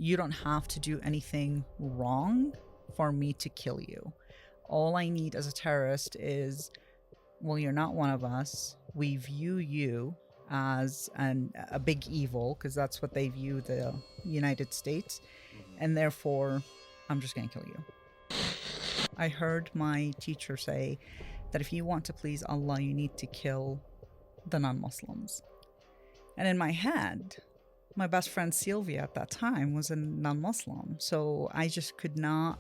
you don't have to do anything wrong for me to kill you. All I need as a terrorist is, well, you're not one of us. We view you as a big evil, because that's what they view the United States, and therefore I'm just going to kill you. I heard my teacher say that if you want to please Allah, you need to kill the non-Muslims. And in my head, my best friend Sylvia at that time was a non-Muslim, so I just could not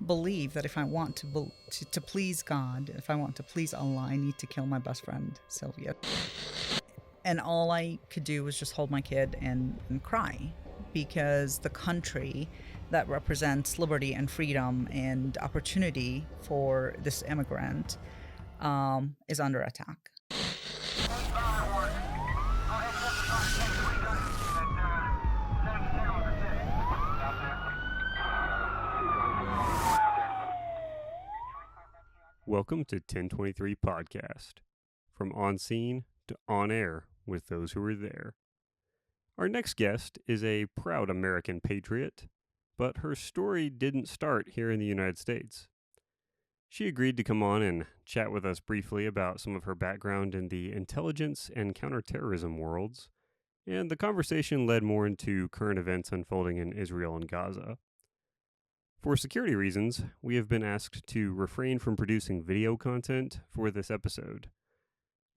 believe that if I want to please God, if I want to please Allah, I need to kill my best friend Sylvia. And all I could do was just hold my kid and cry, because the country that represents liberty and freedom and opportunity for this immigrant is under attack. Welcome to 1023 Podcast, from on scene to on air with those who were there. Our next guest is a proud American patriot, but her story didn't start here in the United States. She agreed to come on and chat with us briefly about some of her background in the intelligence and counterterrorism worlds, and the conversation led more into current events unfolding in Israel and Gaza. For security reasons, we have been asked to refrain from producing video content for this episode.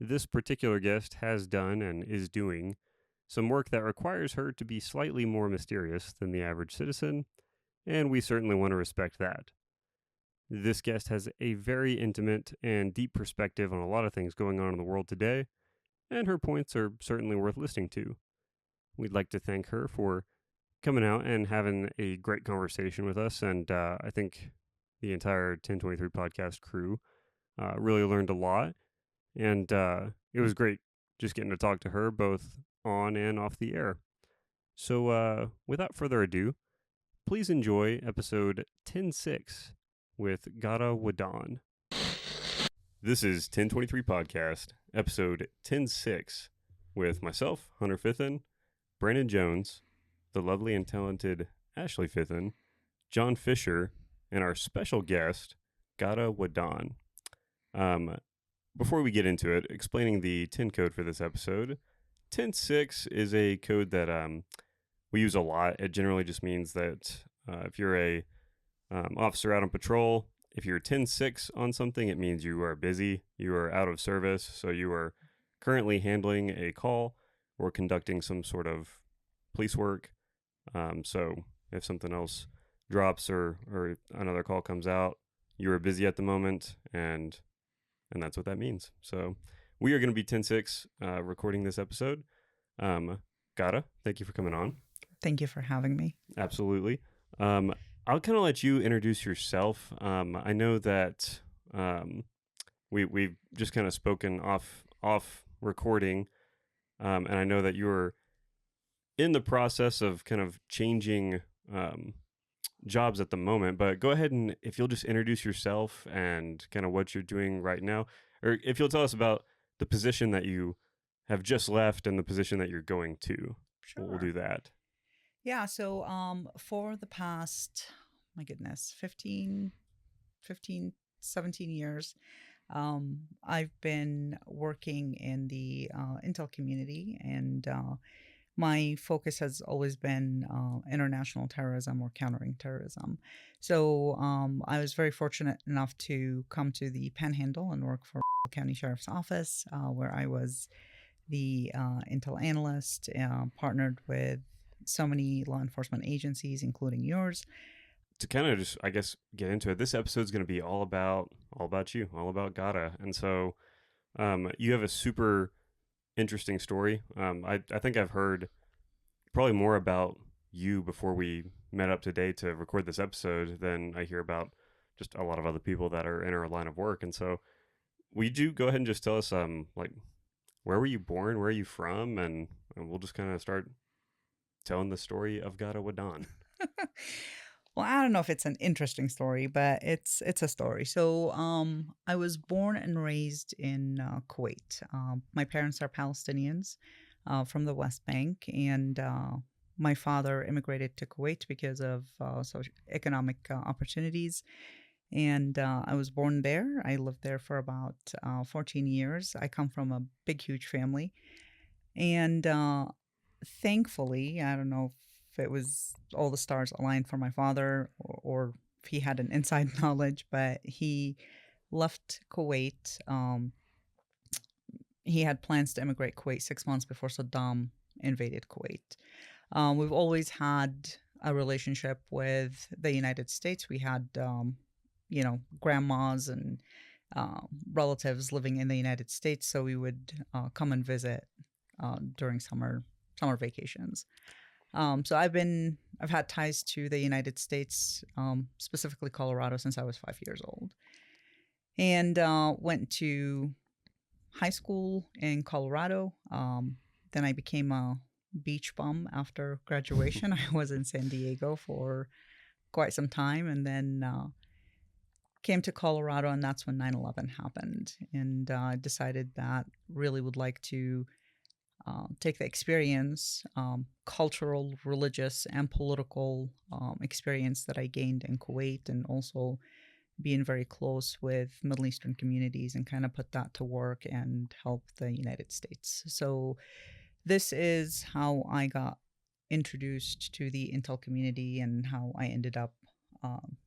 This particular guest has done and is doing some work that requires her to be slightly more mysterious than the average citizen, and we certainly want to respect that. This guest has a very intimate and deep perspective on a lot of things going on in the world today, and her points are certainly worth listening to. We'd like to thank her for coming out and having a great conversation with us, and I think the entire 1023 podcast crew really learned a lot, and it was great just getting to talk to her both on and off the air. So without further ado, please enjoy episode 10.6 with Ghada Wahdan. This is 1023 Podcast, episode 10.6, with myself, Hunter Fithen, Brandon Jones, the lovely and talented Ashley Fithen, John Fisher, and our special guest, Ghada Wahdan. Before we get into it, explaining the 10 code for this episode, 10.6 is a code that we use a lot. It generally just means that if you're a officer out on patrol, if you're 10.6 on something, it means you are busy, you are out of service, so you are currently handling a call or conducting some sort of police work. So if something else drops or another call comes out, you are busy at the moment, and that's what that means. So we are going to be 10.6 recording this episode. Ghada, thank you for coming on. Thank you for having me. Absolutely. I'll kind of let you introduce yourself. I know that we've just kind of spoken off recording, and I know that you're in the process of kind of changing jobs at the moment, but go ahead and if you'll just introduce yourself and kind of what you're doing right now, or if you'll tell us about the position that you have just left and the position that you're going to. Sure. We'll do that. Yeah, so for the past, my goodness, 15, 17 years, I've been working in the intel community, and my focus has always been international terrorism or countering terrorism. So I was very fortunate enough to come to the Panhandle and work for County Sheriff's Office, where I was the intel analyst, partnered with so many law enforcement agencies, including yours. To kind of just, I guess, get into it, this episode is going to be all about you, all about Ghada. And so you have a super interesting story. I think I've heard probably more about you before we met up today to record this episode than I hear about just a lot of other people that are in our line of work. And so would you go ahead and just tell us, like, where were you born? Where are you from? And we'll just kind of start telling the story of Ghada Wahdan. Well, I don't know if it's an interesting story, but it's a story. So I was born and raised in Kuwait. My parents are Palestinians from the West Bank, and my father immigrated to Kuwait because of economic opportunities. And I was born there. I lived there for about 14 years. I come from a big, huge family. And thankfully, I don't know if it was all the stars aligned for my father or if he had an inside knowledge, but he left Kuwait. He had plans to immigrate Kuwait 6 months before Saddam invaded Kuwait. We've always had a relationship with the United States. We had, grandmas and relatives living in the United States, so we would come and visit during summer vacations. So I've had ties to the United States, specifically Colorado, since I was 5 years old, and went to high school in Colorado. Then I became a beach bum after graduation. I was in San Diego for quite some time, and then came to Colorado, and that's when 9/11 happened. And I decided that really would like to take the experience, cultural, religious, and political experience that I gained in Kuwait, and also being very close with Middle Eastern communities, and kind of put that to work and help the United States. So this is how I got introduced to the Intel community and how I ended up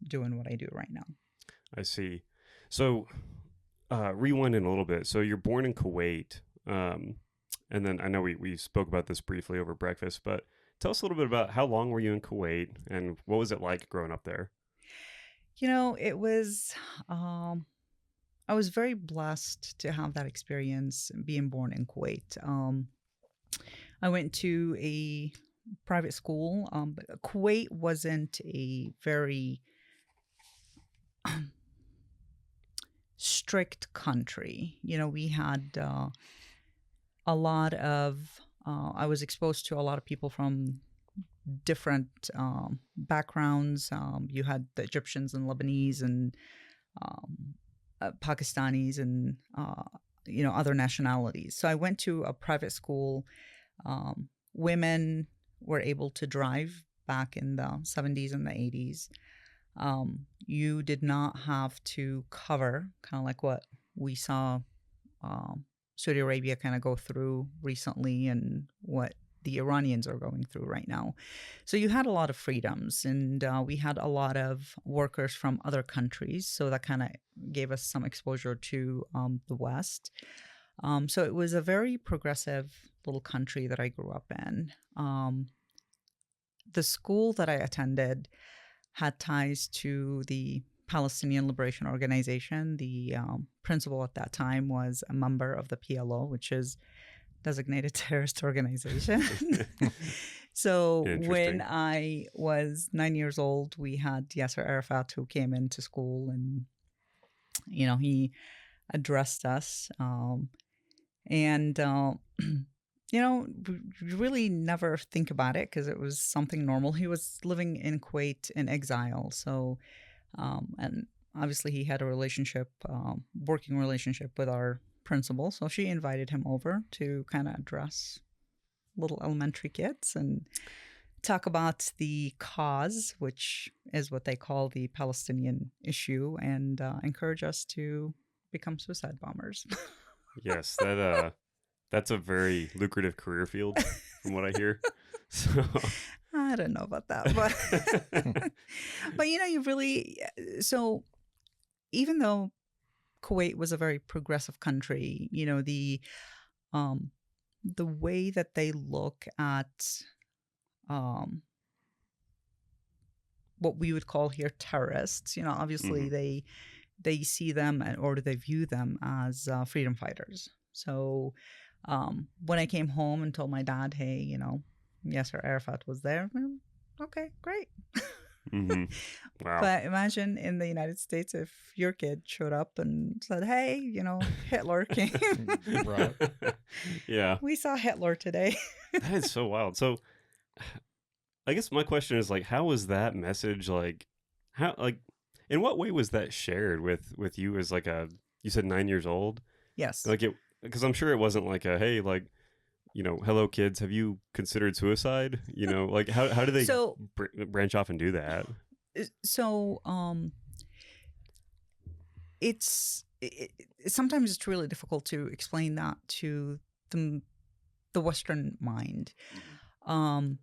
doing what I do right now. I see. So rewinding a little bit. So you're born in Kuwait. And then I know we spoke about this briefly over breakfast, but tell us a little bit about how long were you in Kuwait and what was it like growing up there? It was, I was very blessed to have that experience being born in Kuwait. I went to a private school, but Kuwait wasn't a very strict country. We had a lot of, I was exposed to a lot of people from different backgrounds. You had the Egyptians and Lebanese and Pakistanis and, other nationalities. So I went to a private school. Women were able to drive back in the 70s and the 80s. You did not have to cover, kind of like what we saw Saudi Arabia kind of go through recently and what the Iranians are going through right now. So you had a lot of freedoms, and we had a lot of workers from other countries. So that kind of gave us some exposure to the West. So it was a very progressive little country that I grew up in. The school that I attended had ties to the Palestinian Liberation Organization. The principal at that time was a member of the PLO, which is designated terrorist organization. So when I was 9 years old, we had Yasser Arafat, who came into school, and he addressed us, and you really never think about it because it was something normal. He was living in Kuwait in exile, so and obviously he had a relationship, working relationship with our principal, so she invited him over to kind of address little elementary kids and talk about the cause, which is what they call the Palestinian issue, and encourage us to become suicide bombers. Yes, that's a very lucrative career field from what I hear. So I don't know about that, but but you really, so even though Kuwait was a very progressive country, the way that they look at what we would call here terrorists, obviously they see them or they view them as freedom fighters. So when I came home and told my dad, hey, Yasser Arafat was there, okay, great. Mm-hmm. Wow. But imagine in the United States if your kid showed up and said, hey, Hitler came. Right. Yeah. We saw Hitler today. That is so wild. So I guess my question is how was that message in what way was that shared with you as you said 9 years old? Yes. Because I'm sure it wasn't hey, hello kids, have you considered suicide? Like how do they So, branch off and do that? so it's sometimes it's really difficult to explain that to the Western mind, um,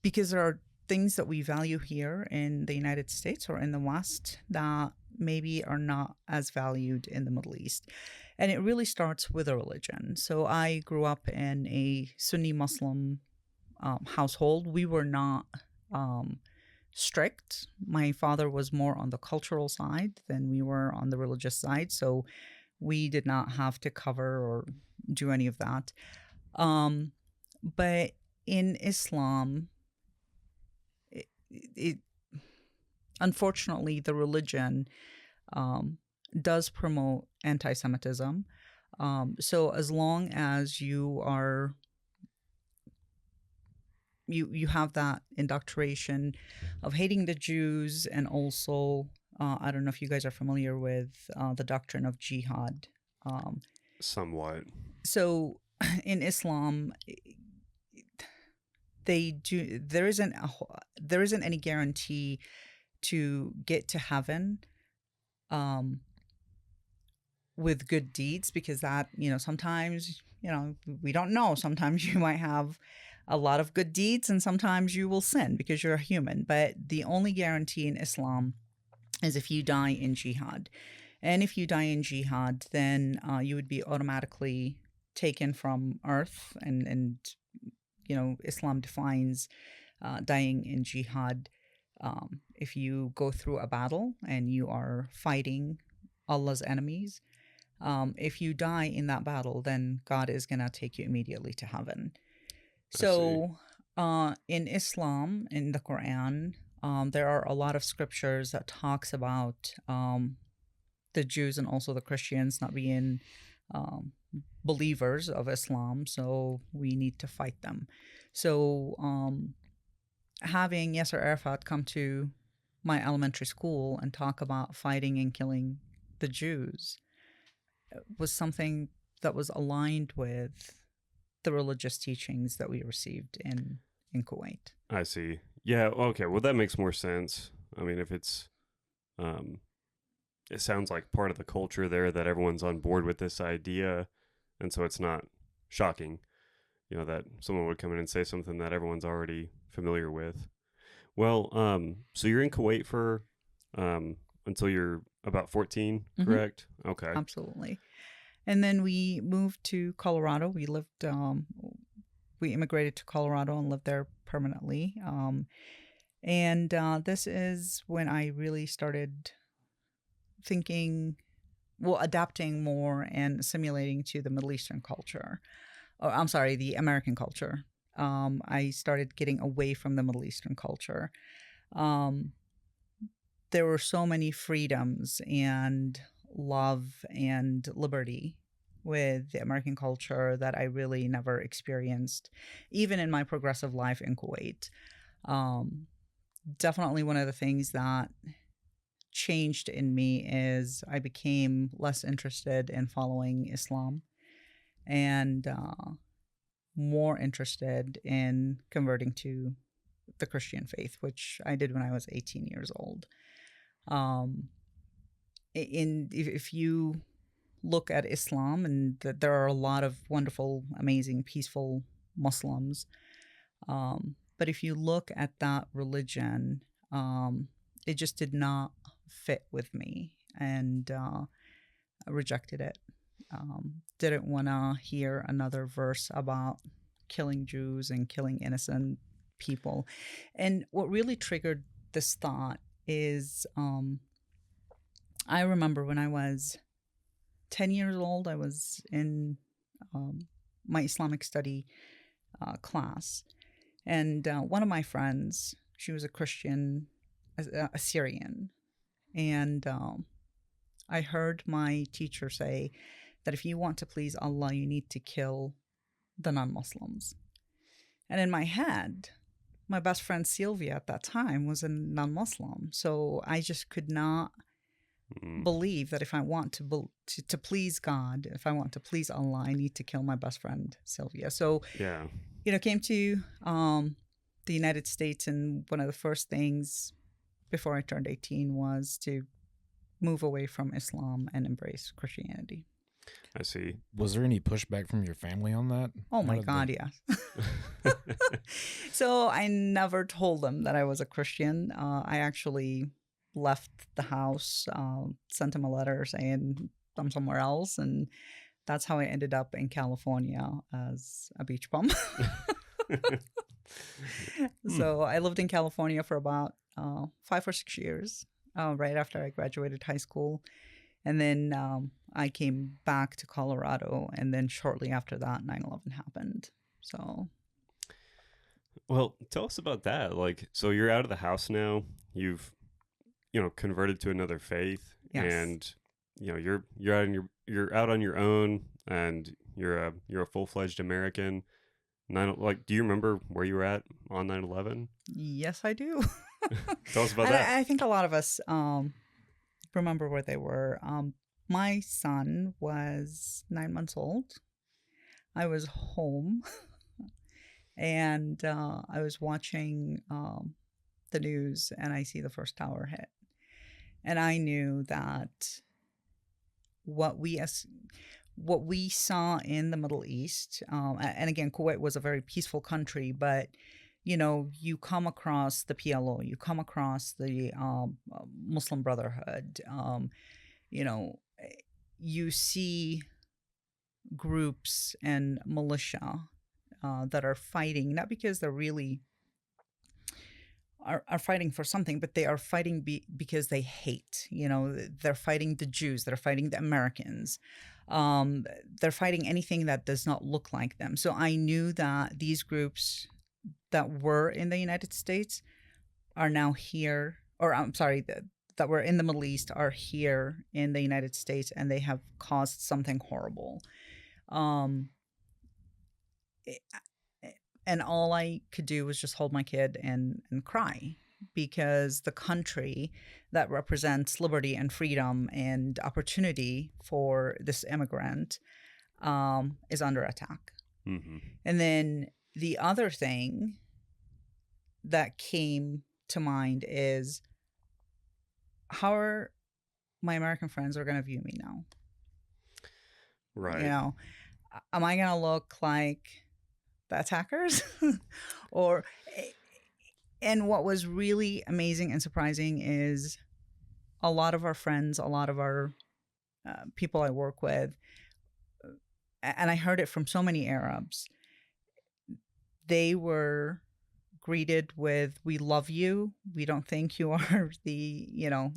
because there are things that we value here in the United States or in the West that maybe are not as valued in the Middle East. And it really starts with a religion. So I grew up in a Sunni Muslim household. We were not strict. My father was more on the cultural side than we were on the religious side. So we did not have to cover or do any of that. But in Islam, it unfortunately, the religion does promote anti-Semitism. So as long as you have that indoctrination of hating the Jews, and also I don't know if you guys are familiar with the doctrine of jihad. Somewhat. So in Islam, there isn't any guarantee to get to heaven with good deeds, because that, sometimes, we don't know. Sometimes you might have a lot of good deeds and sometimes you will sin because you're a human. But the only guarantee in Islam is if you die in jihad. And if you die in jihad, then you would be automatically taken from earth. And Islam defines dying in jihad. If you go through a battle and you are fighting Allah's enemies, if you die in that battle, then God is going to take you immediately to heaven. So in Islam, in the Quran, there are a lot of scriptures that talks about the Jews and also the Christians not being believers of Islam, so we need to fight them. So having Yasser Arafat come to my elementary school and talk about fighting and killing the Jews was something that was aligned with the religious teachings that we received in Kuwait. I see. Yeah, okay. Well, that makes more sense. I mean, if it's it sounds like part of the culture there that everyone's on board with this idea, and so it's not shocking, that someone would come in and say something that everyone's already familiar with. Well, so you're in Kuwait for until you're about 14, correct? Mm-hmm. Okay. Absolutely. And then we moved to Colorado. We immigrated to Colorado and lived there permanently. And this is when I really started adapting more and assimilating to the Middle Eastern culture. The American culture. I started getting away from the Middle Eastern culture. There were so many freedoms and love and liberty with the American culture that I really never experienced, even in my progressive life in Kuwait. Definitely one of the things that changed in me is I became less interested in following Islam and more interested in converting to the Christian faith, which I did when I was 18 years old. If you look at Islam, and there are a lot of wonderful, amazing, peaceful Muslims, but if you look at that religion, it just did not fit with me, and I rejected it. Didn't want to hear another verse about killing Jews and killing innocent people. And what really triggered this thought is I remember when I was 10 years old, I was in my Islamic study class. And one of my friends, she was a Christian, a Syrian. And I heard my teacher say that if you want to please Allah, you need to kill the non-Muslims. And in my head, my best friend Sylvia at that time was a non-Muslim. So I just could not believe that if I want to please God, if I want to please Allah, I need to kill my best friend Sylvia. So Yeah. came to the United States, and one of the first things before I turned 18 was to move away from Islam and embrace Christianity. I see. Was there any pushback from your family on that? Oh my God, yes. So I never told them that I was a Christian. I actually left the house, sent them a letter saying I'm somewhere else, and that's how I ended up in California as a beach bum. So I lived in California for about 5 or 6 years, right after I graduated high school. And then I came back to Colorado, and then shortly after that, 9/11 happened. So, Well, tell us about that. Like, so you're out of the house now. You've, converted to another faith, yes. and you're out on your own, and you're a full-fledged American. Do you remember where you were at on 9/11? Yes, I do. Tell us about that. I think a lot of us remember where they were. My son was 9 months old. I was home, and I was watching the news, and I see the first tower hit. And I knew that what we saw in the Middle East, and again, Kuwait was a very peaceful country, but you come across the PLO, you come across the Muslim Brotherhood, you see groups and militia that are fighting, not because they're really are fighting for something, but they are fighting because they hate. They're fighting the Jews, they're fighting the Americans, they're fighting anything that does not look like them. So I knew that these groups that were in the United States are now here, or I'm sorry, that were in the Middle East are here in the United States, and they have caused something horrible. And all I could do was just hold my kid and cry, because the country that represents liberty and freedom and opportunity for this immigrant is under attack. Mm-hmm. And then the other thing that came to mind is, how are my American friends are going to view me now? Right. Am I going to look like the attackers? And what was really amazing and surprising is a lot of our friends, a lot of our people I work with, and I heard it from so many Arabs, they were greeted with, "We love you. We don't think you are the,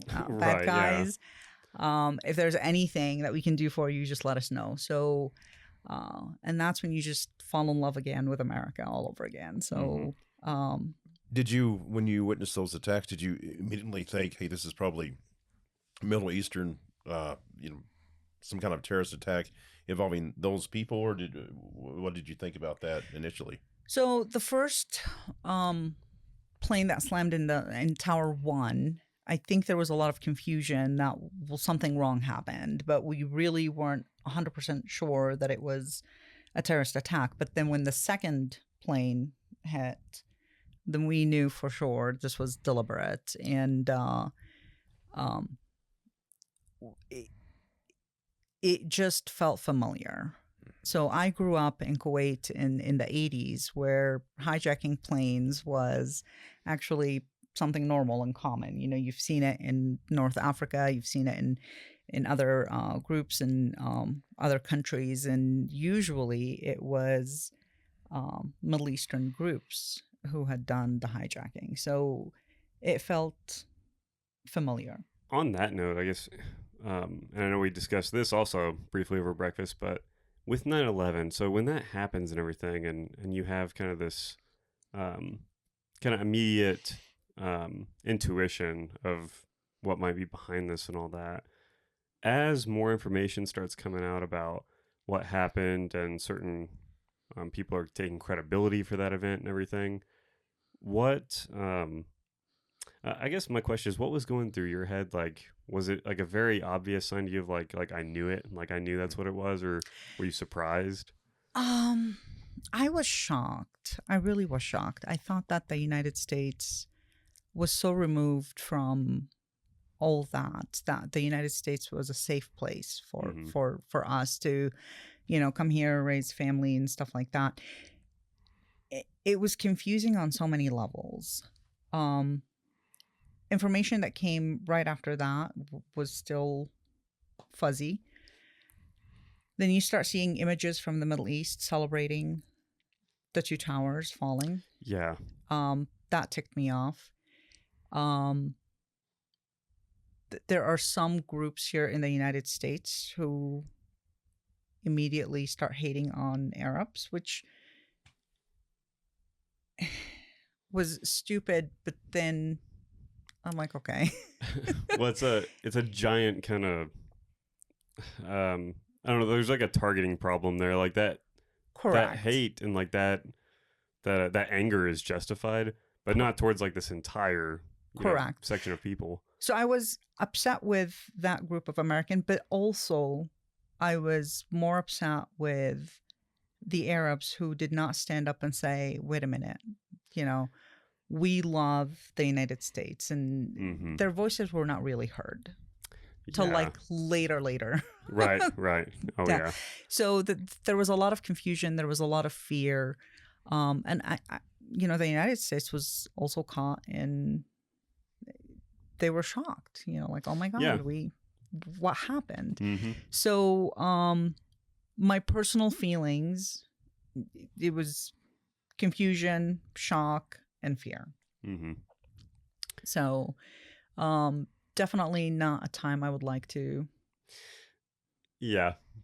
bad Right, guys. If there's anything that we can do for you, just let us know." So, and that's when you just fall in love again with America all over again. So, Did you, when you witnessed those attacks, did you immediately think, hey, this is probably Middle Eastern, some kind of terrorist attack involving those people, or what did you think about that initially? So the first plane that slammed in Tower 1, I think there was a lot of confusion that something wrong happened, but we really weren't 100% sure that it was a terrorist attack. But then when the second plane hit, then we knew for sure this was deliberate. And it just felt familiar. So I grew up in Kuwait in the 80s, where hijacking planes was actually something normal and common. You've seen it in North Africa, you've seen it in other groups in other countries, and usually it was Middle Eastern groups who had done the hijacking. So it felt familiar. On that note, I guess, and I know we discussed this also briefly over breakfast, but with 9/11, so when that happens and everything, and you have kind of this kind of immediate intuition of what might be behind this and all that, as more information starts coming out about what happened and certain people are taking credibility for that event and everything, what, I guess my question is, what was going through your head? Like, was it like a very obvious sign to you of like I knew it, like I knew that's what it was, or were you surprised? Um, I was shocked. I really was shocked. I thought that the United States was so removed from all that the United States was a safe place for Mhm. for us to, come here, raise family and stuff like that. It was confusing on so many levels. Information that came right after that was still fuzzy. Then you start seeing images from the Middle East celebrating the two towers falling. Yeah. That ticked me off. There are some groups here in the United States who immediately start hating on Arabs, which was stupid, but then I'm like, okay. Well, it's a giant kind of I don't know. There's like a targeting problem there, like that. Correct. That hate and like that anger is justified, but not towards like this entire Correct. section of people. So I was upset with that group of American, but also I was more upset with the Arabs who did not stand up and say, wait a minute, we love the United States, and their voices were not really heard till like later. Right. Oh yeah. So there was a lot of confusion. There was a lot of fear. And I the United States was also caught in, they were shocked, like, oh my God, what happened? So, my personal feelings, it was confusion, shock, and fear. So, definitely not a time I would like to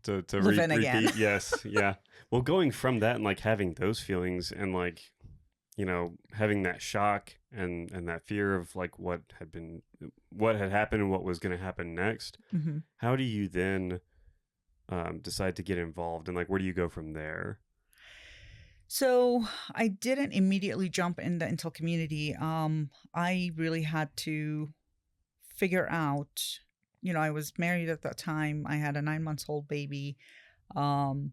to live in again. repeat. Yes. Yeah. Well, going from that and like having those feelings and like having that shock and that fear of like what had happened and what was going to happen next, how do you then decide to get involved, and like where do you go from there? So I didn't immediately jump in the intel community. I really had to figure out, I was married at that time. I had a 9-month-old baby. What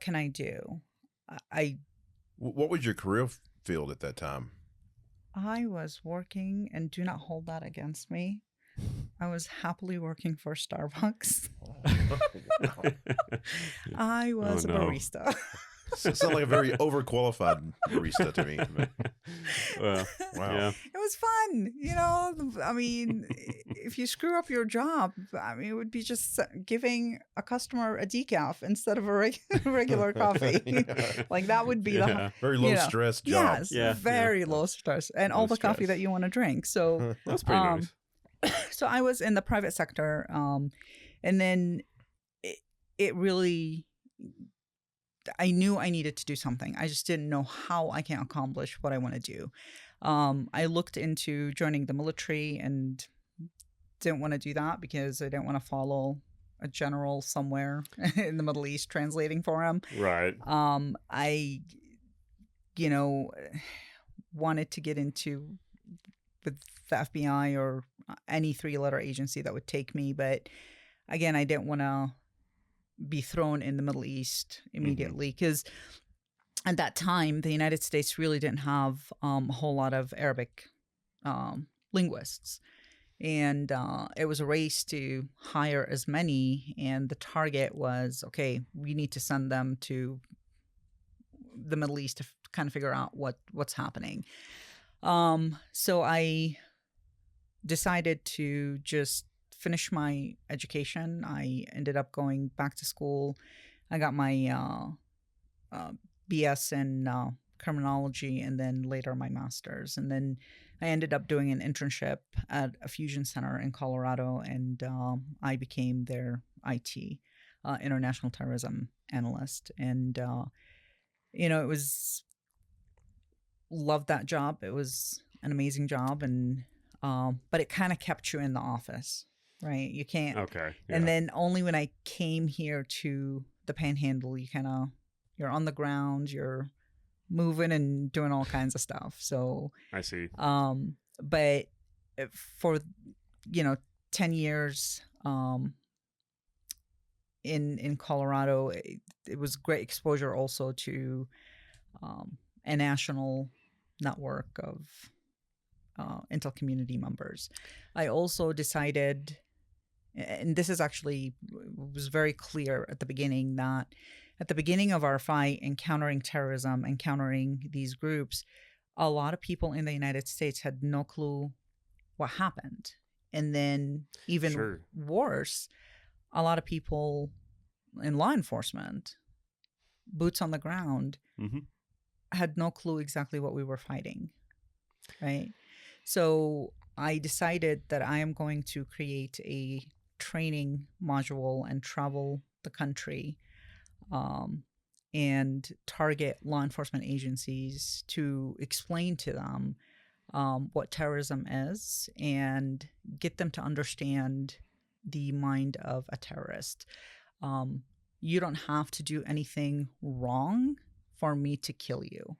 can I do? What was your career field at that time? I was working, and do not hold that against me, I was happily working for Starbucks. I was a barista. Sounds like a very overqualified barista to me. Well, wow. Yeah. It was fun. I mean, if you screw up your job, it would be just giving a customer a decaf instead of a regular coffee. Like that would be the very low stress job. Yes, very low stress, and all the coffee that you want to drink. So that's pretty nice. So I was in the private sector, and then it really, I knew I needed to do something. I just didn't know how I can accomplish what I want to do. I looked into joining the military and didn't want to do that because I didn't want to follow a general somewhere in the Middle East translating for him. Right. I, wanted to get into with the FBI or any 3-letter agency that would take me. But again, I didn't want to be thrown in the Middle East immediately because at that time, the United States really didn't have a whole lot of Arabic linguists. And it was a race to hire as many. And the target was, okay, we need to send them to the Middle East to kind of figure out what's happening. So I decided to just finish my education. I ended up going back to school. I got my BS in criminology and then later my master's. And then I ended up doing an internship at a fusion center in Colorado, and I became their IT, international terrorism analyst. And, it was, loved that job. It was an amazing job. And, but it kind of kept you in the office, right? You can't. Okay. Yeah. And then only when I came here to the Panhandle, you're on the ground, you're moving and doing all kinds of stuff. So, I see. but for 10 years in Colorado, it was great exposure also to a national network of Intel community members. I also decided, and this is actually was very clear at the beginning, that at the beginning of our fight encountering terrorism, encountering these groups, a lot of people in the United States had no clue what happened. And then even Sure. worse, a lot of people in law enforcement, boots on the ground, Mm-hmm. had no clue exactly what we were fighting, right? So I decided that I am going to create a training module and travel the country and target law enforcement agencies to explain to them what terrorism is and get them to understand the mind of a terrorist. You don't have to do anything wrong for me to kill you.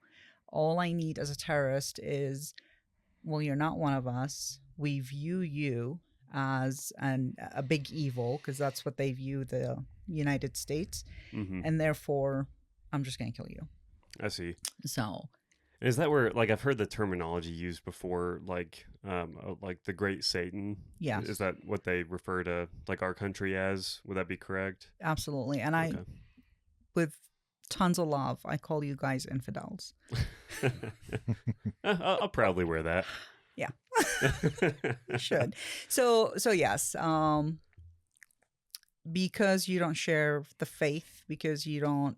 All I need as a terrorist is, well, you're not one of us. We view you as a big evil, because that's what they view the United States. Mm-hmm. And therefore, I'm just going to kill you. I see. So, Is that where, like, I've heard the terminology used before, like the Great Satan? yes, Is that what they refer to, like, our country as? Would that be correct? absolutely. And Okay. with tons of love, I call you guys infidels. I'll proudly wear that. Yeah. You should. So yes, because you don't share the faith, because you don't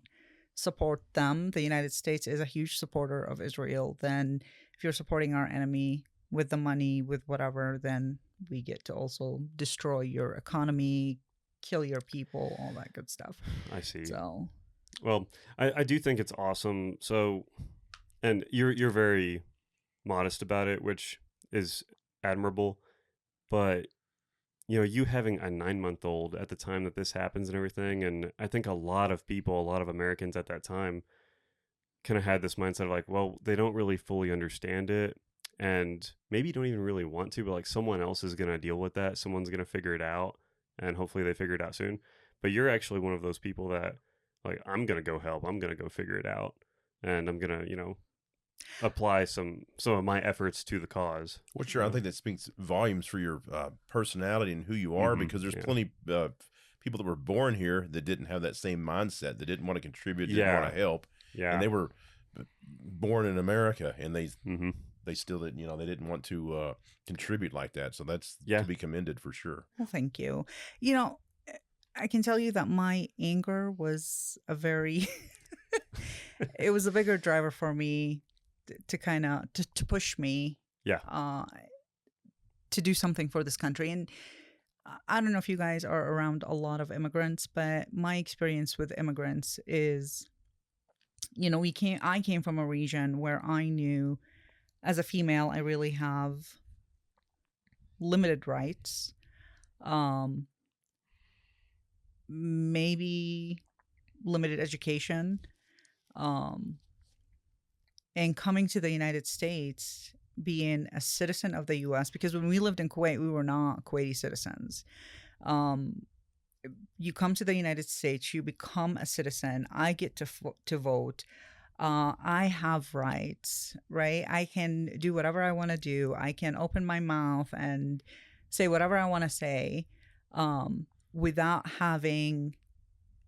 support them, the United States is a huge supporter of Israel. Then if you're supporting our enemy with the money, with whatever, then we get to also destroy your economy, kill your people, all that good stuff. I see. So, well, I do think it's awesome. So, and you're very modest about it, which is admirable. But you having a 9-month-old at the time that this happens and everything, and I think a lot of people, a lot of Americans at that time, kind of had this mindset of like, well, they don't really fully understand it, and maybe don't even really want to, but like someone else is gonna deal with that. Someone's gonna figure it out, and hopefully they figure it out soon. But you're actually one of those people that, like, I'm gonna go help. I'm gonna go figure it out, and I'm gonna apply some of my efforts to the cause. What's your? I think that speaks volumes for your personality and who you are, Mhm, because there's yeah. plenty of people that were born here that didn't have that same mindset, that didn't want to contribute, didn't Yeah. want to help, Yeah. and they were born in America, and they Mm-hmm. they still didn't, they didn't want to contribute like that. So that's Yeah. to be commended for sure. well, thank you. I can tell you that my anger was it was a bigger driver for me to kind of to push me Yeah. to do something for this country. And I don't know if you guys are around a lot of immigrants, but my experience with immigrants is, I came from a region where I knew as a female I really have limited rights, maybe limited education, and coming to the United States, being a citizen of the U.S., because when we lived in Kuwait, we were not Kuwaiti citizens. You come to the United States, you become a citizen. I get to vote. I have rights, right? I can do whatever I want to do. I can open my mouth and say whatever I want to say without having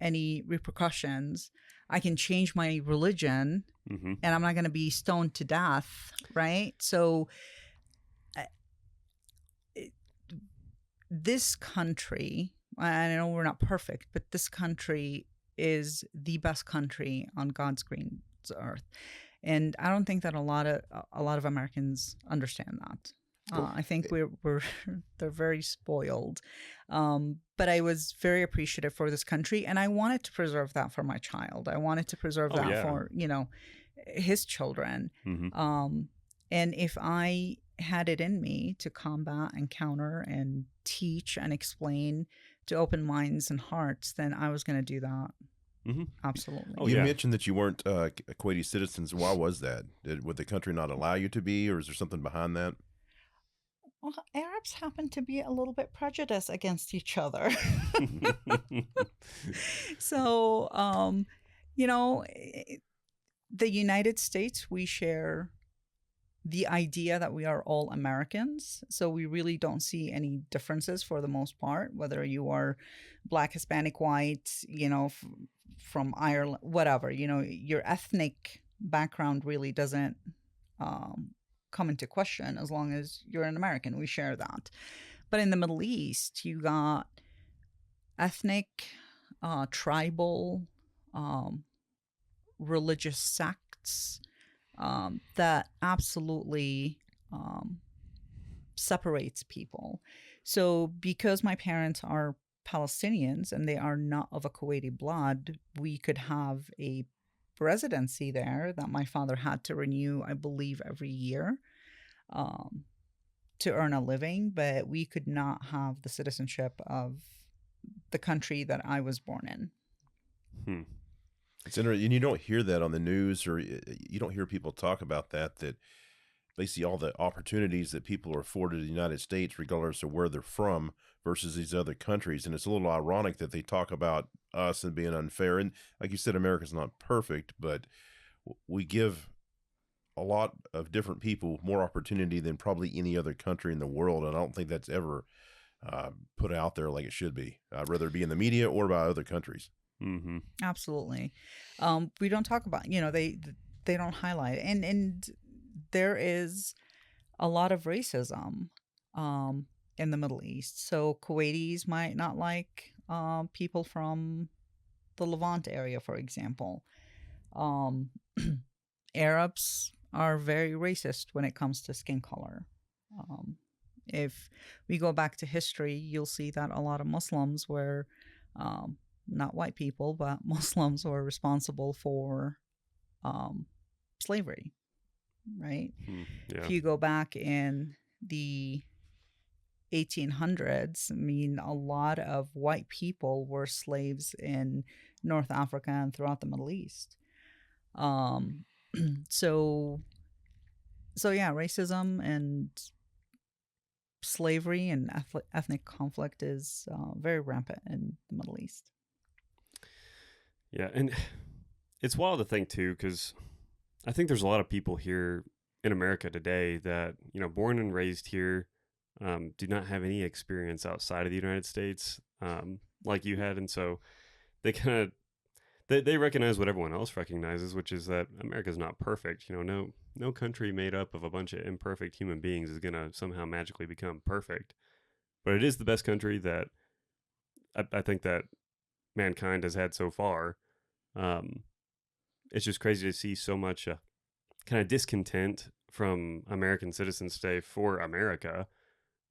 any repercussions. I can change my religion, Mm-hmm. and I'm not going to be stoned to death, right? So this country, I know we're not perfect, but this country is the best country on God's green earth. And I don't think that a lot of Americans understand that. I think they're very spoiled. But I was very appreciative for this country, and I wanted to preserve that for my child. I wanted to preserve that for, his children. Mm-hmm. And if I had it in me to combat and counter and teach and explain to open minds and hearts, then I was going to do that. Mm-hmm. Absolutely. Oh, You yeah. mentioned that you weren't Kuwaiti citizens. Why was that? Would the country not allow you to be, or is there something behind that? Well, Arabs happen to be a little bit prejudiced against each other. So, you know, the United States, we share the idea that we are all Americans. So we really don't see any differences for the most part, whether you are Black, Hispanic, white, from Ireland, whatever, your ethnic background really doesn't um, come into question as long as you're an American. We share that. But in the Middle East, you got ethnic, tribal, um, religious sects that absolutely um, separates people. So, because my parents are Palestinians and they are not of a Kuwaiti blood, we could have a residency there that my father had to renew, I believe, every year um, to earn a living, but we could not have the citizenship of the country that I was born in. Hmm. It's interesting, and you don't hear that on the news, or you don't hear people talk about that. That they see all the opportunities that people are afforded in the United States, regardless of where they're from, versus these other countries. And it's a little ironic that they talk about us and being unfair. And like you said, America's not perfect, but we give a lot of different people more opportunity than probably any other country in the world. And I don't think that's ever put out there like it should be, whether it be in the media or by other countries. Mm-hmm. Absolutely. We don't talk about, they don't highlight, and there is a lot of racism in the Middle East. So Kuwaitis might not like people from the Levant area, for example. Um, Arabs are very racist when it comes to skin color. If we go back to history, you'll see that a lot of Muslims were not white people, but Muslims were responsible for slavery, right? Yeah. If you go back in the 1800s, I mean, a lot of white people were slaves in North Africa and throughout the Middle East. So yeah, racism and slavery and ethnic conflict is very rampant in the Middle East. Yeah, and it's wild to think too, because I think there's a lot of people here in America today that, born and raised here, do not have any experience outside of the United States like you had. And so they kind of, they recognize what everyone else recognizes, which is that America's not perfect. No country made up of a bunch of imperfect human beings is going to somehow magically become perfect. But it is the best country that I think that mankind has had so far. It's just crazy to see so much kind of discontent from American citizens today for America.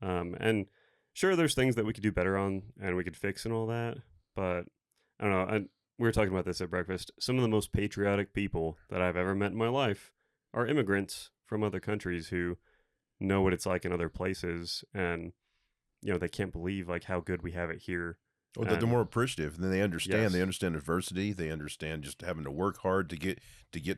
And sure, there's things that we could do better on and we could fix and all that. But I don't know. We were talking about this at breakfast. Some of the most patriotic people that I've ever met in my life are immigrants from other countries who know what it's like in other places. And, they can't believe like how good we have it here. Or they're more appreciative, and then they understand. Yes. They understand adversity. They understand just having to work hard to get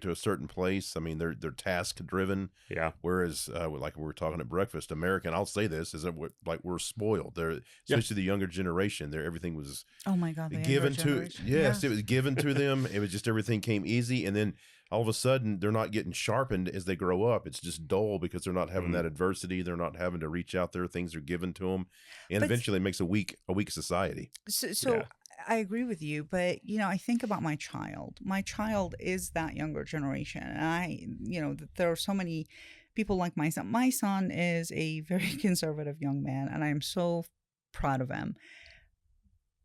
to a certain place. I mean, they're task driven. Yeah. Whereas, like we were talking at breakfast, American, I'll say this, is that we're spoiled. They're especially the younger generation. Everything was Oh my God, the given younger to. generation. Yes, it was given to them. It was just everything came easy, and then all of a sudden they're not getting sharpened as they grow up. It's just dull because they're not having that adversity. They're not having to reach out there. Things are given to them, and But- eventually it makes a weak society. So Yeah. I agree with you, but I think about my child. My child is that younger generation, and there are so many people like my son. My son is a very conservative young man, and I am so proud of him.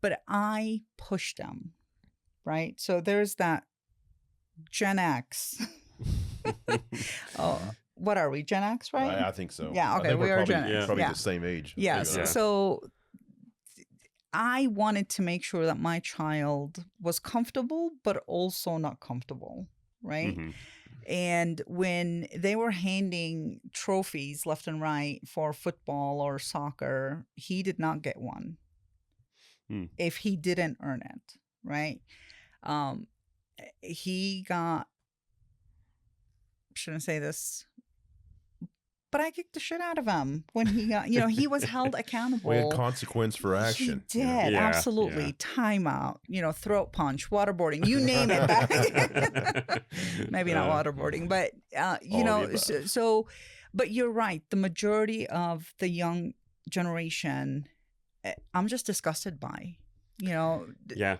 But I pushed him, right? So there's that Gen X. Oh, what are we? Gen X, right? I think so. Yeah, I okay, think we we're are probably, Gen X. probably Yeah. the same age. Yes. Yeah. So I wanted to make sure that my child was comfortable, but also not comfortable, right? Mm-hmm. And when they were handing trophies left and right for football or soccer, he did not get one if he didn't earn it, right? Um, he got, shouldn't say this, but I kicked the shit out of him when he got, he was held accountable. We had consequence for action. He did, Yeah, absolutely. yeah. Timeout, throat punch, waterboarding, you name it. Maybe not waterboarding, but, all of the above. But you're right. The majority of the young generation, I'm just disgusted by, Yeah.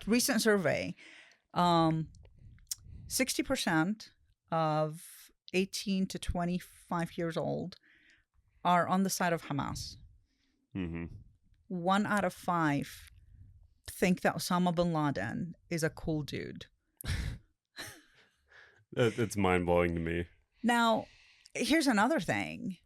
recent survey, 60% of 18 to 25 years old are on the side of Hamas. Mm-hmm. 1 out of 5 think that Osama bin Laden is a cool dude. It's mind-blowing to me. Now, here's another thing.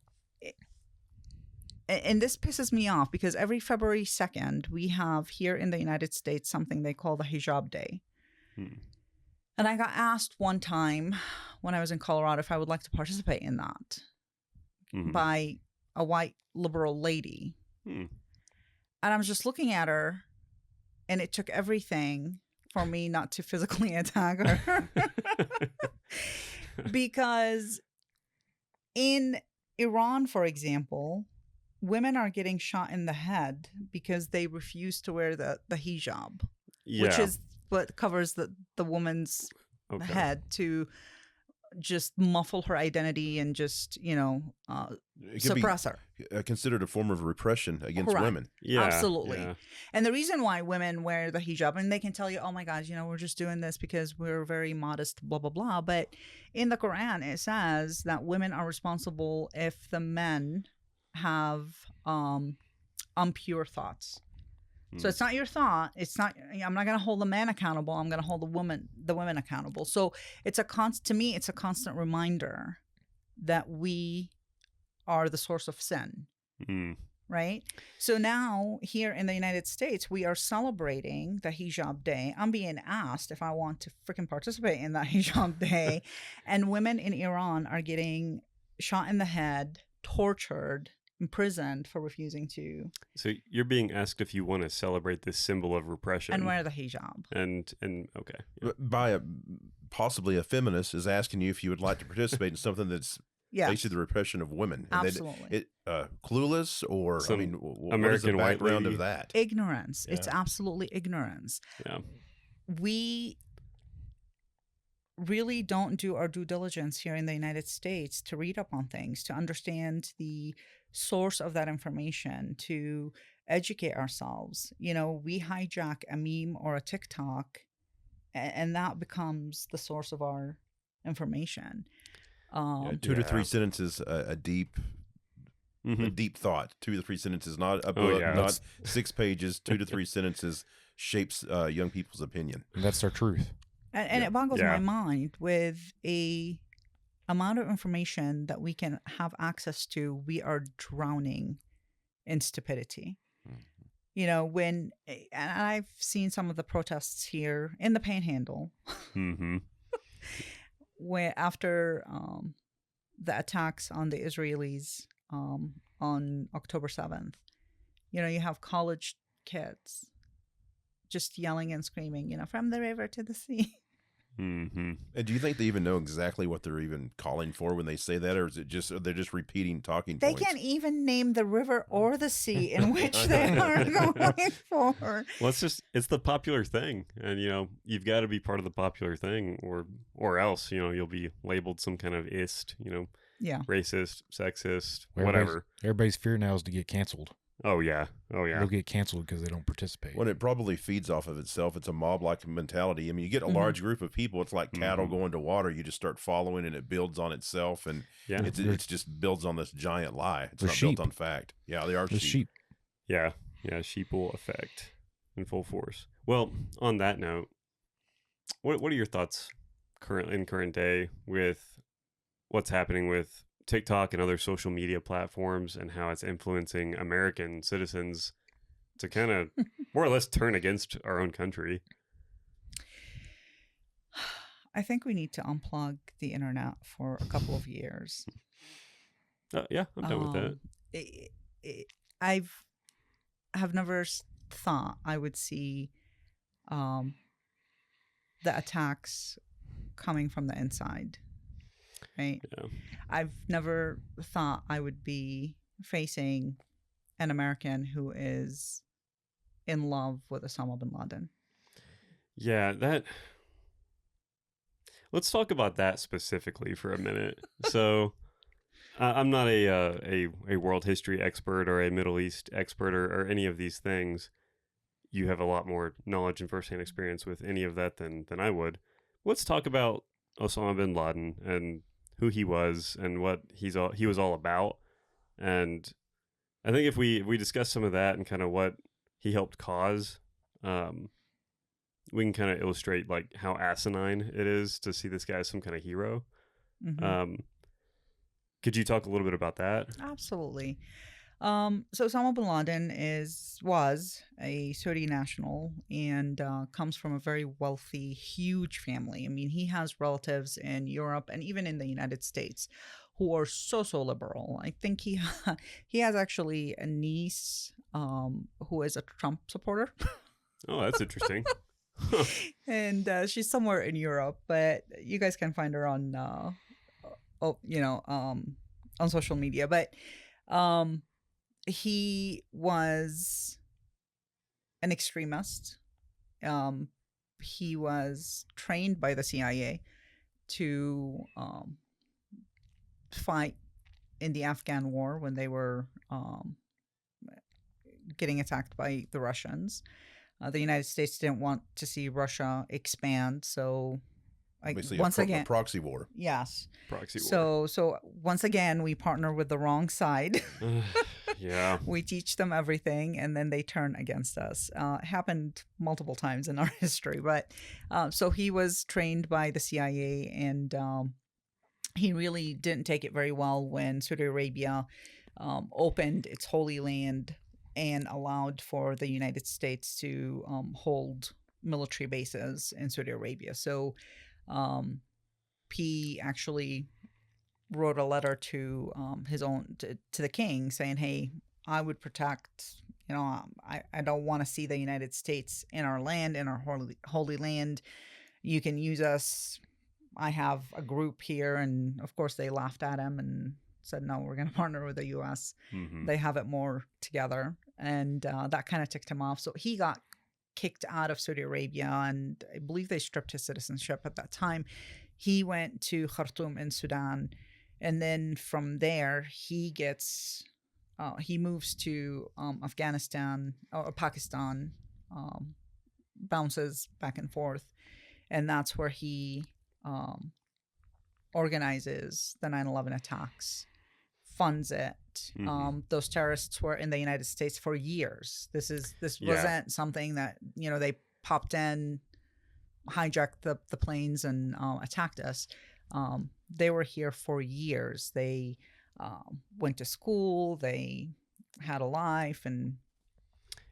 And this pisses me off because every February 2nd, we have here in the United States something they call the Hijab Day. And I got asked one time when I was in Colorado if I would like to participate in that by a white liberal lady. And I was just looking at her, and it took everything for me not to physically attack her. Because in Iran, for example, women are getting shot in the head because they refuse to wear the hijab, which is what covers the woman's head to just muffle her identity and just, suppress her. Considered a form of repression against Correct. women. Yeah, absolutely. yeah. And the reason why women wear the hijab, and they can tell you, oh my God, we're just doing this because we're very modest, blah, blah, blah. But in the Quran, it says that women are responsible if the men have impure thoughts. So it's not your thought. It's not. I'm not going to hold the man accountable. I'm going to hold the women accountable. So it's to me, it's a constant reminder that we are the source of sin, right? So now here in the United States, we are celebrating the Hijab Day. I'm being asked if I want to freaking participate in that Hijab Day, and women in Iran are getting shot in the head, tortured, imprisoned for refusing to. So you're being asked if you want to celebrate this symbol of repression and wear the hijab. And okay, by possibly a feminist is asking you if you would like to participate in something that's basically the repression of women. And absolutely. Clueless, or Some what American is the background of that? Ignorance. Yeah. It's absolutely ignorance. Yeah. We really don't do our due diligence here in the United States to read up on things, to understand the source of that information, to educate ourselves. We hijack a meme or a TikTok, and that becomes the source of our information. 2 to 3 sentences, a deep thought. 2 to 3 sentences, not a book, not 6 pages. 2 to 3 sentences shapes young people's opinion. And that's their truth. And it boggles my mind with a amount of information that we can have access to. We are drowning in stupidity. And I've seen some of the protests here in the Panhandle, where after the attacks on the Israelis on October 7th, you have college kids just yelling and screaming, from the river to the sea. And do you think they even know exactly what they're even calling for when they say that, or is it just they're just repeating talking points? They can't even name the river or the sea in which they are going for. Well, it's the popular thing, and you've got to be part of the popular thing, or else you'll be labeled some kind of ist, racist, sexist, whatever. Everybody's fear now is to get canceled. Oh yeah. They'll get canceled because they don't participate. Well, it probably feeds off of itself. It's a mob-like mentality. I mean, you get a large group of people. It's like cattle going to water. You just start following, and it builds on itself, and it just builds on this giant lie. It's not built on fact. Yeah, they are sheep. Yeah, sheeple effect in full force. Well, on that note, what are your thoughts in current day with what's happening with TikTok and other social media platforms, and how it's influencing American citizens to kind of more or less turn against our own country? I think we need to unplug the internet for a couple of years. Yeah, I'm done with that. I have never thought I would see the attacks coming from the inside, right? Yeah. I've never thought I would be facing an American who is in love with Osama bin Laden. Yeah, that. Let's talk about that specifically for a minute. So, I'm not a world history expert or a Middle East expert or any of these things. You have a lot more knowledge and firsthand experience with any of that than I would. Let's talk about Osama bin Laden and who he was and what he was all about. And I think if we discuss some of that and kind of what he helped cause, we can kind of illustrate like how asinine it is to see this guy as some kind of hero. Mm-hmm. Could you talk a little bit about that? Absolutely. So Osama bin Laden was a Saudi national and comes from a very wealthy, huge family. I mean, he has relatives in Europe and even in the United States who are so liberal. I think he has actually a niece who is a Trump supporter. Oh, that's interesting. And she's somewhere in Europe, but you guys can find her on on social media. But he was an extremist. He was trained by the CIA to fight in the Afghan war when they were getting attacked by the Russians. The United States didn't want to see Russia expand, so Basically, once again, a proxy war. yes. Proxy war. So once again, we partner with the wrong side. Yeah. We teach them everything, and then they turn against us. It happened multiple times in our history, but so he was trained by the CIA, and he really didn't take it very well when Saudi Arabia opened its holy land and allowed for the United States to hold military bases in Saudi Arabia. So he actually wrote a letter to to the king saying, "Hey, I would protect. I don't want to see the United States in our land, in our holy land. You can use us. I have a group here," and of course they laughed at him and said, "No, we're going to partner with the U.S. Mm-hmm. They have it more together," and that kind of ticked him off. So he got kicked out of Saudi Arabia, and I believe they stripped his citizenship at that time. He went to Khartoum in Sudan, and then from there he moves to Afghanistan or Pakistan, bounces back and forth, and that's where he organizes the 9/11 attacks, funds it. Mm-hmm. Those terrorists were in the United States for years. This wasn't something that they popped in, hijacked the planes and attacked us. They were here for years. They went to school. They had a life, and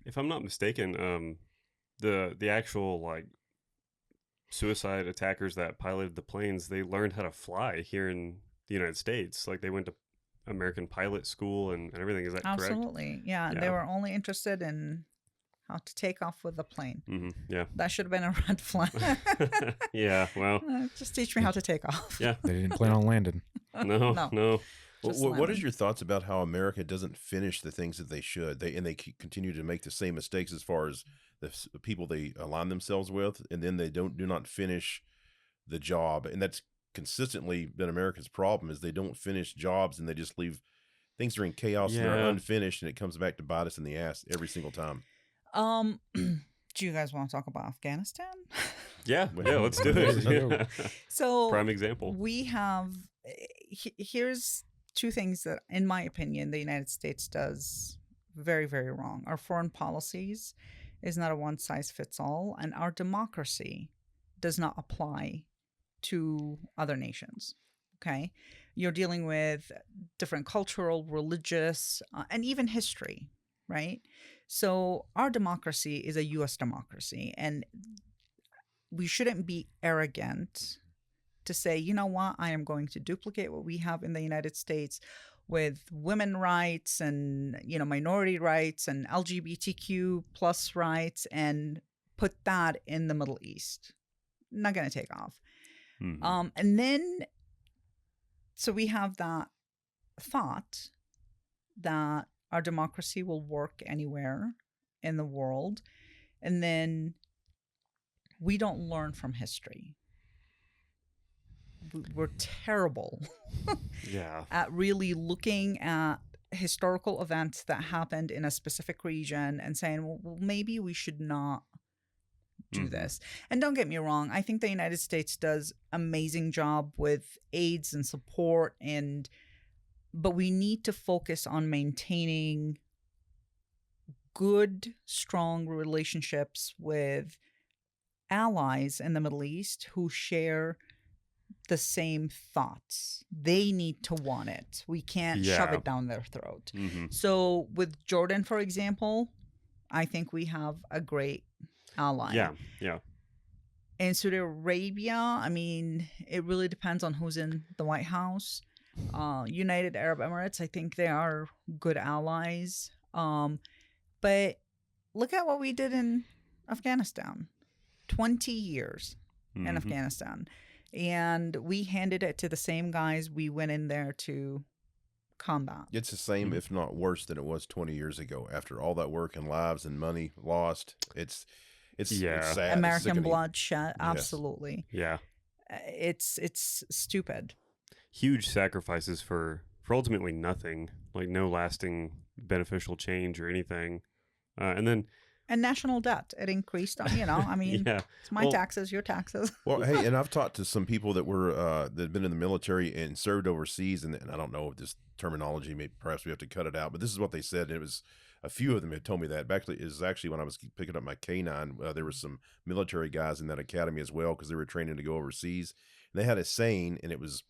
if I'm not mistaken, the actual like suicide attackers that piloted the planes, they learned how to fly here in the United States. Like they went to American pilot school and everything. Is that correct? Absolutely, yeah. And they were only interested in how to take off with the plane. Mm-hmm. Yeah, that should have been a red flag. Yeah, well, just teach me how to take off. Yeah, they didn't plan on landing. No. What is your thoughts about how America doesn't finish the things that they should? They continue to make the same mistakes as far as the people they align themselves with, and then they do not finish the job, and that's consistently been America's problem. Is they don't finish jobs and they just leave things are in chaos and they're unfinished, and it comes back to bite us in the ass every single time. Do you guys want to talk about Afghanistan? Yeah, let's do it. Yeah. So prime example. We have here's two things that, in my opinion, the United States does very, very wrong. Our foreign policies is not a one-size-fits-all, and our democracy does not apply to other nations. Okay, you're dealing with different cultural, religious, and even history, right? So our democracy is a U.S. democracy, and we shouldn't be arrogant to say, you know what, I am going to duplicate what we have in the United States with women rights and, minority rights and LGBTQ plus rights, and put that in the Middle East. not going to take off. Mhm. And then, so we have that thought that our democracy will work anywhere in the world. And then we don't learn from history. We're terrible Yeah. at really looking at historical events that happened in a specific region and saying, well, maybe we should not do Mhm. this. And don't get me wrong, I think the United States does amazing job with aids and support, but we need to focus on maintaining good, strong relationships with allies in the Middle East who share the same thoughts. They need to want it. We can't shove Yeah. it down their throat. Mhm. So with Jordan, for example, I think we have a great ally. Yeah. Yeah. In Saudi Arabia, I mean, it really depends on who's in the White House. United Arab Emirates, I think they are good allies. But look at what we did in Afghanistan. 20 years in Mhm. Afghanistan. And we handed it to the same guys we went in there to combat. It's the same, Mhm. if not worse, than it was 20 years ago. After all that work and lives and money lost, it's Yeah. sad. It's American sickening. bloodshed, Yes. absolutely. Yeah. It's stupid. Huge sacrifices for ultimately nothing, like no lasting beneficial change or anything. And then And national debt, it increased. I mean, yeah. it's my Well- taxes, your taxes. Well, hey, and I've talked to some people that were that had been in the military and served overseas, and I don't know if this terminology, maybe perhaps we have to cut it out, but this is what they said. And it was a few of them had told me that. Actually, it was actually when I was picking up my K9, there were some military guys in that academy as well because they were training to go overseas. And they had a saying, and it was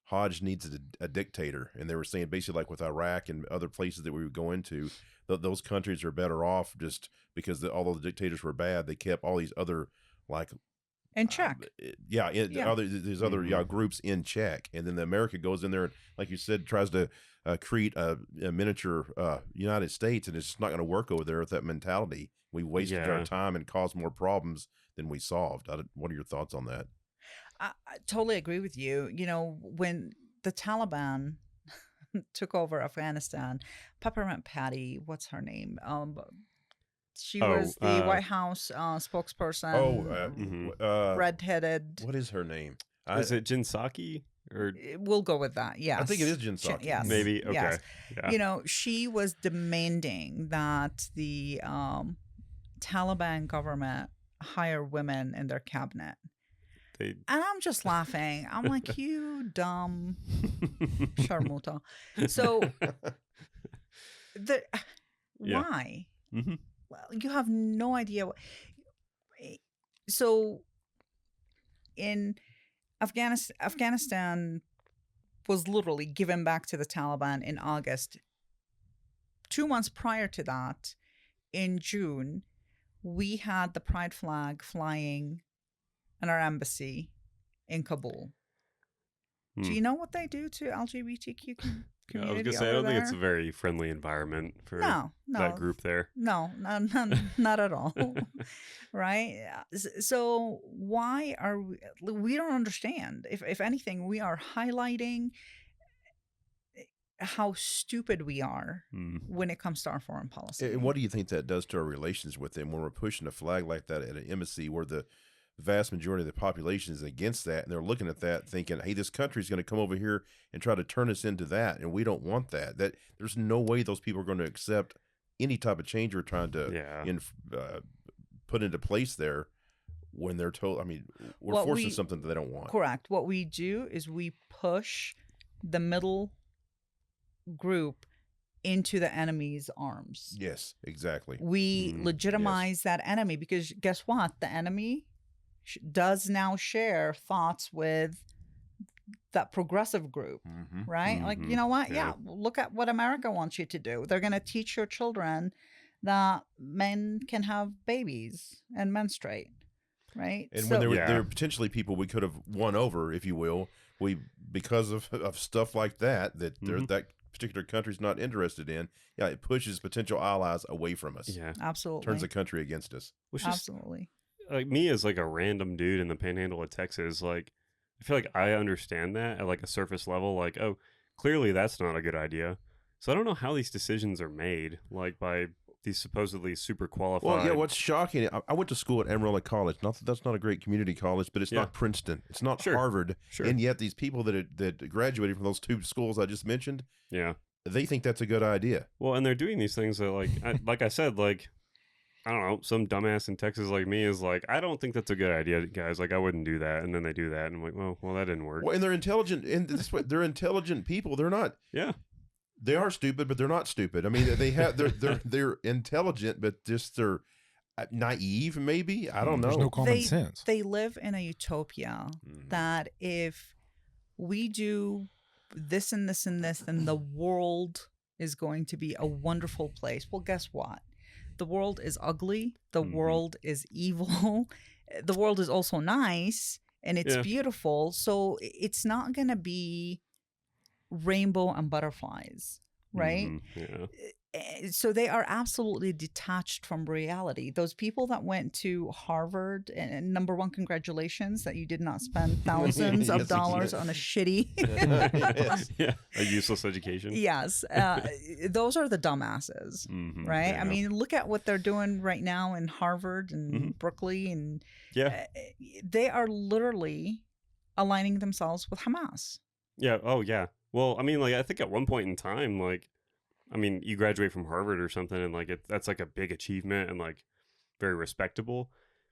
Hodge needs a dictator, and they were saying basically like with Iraq and other places that we would go into, those countries are better off just because although the dictators were bad, they kept all these other like And check. yeah, Yeah. there's other Mhm. groups in check, and then the America goes in there and, like you said, tries to create a miniature United States, and it's just not going to work over there with that mentality. We wasted our Yeah. time and caused more problems than we solved. What are your thoughts on that? I totally agree with you. When the Taliban took over Afghanistan, Peppermint Patty, what's her name? She Oh, was the White House spokesperson. Mhm. Redheaded. What is her name? Is it Jin Saki or We'll go with that. Yes, I think it is Jin Saki. Yes, maybe? Okay. Yes. Yeah. She was demanding that the Taliban government hire women in their cabinet. They And I'm just laughing. I'm like, you dumb sharmuta. So, Yeah. why? Mhm. Well, you have no idea. So, in Afghanistan was literally given back to the Taliban in August. 2 months prior to that, in June, we had the pride flag flying in our embassy in Kabul. Do Hmm. you know what they do to LGBTQ community? I was gonna say I don't think it's a very friendly environment for no that group there. No, not at all. Right? So why are we don't understand. If anything, we are highlighting how stupid we are Hmm. when it comes to our foreign policy. And what do you think that does to our relations with them when we're pushing a flag like that at an embassy where the vast majority of the population is against that, and they're looking at that thinking, hey, this country's going to come over here and try to turn us into that, and we don't want that. That there's no way those people are going to accept any type of change we're trying to Yeah. put into place there when they're told. I mean, we're What forcing we- something that they don't want. Correct. What we do is we push the middle group into the enemy's arms. Yes, exactly. We legitimize that enemy because guess what? The enemy does now share thoughts with that progressive group, Mm-hmm. right? Like, Mhm. you know what? Yeah. Yeah, look at what America wants you to do. They're going to teach your children that men can have babies and menstruate, right? And So- when there Yeah. were potentially people we could have won over, if you will, because of stuff like that Mhm. that particular country's not interested in. Yeah, it pushes potential allies away from us. Yeah. absolutely, Turns the country against us. Which is absolutely. like me as like a random dude in the panhandle of Texas, like I feel like I understand that at like a surface level, like, oh, clearly that's not a good idea. So I don't know how these decisions are made, like by these supposedly super qualified. Well, yeah, what's shocking, I went to school at Amarillo College. Not that that's not a great community college, but it's Yeah. not Princeton. It's not Sure. Harvard. Sure. And yet these people that graduated from those two schools I just mentioned, Yeah. they think that's a good idea. Well, and they're doing these things that like I said, like, I don't know, some dumbass in Texas like me is like, I don't think that's a good idea, guys. Like, I wouldn't do that. And then they do that. And I'm like, well, that didn't work. Well, and they're intelligent. And this way, they're intelligent people. They're not. Yeah. They are stupid, but they're not stupid. I mean, they're intelligent, but just they're naive. Maybe I don't know. There's no common sense. They live in a utopia that if we do this and this and this, then the world is going to be a wonderful place. Well, guess what? The world is ugly. The world is evil. The world is also nice and it's beautiful. So it's not going to be rainbow and butterflies, right? Yeah. So they are absolutely detached from reality. Those people that went to Harvard, and number one, congratulations that you did not spend thousands of dollars on a shitty, Yeah, a useless education. Yes, those are the dumbasses, right? Yeah. I mean, look at what they're doing right now in Harvard and Berkeley, and they are literally aligning themselves with Hamas. Yeah. Oh, yeah. Well, I mean, like, I think at one point in time, like, I mean, you graduate from Harvard or something, and like that's like a big achievement and like very respectable.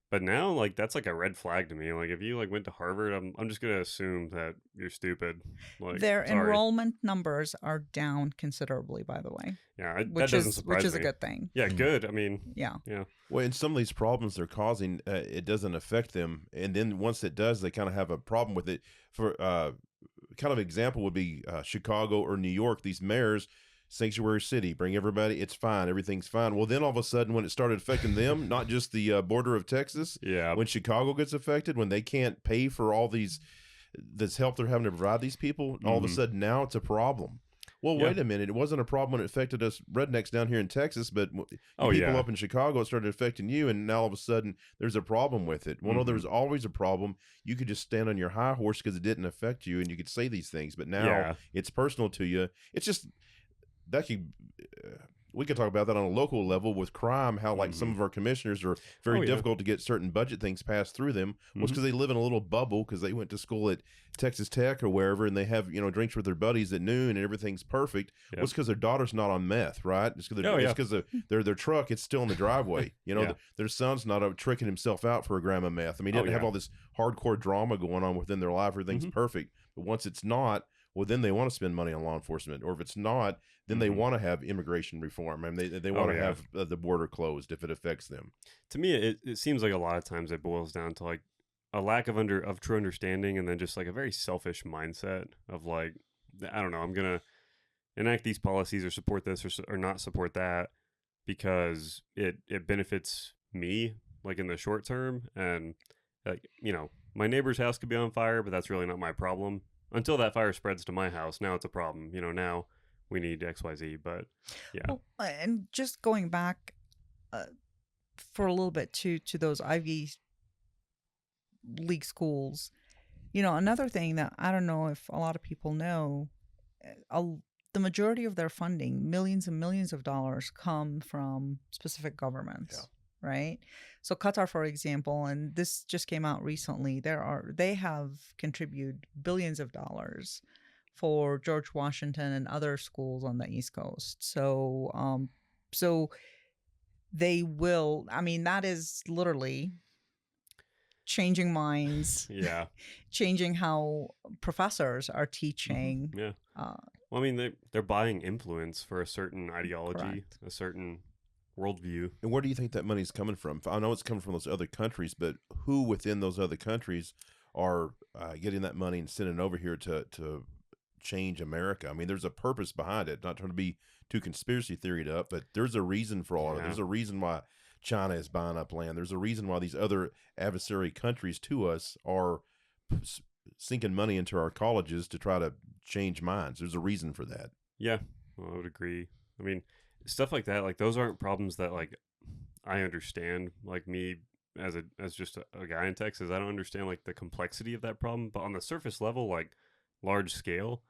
But now, like, that's like a red flag to me. Like, if you like went to Harvard, I'm just gonna assume that you're stupid. Like, Their sorry. enrollment numbers are down considerably, by the way. Yeah, that Which doesn't is surprise which is me. a good thing. Yeah, good. I mean, Yeah. yeah. Well, and some of these problems they're causing, it doesn't affect them, and then once it does, they kind of have a problem with it. For kind of example would be Chicago or New York. These mayors, sanctuary city, bring everybody, it's fine, everything's fine. Well, then all of a sudden, when it started affecting them, not just the border of Texas, when Chicago gets affected, when they can't pay for all this help they're having to provide these people, all of a sudden now it's a problem. Well, wait a minute. It wasn't a problem when it affected us rednecks down here in Texas, but people up in Chicago, it started affecting you, and now all of a sudden there's a problem with it. Well, no, there was always a problem. You could just stand on your high horse because it didn't affect you, and you could say these things, but now it's personal to you. It's just that we could talk about that on a local level with crime, how like some of our commissioners are very difficult to get certain budget things passed through them. Well, it's because they live in a little bubble because they went to school at Texas Tech or wherever, and they have, drinks with their buddies at noon and everything's perfect. Well, it's because their daughter's not on meth, right? It's because their truck, it's still in the driveway. Their son's not tricking himself out for a gram of meth. I mean, he doesn't have all this hardcore drama going on within their life. Everything's perfect. But once it's not, well, then they want to spend money on law enforcement. Or if it's not, then they want to have immigration reform. I mean, they want to have the border closed if it affects them. To me, it seems like a lot of times it boils down to like a lack of true understanding, and then just like a very selfish mindset of like, I don't know, I'm going to enact these policies or support this or not support that because it benefits me like in the short term. And like, my neighbor's house could be on fire, but that's really not my problem. Until that fire spreads to my house, now it's a problem. Now we need XYZ, but yeah. Well, and just going back for a little bit to those Ivy League schools, another thing that I don't know if a lot of people know, the majority of their funding, millions and millions of dollars, come from specific governments. Right. So Qatar, for example, and this just came out recently, they have contributed billions of dollars for George Washington and other schools on the East Coast. So they will, I mean, that is literally changing minds. Yeah. Changing how professors are teaching. Yeah. Well, I mean, they're buying influence for a certain ideology, Correct. a certain worldview. And where do you think that money's coming from? I know it's coming from those other countries, but who within those other countries are getting that money and sending it over here to change America? I mean, there's a purpose behind it. Not trying to be too conspiracy theoried up, but there's a reason for all of it. There's a reason why China is buying up land. There's a reason why these other adversary countries to us are sinking money into our colleges to try to change minds. There's a reason for that. Yeah, well, I would agree. I mean, stuff like that, like those aren't problems that like I understand, like me as just a guy in Texas, I don't understand like the complexity of that problem. But on the surface level, like large scale,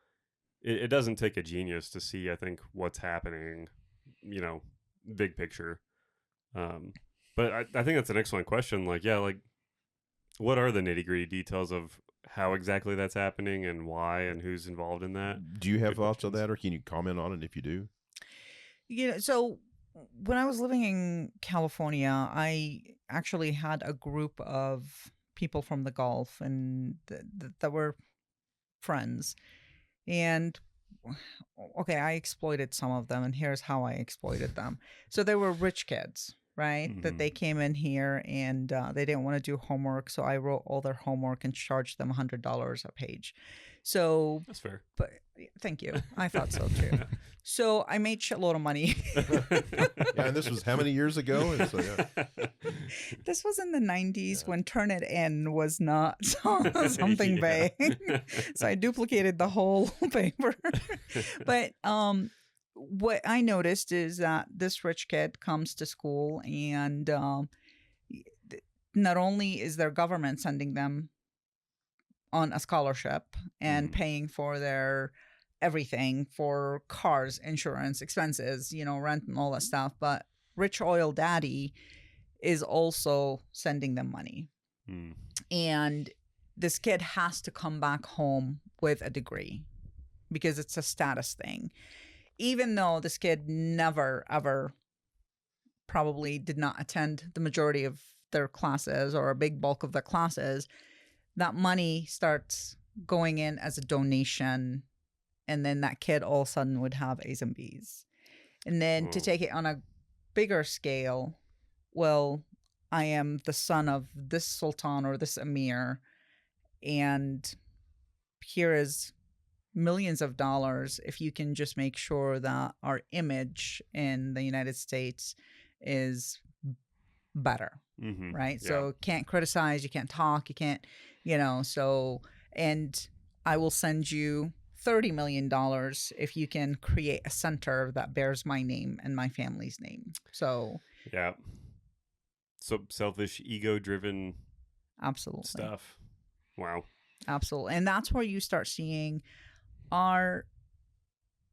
it doesn't take a genius to see, I think, what's happening, big picture. But I think that's an excellent question. Like, yeah, like what are the nitty gritty details of how exactly that's happening and why and who's involved in that? Do you have Good thoughts on questions. that, or can you comment on it if you do? So when I was living in California, I actually had a group of people from the Gulf and that were friends. And okay, I exploited some of them, and here's how I exploited them. So they were rich kids, right? That Mhm. they came in here and they didn't want to do homework, so I wrote all their homework and charged them $100 a page. So, That's fair. but thank you. I thought so too. So I made shitload of money. Yeah, and this was how many years ago? And so, yeah. This was in the 90s Yeah. when Turnitin was not something Yeah. big. So I duplicated the whole paper. But what I noticed is that this rich kid comes to school and not only is their government sending them on a scholarship and Mm. paying for their everything, for cars, insurance, expenses, rent and all that stuff, but rich oil daddy is also sending them money. Mm. And this kid has to come back home with a degree because it's a status thing. Even though this kid never, ever probably did not attend the majority of their classes or a big bulk of their classes, that money starts going in as a donation. And then that kid all of a sudden would have A's and B's. And then to Oh. take it on a bigger scale, well, I am the son of this sultan or this emir, and here is millions of dollars if you can just make sure that our image in the United States is better, Mhm. right? Yeah. So can't criticize, you can't talk, you can't, so, and I will send you $30 million if you can create a center that bears my name and my family's name. So Yeah. So selfish, ego-driven absolutely. stuff. Wow. Absolutely. And that's where you start seeing our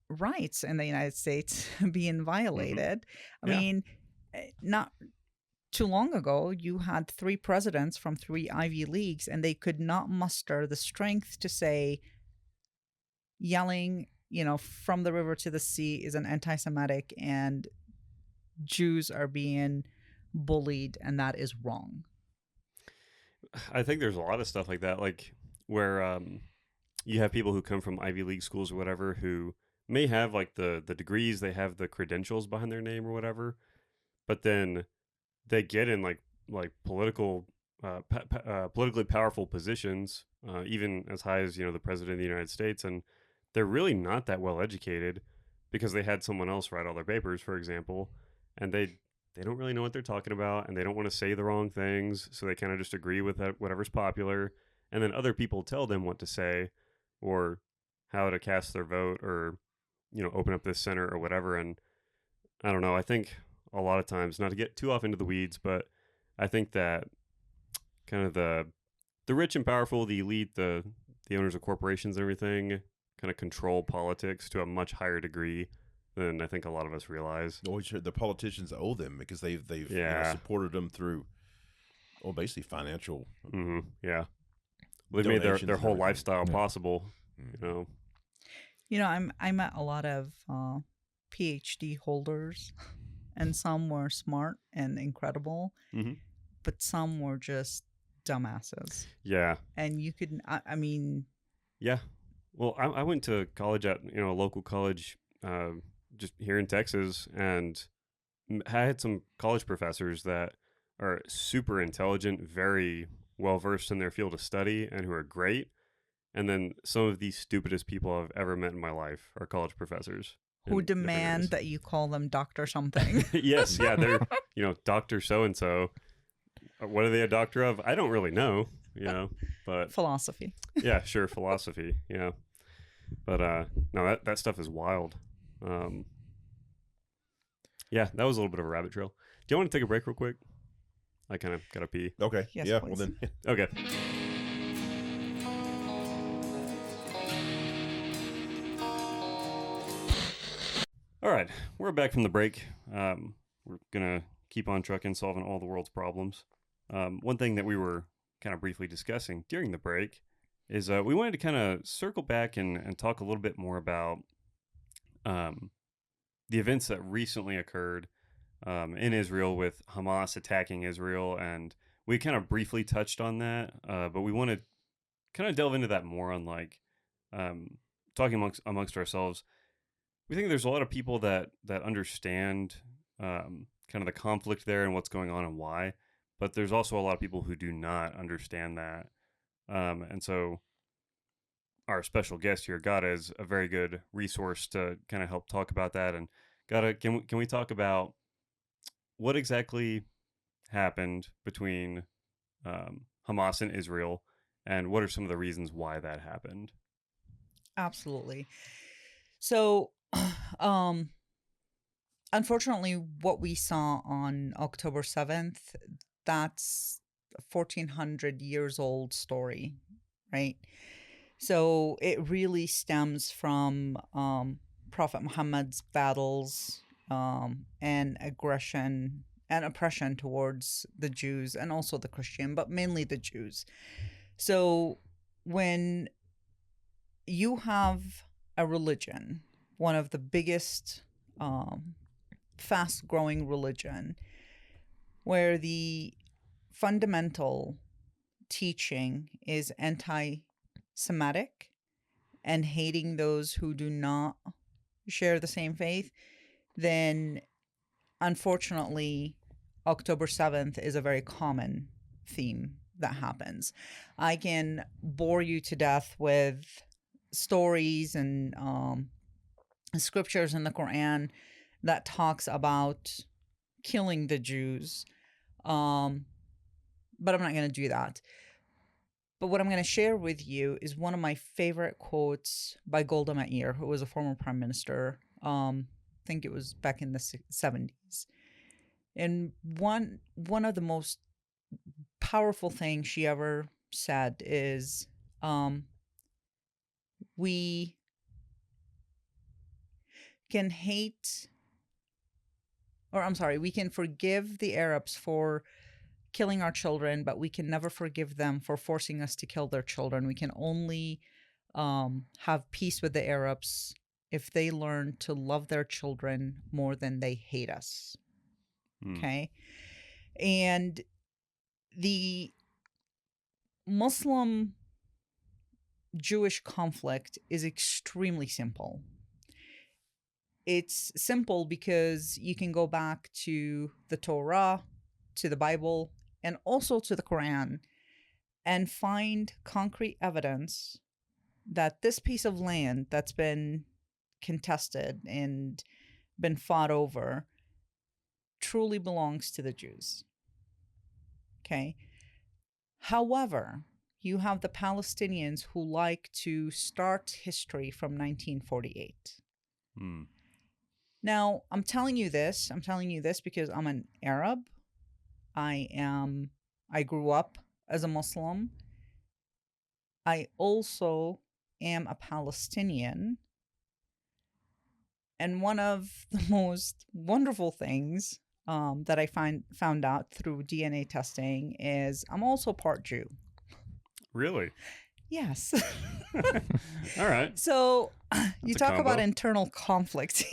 rights in the United States being violated. I Yeah. mean, not too long ago, you had 3 presidents from 3 Ivy Leagues, and they could not muster the strength to say yelling, from the river to the sea is an anti-Semitic and Jews are being bullied, and that is wrong. I think there's a lot of stuff like that, like where you have people who come from Ivy League schools or whatever who may have like the degrees, they have the credentials behind their name or whatever, but then they get in like political politically powerful positions, even as high as the president of the United States, and they're really not that well educated because they had someone else write all their papers, for example, and they don't really know what they're talking about, and they don't want to say the wrong things, so they kind of just agree with whatever's popular, and then other people tell them what to say or how to cast their vote or open up this center or whatever. And I don't know, I think a lot of times, not to get too off into the weeds, but I think that kind of the rich and powerful, the elite, the owners of corporations and everything kind of control politics to a much higher degree than I think a lot of us realize. Always heard the politicians owe them because they've Yeah. supported them through, basically financial. Mm-hmm. Yeah. Well, they made their Donations and whole everything. lifestyle Yeah. possible. Mhm. I met a lot of PhD holders, and some were smart and incredible, Mhm. but some were just dumbasses. Yeah. And you could, I mean, Yeah. Well, I went to college at a local college just here in Texas, and I had some college professors that are super intelligent, very well versed in their field of study, and who are great. And then some of the stupidest people I've ever met in my life are college professors who in different demand areas. that you call them doctor something. Yes, yeah, they're Dr. So and so. What are they a doctor of? I don't really know, but Philosophy. yeah, sure, philosophy, yeah. But no, that stuff is wild. Yeah, that was a little bit of a rabbit trail. Do you want to take a break real quick? I kind of gotta pee. Okay. Yes, yeah. please. Well then. Okay. All right, we're back from the break. We're gonna keep on trucking, solving all the world's problems. One thing that we were kind of briefly discussing during the break is we wanted to kind of circle back and talk a little bit more about the events that recently occurred in Israel with Hamas attacking Israel, and we kind of briefly touched on that, but we want to kind of delve into that more on like talking amongst ourselves. We think there's a lot of people that understand kind of the conflict there and what's going on and why, but there's also a lot of people who do not understand that, and so our special guest here, Ghada, is a very good resource to kind of help talk about that. And Ghada, can we talk about what exactly happened between Hamas and Israel, and what are some of the reasons why that happened? Absolutely. So, unfortunately, what we saw on October 7th, that's a 1400 years old story, right? So it really stems from Prophet Muhammad's battles and aggression and oppression towards the Jews and also the Christian, but mainly the Jews. So when you have a religion, one of the biggest fast growing religion, where the fundamental teaching is anti-Semitic and hating those who do not share the same faith, then unfortunately October 7th is a very common theme that happens. I can bore you to death with stories and scriptures in the Quran that talks about killing the Jews, but I'm not going to do that. But what I'm going to share with you is one of my favorite quotes by Golda Meir, who was a former prime minister. I think it was back in the 70s. And one of the most powerful things she ever said is, we can we can forgive the Arabs for killing our children, but we can never forgive them for forcing us to kill their children. We can only have peace with the Arabs if they learn to love their children more than they hate us. Okay? And the Muslim-Jewish conflict is extremely simple. It's simple because you can go back to the Torah, to the Bible, and also to the Quran, and find concrete evidence that this piece of land that's been contested and been fought over truly belongs to the Jews. Okay? However, you have the Palestinians who like to start history from 1948. Now, I'm telling you this because I'm an Arab. I grew up as a Muslim. I also am a Palestinian. And one of the most wonderful things that I found out through DNA testing is I'm also part Jew. Really? Yes. All right. So you talk about combo. internal conflict.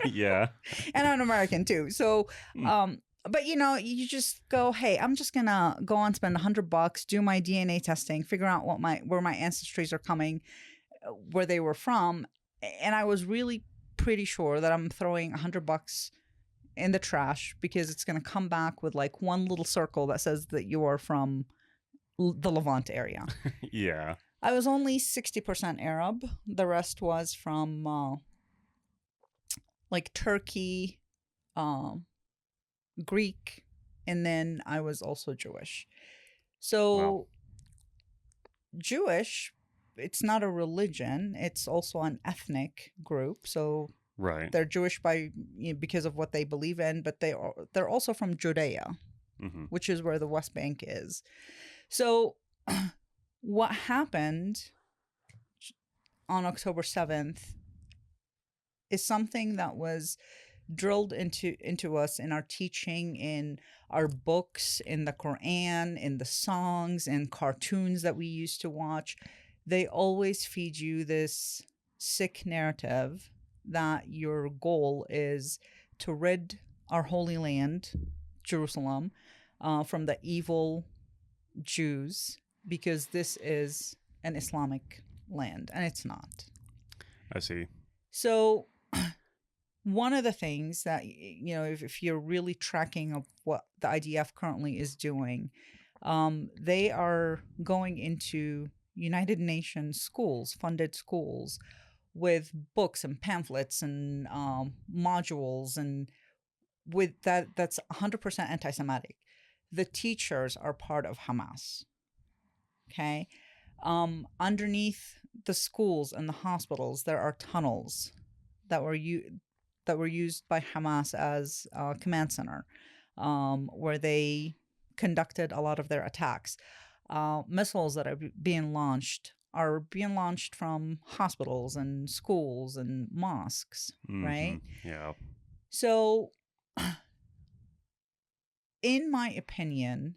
Yeah. And I'm American too. So, but you just go, hey, I'm just gonna go and spend $100, do my DNA testing, figure out where my ancestries are coming, where they were from, and I was really pretty sure that I'm throwing $100 in the trash because it's gonna come back with like one little circle that says that you are from the Levant area. Yeah. I was only 60% Arab. The rest was from like Turkey, Greek, and then I was also Jewish. So Wow. Jewish, it's not a religion, it's also an ethnic group. So Right. they're Jewish because of what they believe in, but they're also from Judea. Mm-hmm. which is where the West Bank is. So what happened on October 7th is something that was drilled into us in our teaching, in our books, in the Quran, in the songs and cartoons that we used to watch. They always feed you this sick narrative that your goal is to rid our holy land, Jerusalem, from the evil Jews, because this is an Islamic land, and it's not. I see. So one of the things that, you know, if you're really tracking of what the IDF currently is doing, they are going into United Nations schools, funded schools, with books and pamphlets and modules, and with that's 100% anti-Semitic. The teachers are part of Hamas. Okay. Underneath the schools and the hospitals, there are tunnels that were used by Hamas as a command center, where they conducted a lot of their attacks. Missiles that are being launched from hospitals and schools and mosques, right? Yeah. So, in my opinion,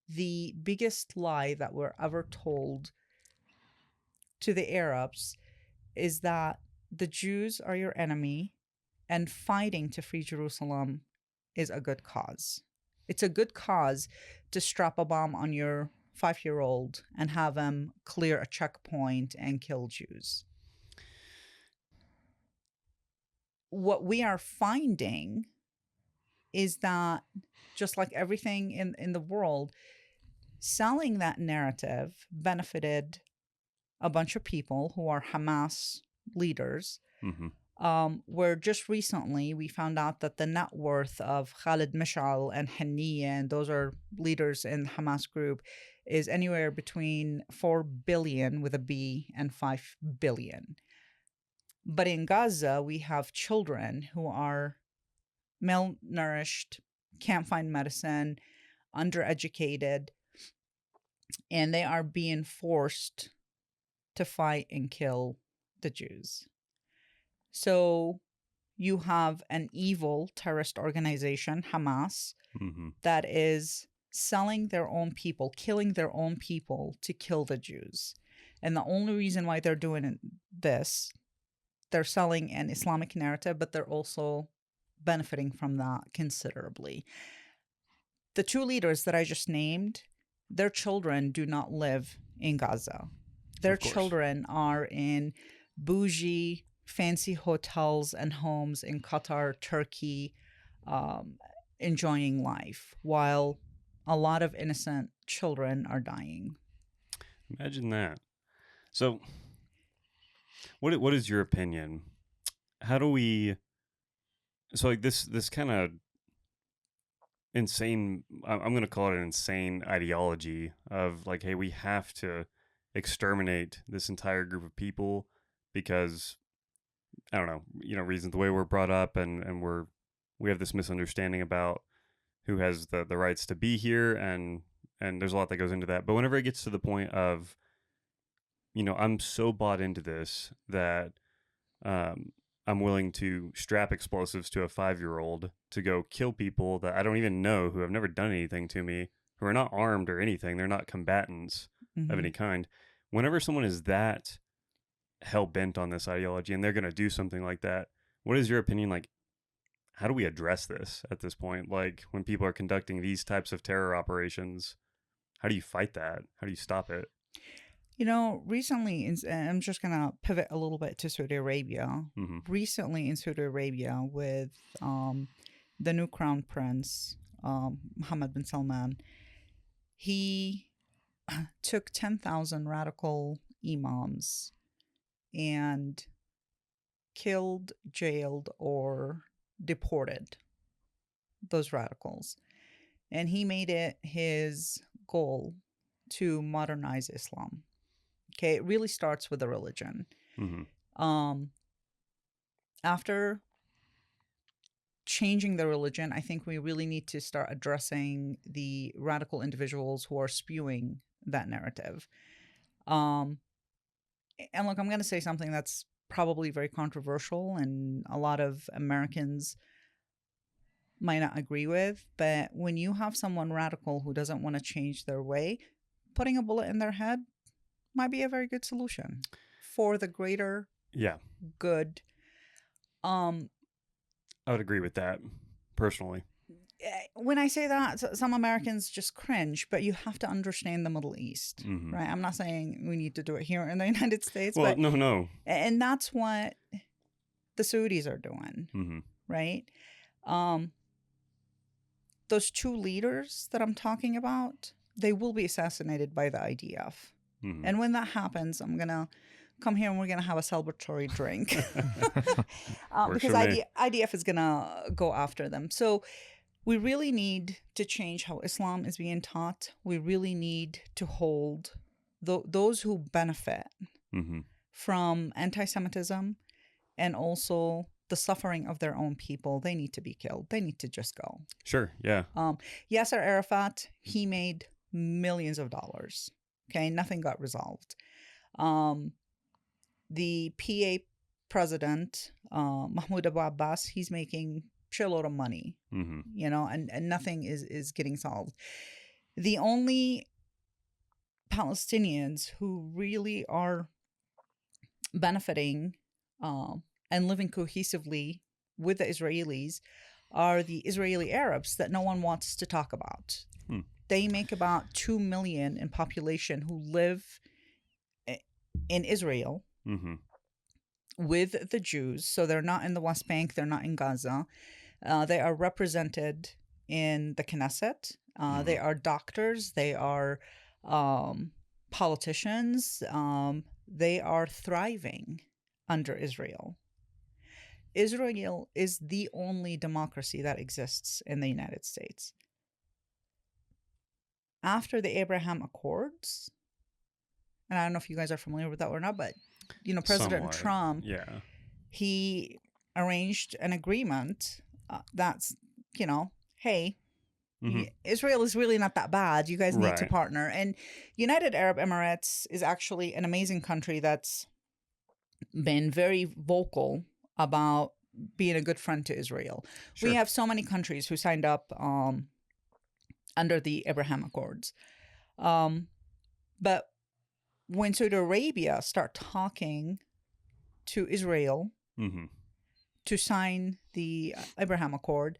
the biggest lie that we're ever told to the Arabs is that the Jews are your enemy and fighting to free Jerusalem is a good cause. It's a good cause to strap a bomb on your 5-year-old and have him clear a checkpoint and kill Jews. What we are finding is that, just like everything in the world, selling that narrative benefited a bunch of people who are Hamas leaders. Mm-hmm. Where just recently we found out that the net worth of Khalid Mishal and Haniya, and those are leaders in the Hamas group, is anywhere between 4 billion with a B and 5 billion. But in Gaza, we have children who are malnourished, can't find medicine, undereducated, and they are being forced to fight and kill the Jews. So you have an evil terrorist organization, Hamas, Mm-hmm. that is selling their own people, killing their own people to kill the Jews. And the only reason why they're doing this, they're selling an Islamic narrative, but they're also benefiting from that considerably. The two leaders that I just named, their children do not live in Gaza. Their children are in bougie, fancy hotels and homes in Qatar, Turkey, enjoying life, while a lot of innocent children are dying. Imagine that. So, what is your opinion? How do we? So, like this kind of insane. I'm going to call it an insane ideology of like, hey, we have to exterminate this entire group of people because I don't know, reasons, the way we're brought up, and we have this misunderstanding about who has the rights to be here, and there's a lot that goes into that. But whenever it gets to the point of, I'm so bought into this that I'm willing to strap explosives to a 5-year-old to go kill people that I don't even know, who have never done anything to me, who are not armed or anything. They're not combatants of any kind. Whenever someone is that hell-bent on this ideology and they're going to do something like that, what is your opinion? Like, how do we address this at this point? Like, when people are conducting these types of terror operations, how do you fight that? How do you stop it? Recently, I'm just going to pivot a little bit to Saudi Arabia. Mm-hmm. Recently in Saudi Arabia with the new crown prince, Mohammed bin Salman, he took 10,000 radical imams and killed, jailed, or deported those radicals. And he made it his goal to modernize Islam. Okay, it really starts with the religion. Mm-hmm. After changing the religion. I think we really need to start addressing the radical individuals who are spewing that narrative. And look, I'm going to say something that's probably very controversial and a lot of Americans might not agree with, but when you have someone radical who doesn't want to change their way, putting a bullet in their head might be a very good solution for the greater Yeah. good. I would agree with that personally. When I say that, some Americans just cringe, but you have to understand the Middle East, Mhm. right? I'm not saying we need to do it here in the United States, Well, but no. and that's what the Saudis are doing, Mm-hmm. right? Those two leaders that I'm talking about, they will be assassinated by the IDF. Mm-hmm. And when that happens, I'm going to come here and we're going to have a celebratory drink. Because for me. IDF is going to go after them. So we really need to change how Islam is being taught. We really need to hold those who benefit Mm-hmm. from anti-Semitism and also the suffering of their own people. They need to be killed. They need to just go. Sure. Yeah. Yasser Arafat, he made millions of dollars. Okay, nothing got resolved. The PA president, Mahmoud Abu Abbas, he's making shitload of money, Mm-hmm. you know, and nothing is getting solved. The only Palestinians who really are benefiting and living cohesively with the Israelis are the Israeli Arabs that no one wants to talk about. They make about 2 million in population who live in Israel Mm-hmm. with the Jews. So they're not in the West Bank. They're not in Gaza. They are represented in the Knesset. They are doctors. They are politicians. They are thriving under Israel. Israel is the only democracy that exists in the United States. After the Abraham Accords, and I don't know if you guys are familiar with that or not, but, you know, President Somewhat. Trump, Yeah. he arranged an agreement that's, you know, hey, Mm-hmm. Israel is really not that bad. You guys need to Right. partner. And United Arab Emirates is actually an amazing country that's been very vocal about being a good friend to Israel. Sure. We have so many countries who signed up under the Abraham Accords. But when Saudi Arabia start talking to Israel Mm-hmm. to sign the Abraham Accord,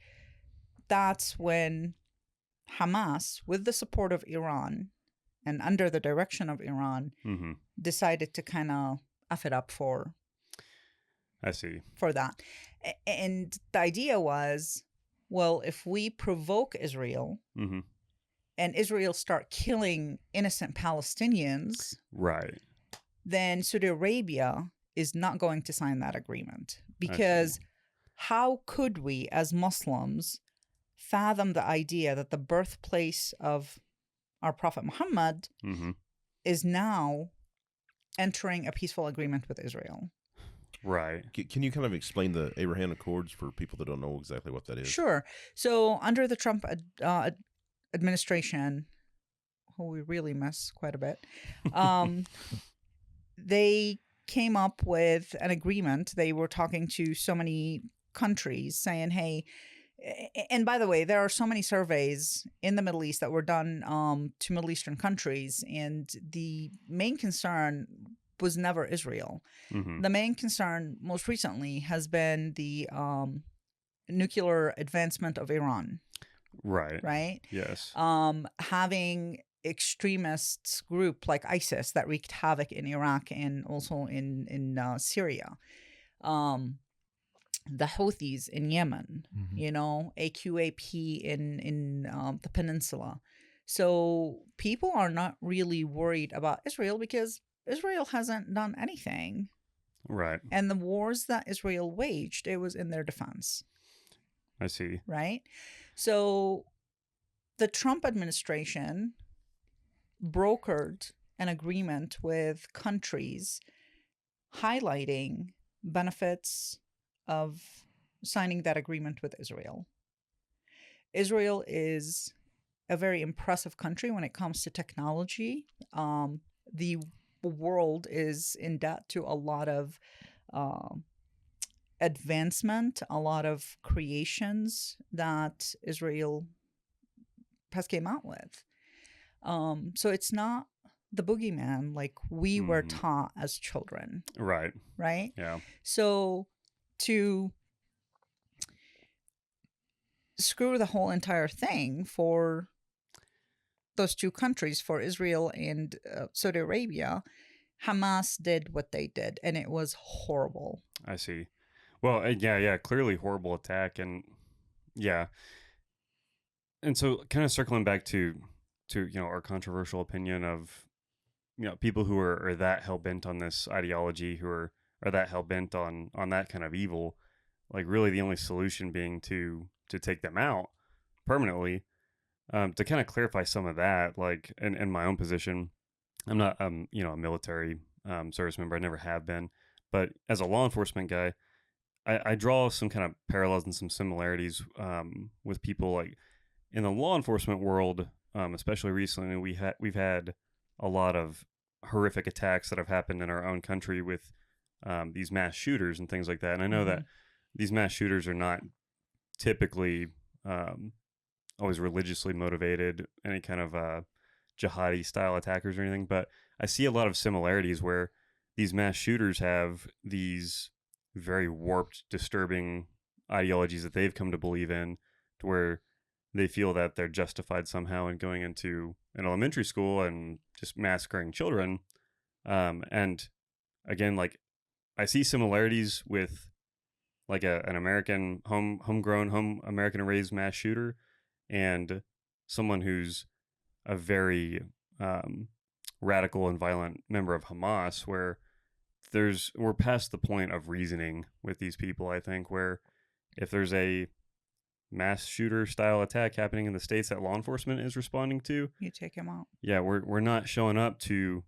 that's when Hamas, with the support of Iran and under the direction of Iran, Mm-hmm. decided to kind of F it up for I see. that. And the idea was, well, if we provoke Israel Mm-hmm. and Israel start killing innocent Palestinians, Right. then Saudi Arabia is not going to sign that agreement. Because how could we, as Muslims, fathom the idea that the birthplace of our Prophet Muhammad Mm-hmm. is now entering a peaceful agreement with Israel? Right. Can you kind of explain the Abraham Accords for people that don't know exactly what that is? Sure. So under the Trump administration, who we really miss quite a bit, they came up with an agreement. They were talking to so many countries saying, hey, and by the way, there are so many surveys in the Middle East that were done to Middle Eastern countries, and the main concern was never Israel. Mm-hmm. The main concern most recently has been the nuclear advancement of Iran, Right. right? Yes. Having extremists group like ISIS that wreaked havoc in Iraq and also in Syria. The Houthis in Yemen, Mhm. you know, AQAP in the peninsula. So people are not really worried about Israel because Israel hasn't done anything. Right. And the wars that Israel waged, it was in their defense, I see. right? So the Trump administration brokered an agreement with countries highlighting benefits of signing that agreement with Israel. Israel is a very impressive country when it comes to technology. The world is in debt to a lot of advancement, a lot of creations that Israel has came out with. So it's not the boogeyman like we were taught as children, Right. right? Yeah. So to screw the whole entire thing for those two countries, for Israel and Saudi Arabia, Hamas did what they did, and it was horrible. I see. Well, yeah, clearly horrible attack, and yeah, and so kind of circling back to our controversial opinion of people who are that hell bent on this ideology, who are that hell bent on that kind of evil, like really the only solution being to take them out permanently. To kind of clarify some of that, like in my own position, I'm not a military service member. I never have been, but as a law enforcement guy, I draw some kind of parallels and some similarities with people like in the law enforcement world, especially recently. We've had a lot of horrific attacks that have happened in our own country with these mass shooters and things like that. And I know that these mass shooters are not typically always religiously motivated, any kind of jihadi style attackers or anything, but I see a lot of similarities where these mass shooters have these very warped, disturbing ideologies that they've come to believe in, to where they feel that they're justified somehow in going into an elementary school and just massacring children. And again, like I see similarities with like an American homegrown American raised mass shooter and someone who's a very radical and violent member of Hamas, where we're past the point of reasoning with these people. I think where if there's a mass shooter style attack happening in the states that law enforcement is responding to, You take him out. yeah, we're not showing up to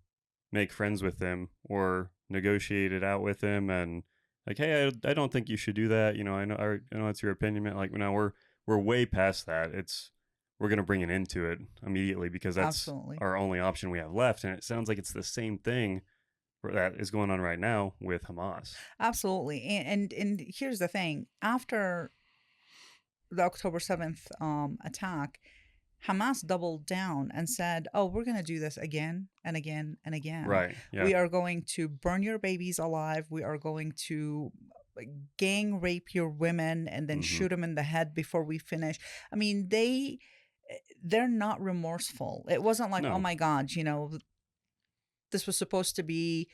make friends with them or negotiate it out with them and like, hey, I don't think you should do that. I know it's your opinion, man. Like, now we're way past that. We're going to bring an end to it immediately because that's Absolutely. our only option we have left. And it sounds like it's the same thing that is going on right now with Hamas. Absolutely. And here's the thing. After the October 7th attack, Hamas doubled down and said, oh, we're going to do this again and again and again. Right. Yeah. We are going to burn your babies alive. We are going to gang rape your women and then shoot them in the head before we finish. I mean, they're not remorseful. It wasn't like, oh my God, this was supposed to be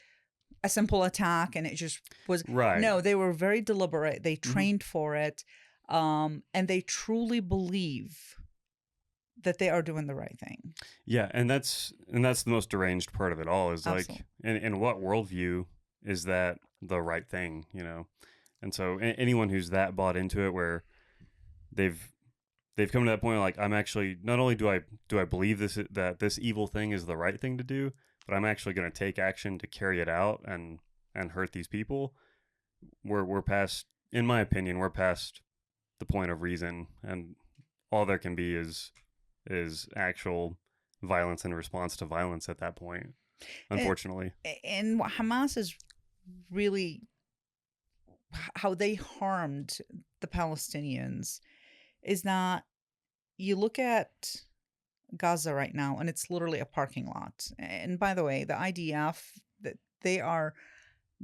a simple attack and it just was. Right. No, they were very deliberate. They trained for it. And they truly believe that they are doing the right thing. Yeah, and that's the most deranged part of it all is Absolutely. like, in what worldview is that the right thing, And so anyone who's that bought into it, where they've come to that point, like, I'm actually, not only do I believe that this evil thing is the right thing to do, but I'm actually going to take action to carry it out and hurt these people. We're past, in my opinion, we're past the point of reason, and all there can be is actual violence in response to violence at that point, unfortunately. And what Hamas is really, how they harmed the Palestinians is that you look at Gaza right now and it's literally a parking lot. And by the way, the IDF, that they are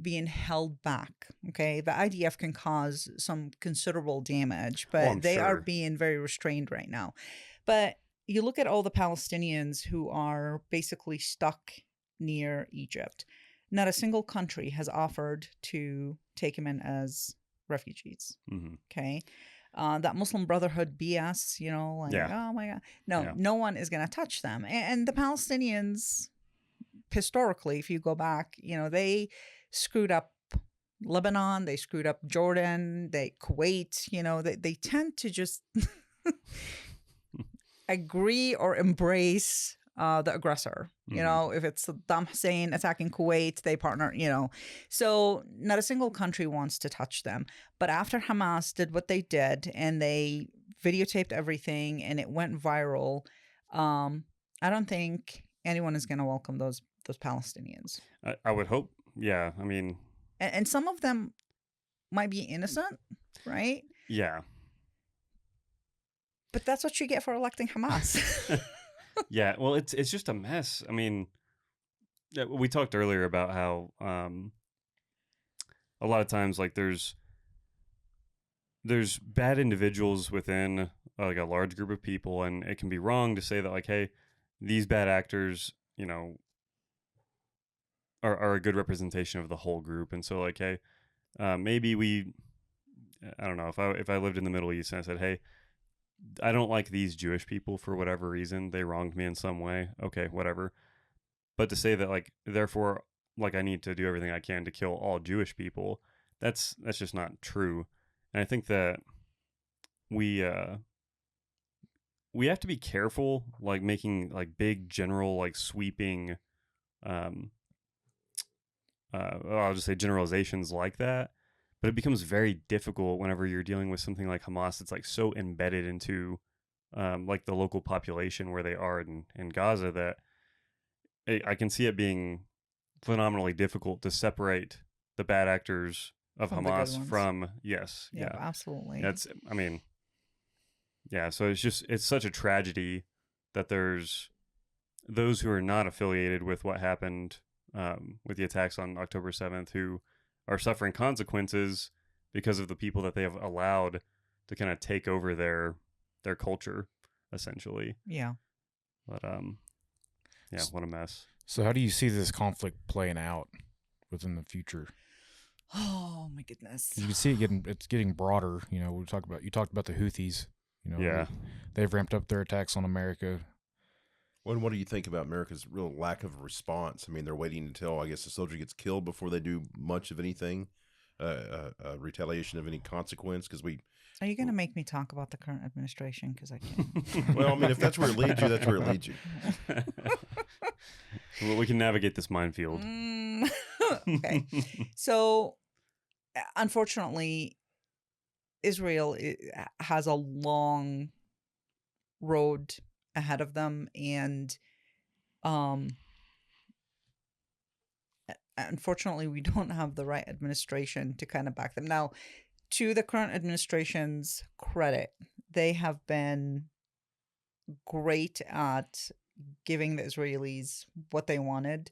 being held back. Okay. The IDF can cause some considerable damage, but they are being very restrained right now. But you look at all the Palestinians who are basically stuck near Egypt. Not a single country has offered to take them in as refugees. Okay. That Muslim Brotherhood BS, oh my God. No, no one is going to touch them. And the Palestinians, historically, if you go back, they screwed up Lebanon, they screwed up Jordan, Kuwait, they tend to just agree or embrace the aggressor. You Mhm. know, if it's Saddam Hussein attacking Kuwait, they partner, you know. So not a single country wants to touch them. But after Hamas did what they did and they videotaped everything and it went viral, I don't think anyone is going to welcome those Palestinians. I would hope. Yeah. I mean, And some of them might be innocent, right? yeah. But that's what you get for electing Hamas. Yeah. Well, it's just a mess. I mean, yeah, we talked earlier about how a lot of times like there's bad individuals within like a large group of people, and it can be wrong to say that like, hey, these bad actors, you know, are a good representation of the whole group. And so like, hey, maybe I don't know, if I lived in the Middle East and I said, hey, I don't like these Jewish people for whatever reason, they wronged me in some way, okay, whatever. But to say that like therefore like I need to do everything I can to kill all Jewish people, that's just not true. And I think that we have to be careful like making like big general like sweeping I'll just say generalizations like that, but it becomes very difficult whenever you're dealing with something like Hamas. It's like so embedded into like the local population where they are in Gaza that I can see it being phenomenally difficult to separate the bad actors of From the good Hamas ones. from yes, Yeah, yeah. absolutely. That's, I mean, yeah, so it's such a tragedy that there's those who are not affiliated with what happened with the attacks on October 7th who are suffering consequences because of the people that they have allowed to kind of take over their culture, essentially. Yeah. But, yeah, what a mess. So how do you see this conflict playing out within the future? Oh my goodness. 'Cause you can see it's getting broader. You know, you talked about the Houthis. You know, Yeah. they've ramped up their attacks on America. Well, what do you think about America's real lack of response? I mean, they're waiting until, I guess, the soldier gets killed before they do much of anything, retaliation of any consequence. Because Are you going to make me talk about the current administration? Because I can't. well, I mean, if that's where it leads you, that's where it leads you. Well, we can navigate this minefield. Okay. So, unfortunately, Israel has a long road ahead of them, and unfortunately, we don't have the right administration to kind of back them. Now, to the current administration's credit, they have been great at giving the Israelis what they wanted.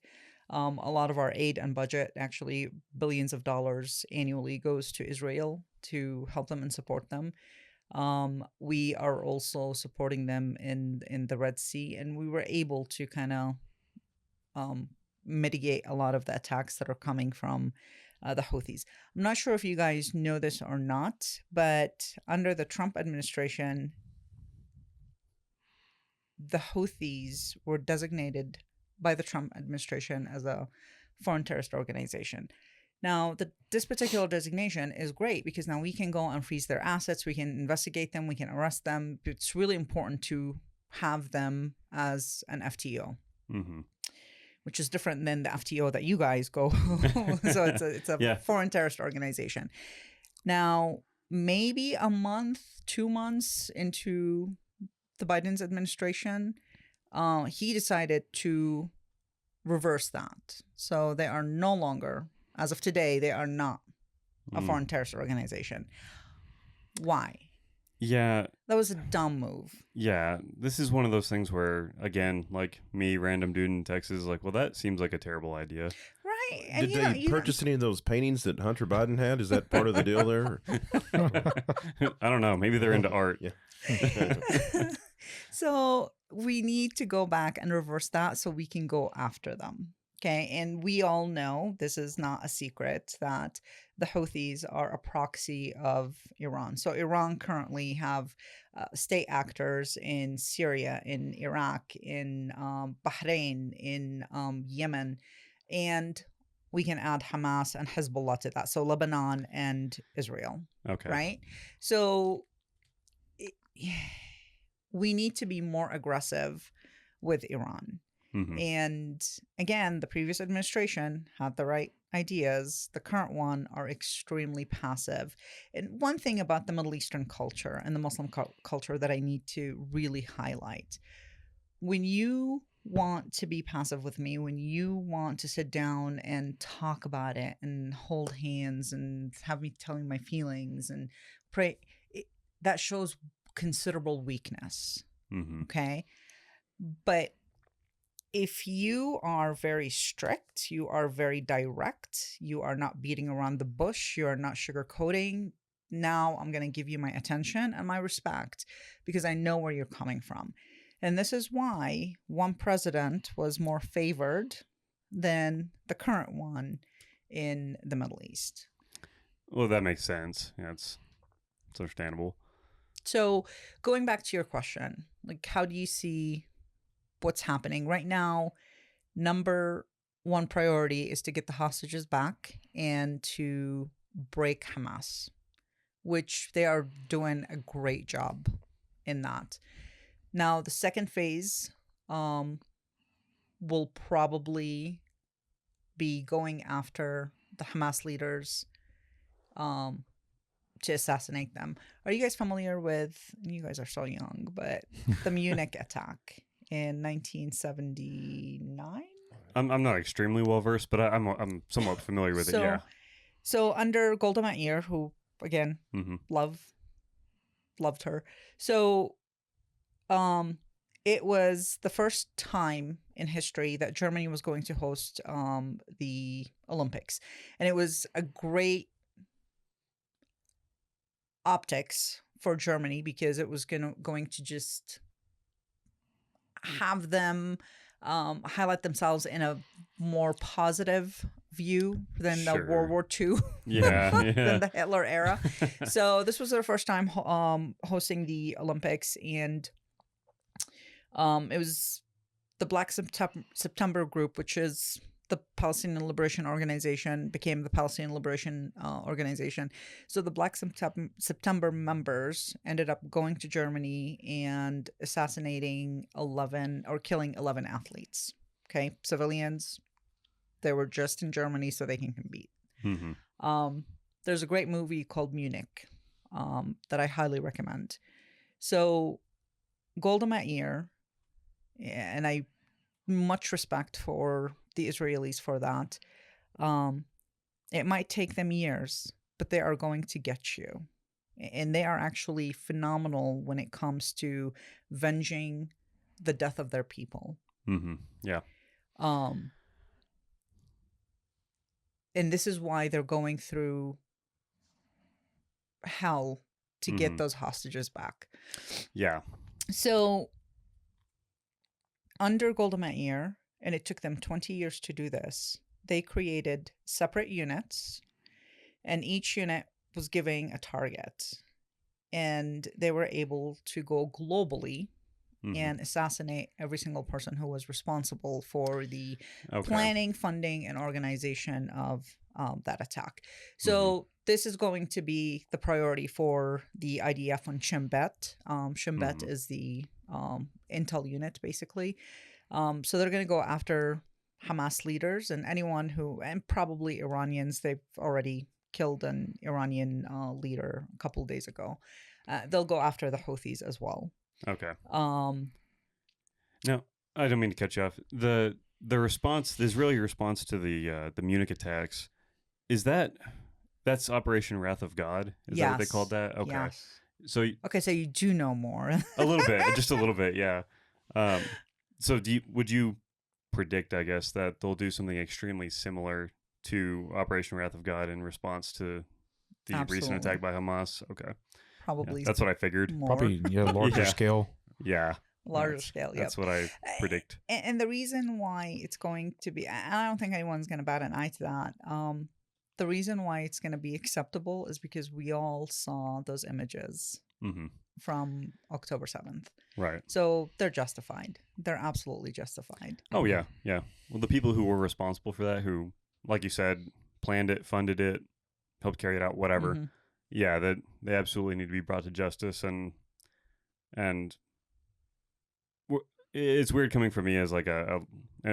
A lot of our aid and budget, actually billions of dollars annually, goes to Israel to help them and support them. We are also supporting them in the Red Sea, and we were able to kind of mitigate a lot of the attacks that are coming from the Houthis. I'm not sure if you guys know this or not, but under the Trump administration, the Houthis were designated by the Trump administration as a foreign terrorist organization. Now, this particular designation is great because now we can go and freeze their assets, we can investigate them, we can arrest them. It's really important to have them as an FTO, which is different than the FTO that you guys go. So it's a Yeah. foreign terrorist organization. Now, maybe a month, 2 months into the Biden's administration, he decided to reverse that. So they are no longer, as of today, they are not a foreign terrorist organization. Why? Yeah. That was a dumb move. Yeah. This is one of those things where, again, like me, random dude in Texas, like, well, that seems like a terrible idea. Right. And Did they purchase any of those paintings that Hunter Biden had? Is that part of the deal there? I don't know. Maybe they're into art. Yeah. So we need to go back and reverse that so we can go after them. Okay. And we all know, this is not a secret, that the Houthis are a proxy of Iran. So Iran currently have state actors in Syria, in Iraq, in Bahrain, in Yemen, and we can add Hamas and Hezbollah to that. So Lebanon and Israel. Okay. Right? So we need to be more aggressive with Iran. Mm-hmm. And again, the previous administration had the right ideas. The current one are extremely passive. And one thing about the Middle Eastern culture and the Muslim culture that I need to really highlight, when you want to be passive with me, when you want to sit down and talk about it and hold hands and have me telling my feelings and pray, that shows considerable weakness. Mm-hmm. Okay. But if you are very strict, you are very direct, you are not beating around the bush, you are not sugarcoating, now I'm going to give you my attention and my respect because I know where you're coming from. And this is why one president was more favored than the current one in the Middle East. Well, that makes sense. Yeah, it's understandable. So going back to your question, like, how do you see what's happening right now? Number one priority is to get the hostages back and to break Hamas, which they are doing a great job in that. Now, the second phase will probably be going after the Hamas leaders to assassinate them. Are you guys familiar with, you guys are so young, but the Munich attack in 1979? I'm not extremely well versed, but I'm somewhat familiar with it. Yeah. So under Golda Meir, who again loved her. So it was the first time in history that Germany was going to host the Olympics, and it was a great optics for Germany because it was going to just have them highlight themselves in a more positive view than the World War II, than the Hitler era. So this was their first time hosting the Olympics, and it was the Black September Group, which is the Palestinian Liberation Organization, became the Palestinian Liberation Organization. So the Black September members ended up going to Germany and assassinating killing 11 athletes. Okay, civilians. They were just in Germany so they can compete. There's a great movie called Munich that I highly recommend. So Golda Meir, and I much respect for the Israelis for that. It might take them years, but they are going to get you. And they are actually phenomenal when it comes to venging the death of their people. Yeah. And this is why they're going through hell to get those hostages back. Yeah. So under Golda Meir, and it took them 20 years to do this, they created separate units, and each unit was giving a target. And they were able to go globally and assassinate every single person who was responsible for the planning, funding, and organization of that attack. So this is going to be the priority for the IDF on Shin Bet. Shin Bet is the intel unit, basically. So they're going to go after Hamas leaders and anyone and probably Iranians. They've already killed an Iranian leader a couple of days ago. They'll go after the Houthis as well. Okay. Now, I don't mean to cut you off. The response, the Israeli response to the Munich attacks, that's Operation Wrath of God? Is that what they called that? Okay. Yes. So you do know more. A little bit, just a little bit, yeah. So would you predict, I guess, that they'll do something extremely similar to Operation Wrath of God in response to the recent attack by Hamas? Okay. Probably. Yeah, that's what I figured. More. Probably, larger scale. Yeah. Larger scale, yeah. That's what I predict. And the reason why it's going to be, and I don't think anyone's going to bat an eye to that, the reason why it's going to be acceptable is because we all saw those images from October 7th. Right. So they're justified. They're absolutely justified. Oh, yeah. Yeah. Well, the people who were responsible for that, who, like you said, planned it, funded it, helped carry it out, whatever. Yeah, that they absolutely need to be brought to justice. And it's weird coming from me as like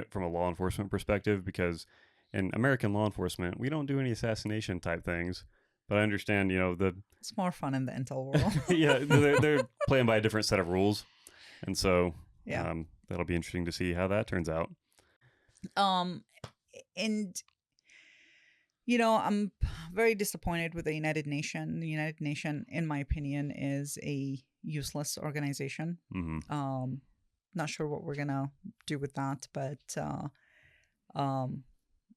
from a law enforcement perspective, because in American law enforcement, we don't do any assassination type things. But I understand, It's more fun in the intel world. yeah, they're playing by a different set of rules. And so Yeah. that'll be interesting to see how that turns out. And I'm very disappointed with the United Nations. The United Nations, in my opinion, is a useless organization. Mm-hmm. Not sure what we're gonna do with that, but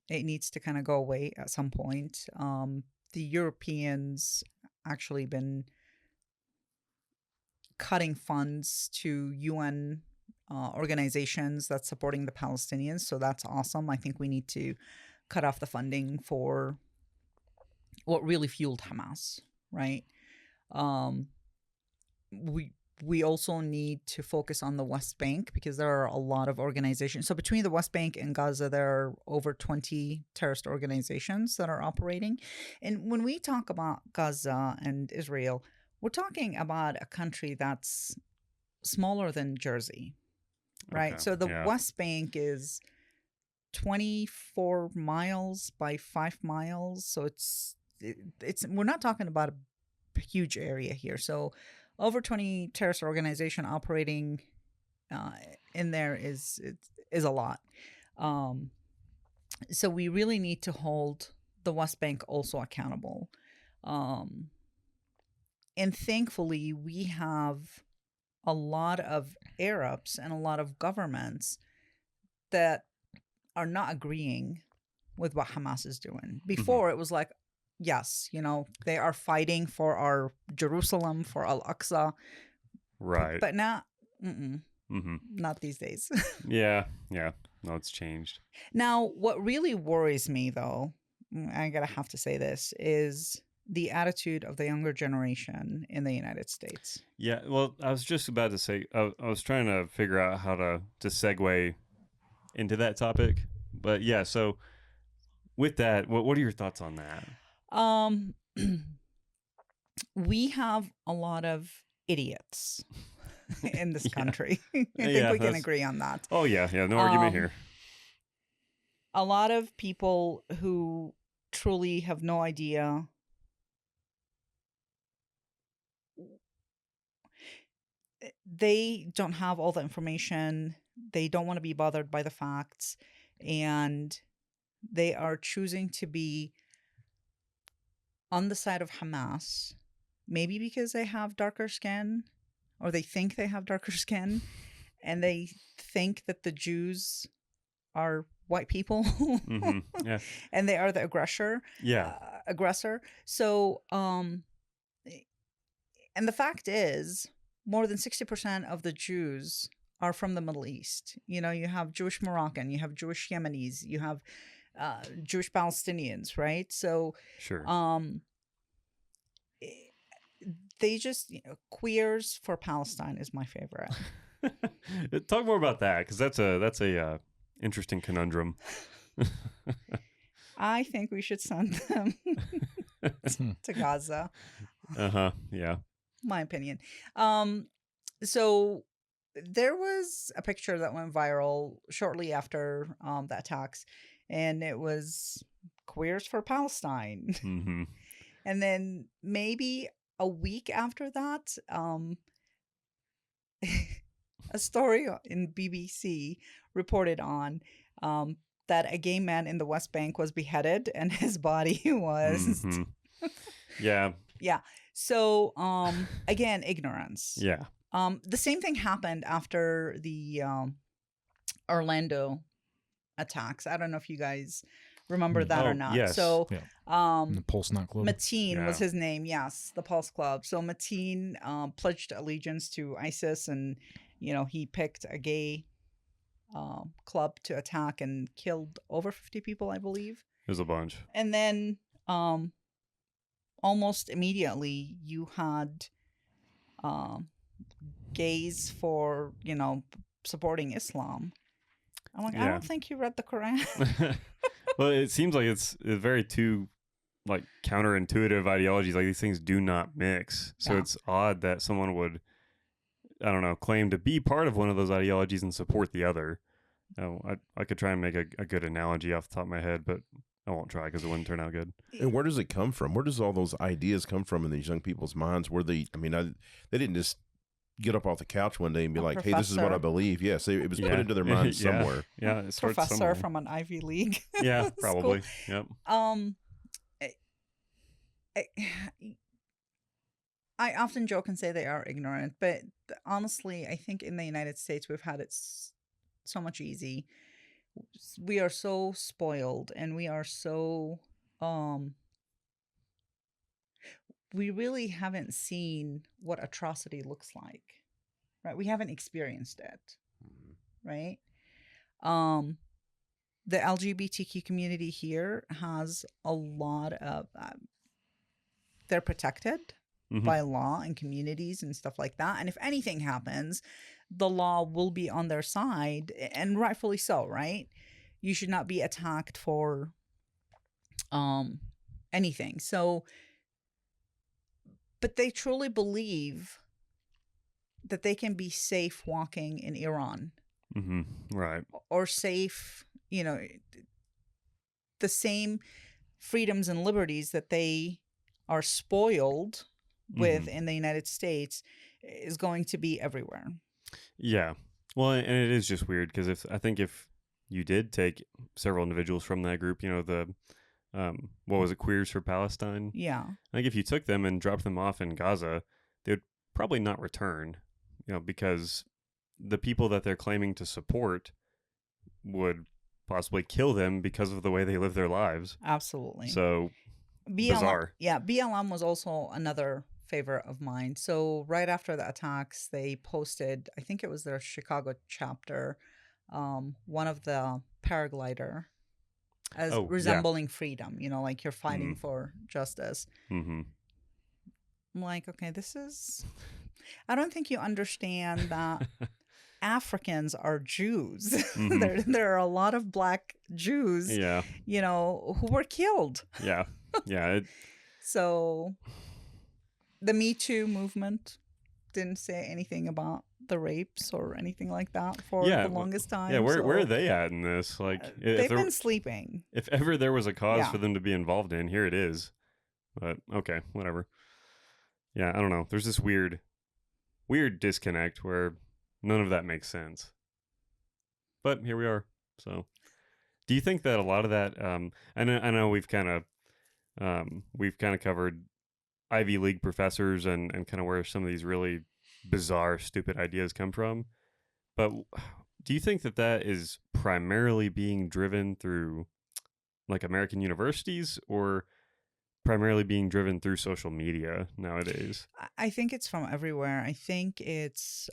it needs to kind of go away at some point. The Europeans actually been cutting funds to UN organizations that's supporting the Palestinians, so that's awesome. I think we need to cut off the funding for what really fueled Hamas, right? We also need to focus on the West Bank, because there are a lot of organizations. So between the West Bank and Gaza, there are over 20 terrorist organizations that are operating. And when we talk about Gaza and Israel, we're talking about a country that's smaller than Jersey, right? Okay, So the yeah. West Bank is 24 miles by 5 miles. So it's we're not talking about a huge area here. So over 20 terrorist organization operating in there is a lot. So we really need to hold the West Bank also accountable. And thankfully, we have a lot of Arabs and a lot of governments that are not agreeing with what Hamas is doing. Before, it was like, yes, they are fighting for our Jerusalem, for Al-Aqsa. Right. But not, not these days. Yeah. No, it's changed. Now, what really worries me, though, I gotta have to say this, is the attitude of the younger generation in the United States. Yeah, well, I was just about to say, I was trying to figure out how to segue into that topic. But yeah, so with that, what are your thoughts on that? We have a lot of idiots in this country. I think Yeah, we can agree on that. Oh, yeah, no argument here. A lot of people who truly have no idea they don't have all the information. They don't want to be bothered by the facts, and they are choosing to be on the side of Hamas, maybe because they have darker skin, or they think they have darker skin, and they think that the Jews are white people, Yeah, and they are the aggressor. So, and the fact is, more than 60% of the Jews are from the Middle East. You have Jewish Moroccan, you have Jewish Yemenis, you have Jewish Palestinians, right? So, sure. They just queers for Palestine is my favorite. Talk more about that, because that's a interesting conundrum. I think we should send them to Gaza. Yeah. My opinion. So there was a picture that went viral shortly after the attacks, and it was queers for Palestine. Mm-hmm. And then maybe a week after that, a story in BBC reported on that a gay man in the West Bank was beheaded and his body was... Yeah. Yeah. So, again, ignorance. Yeah. The same thing happened after the Orlando attacks. I don't know if you guys remember that or not. Yes. So, the Pulse nightclub. Mateen was his name. Yes, the Pulse Club. So Mateen pledged allegiance to ISIS, and he picked a gay club to attack and killed over 50 people, I believe. It was a bunch. And then almost immediately you had gays for supporting Islam. I'm like, I don't think you read the Quran. Well, it seems like it's very two counterintuitive ideologies. Like, these things do not mix. So it's odd that someone would I don't know, claim to be part of one of those ideologies and support the other. I could try and make a good analogy off the top of my head, but I won't try because it wouldn't turn out good. And where does it come from? Where does all those ideas come from in these young people's minds? They didn't just get up off the couch one day and be like, "Hey, this is what I believe." Yes, it was put into their minds somewhere. Yeah, it starts Professor somewhere. from an Ivy League. Yeah, probably. School. Yep. I often joke and say they are ignorant, but honestly, I think in the United States we've had it so much easy. We are so spoiled, and we are so we really haven't seen what atrocity looks like, right? We haven't experienced it, right? The LGBTQ community here has a lot of they're protected by law and communities and stuff like that. And if anything happens, the law will be on their side, and rightfully so, right? You should not be attacked for anything. So, but they truly believe that they can be safe walking in Iran. Right. Or safe, the same freedoms and liberties that they are spoiled with in the United States is going to be everywhere. Yeah. Well, and it is just weird because I think if you did take several individuals from that group, the what was it, Queers for Palestine? Yeah. I think if you took them and dropped them off in Gaza, they would probably not return, because the people that they're claiming to support would possibly kill them because of the way they live their lives. Absolutely. So bizarre. Yeah, BLM was also another favorite of mine. So right after the attacks, they posted, I think it was their Chicago chapter, one of the paraglider as resembling freedom, like you're fighting for justice. I'm like, okay, I don't think you understand that Africans are Jews. There are a lot of black Jews, who were killed. Yeah. Yeah. So the Me Too movement didn't say anything about the rapes or anything like that for the longest time. Yeah, where are they at in this? Like, they've been sleeping. If ever there was a cause for them to be involved in, here it is. But okay, whatever. Yeah, I don't know. There's this weird disconnect where none of that makes sense. But here we are. So, do you think that a lot of that? I know we've kind of covered Ivy League professors and kind of where some of these really bizarre, stupid ideas come from. But do you think that is primarily being driven through like American universities or primarily being driven through social media nowadays? I think it's from everywhere. I think it's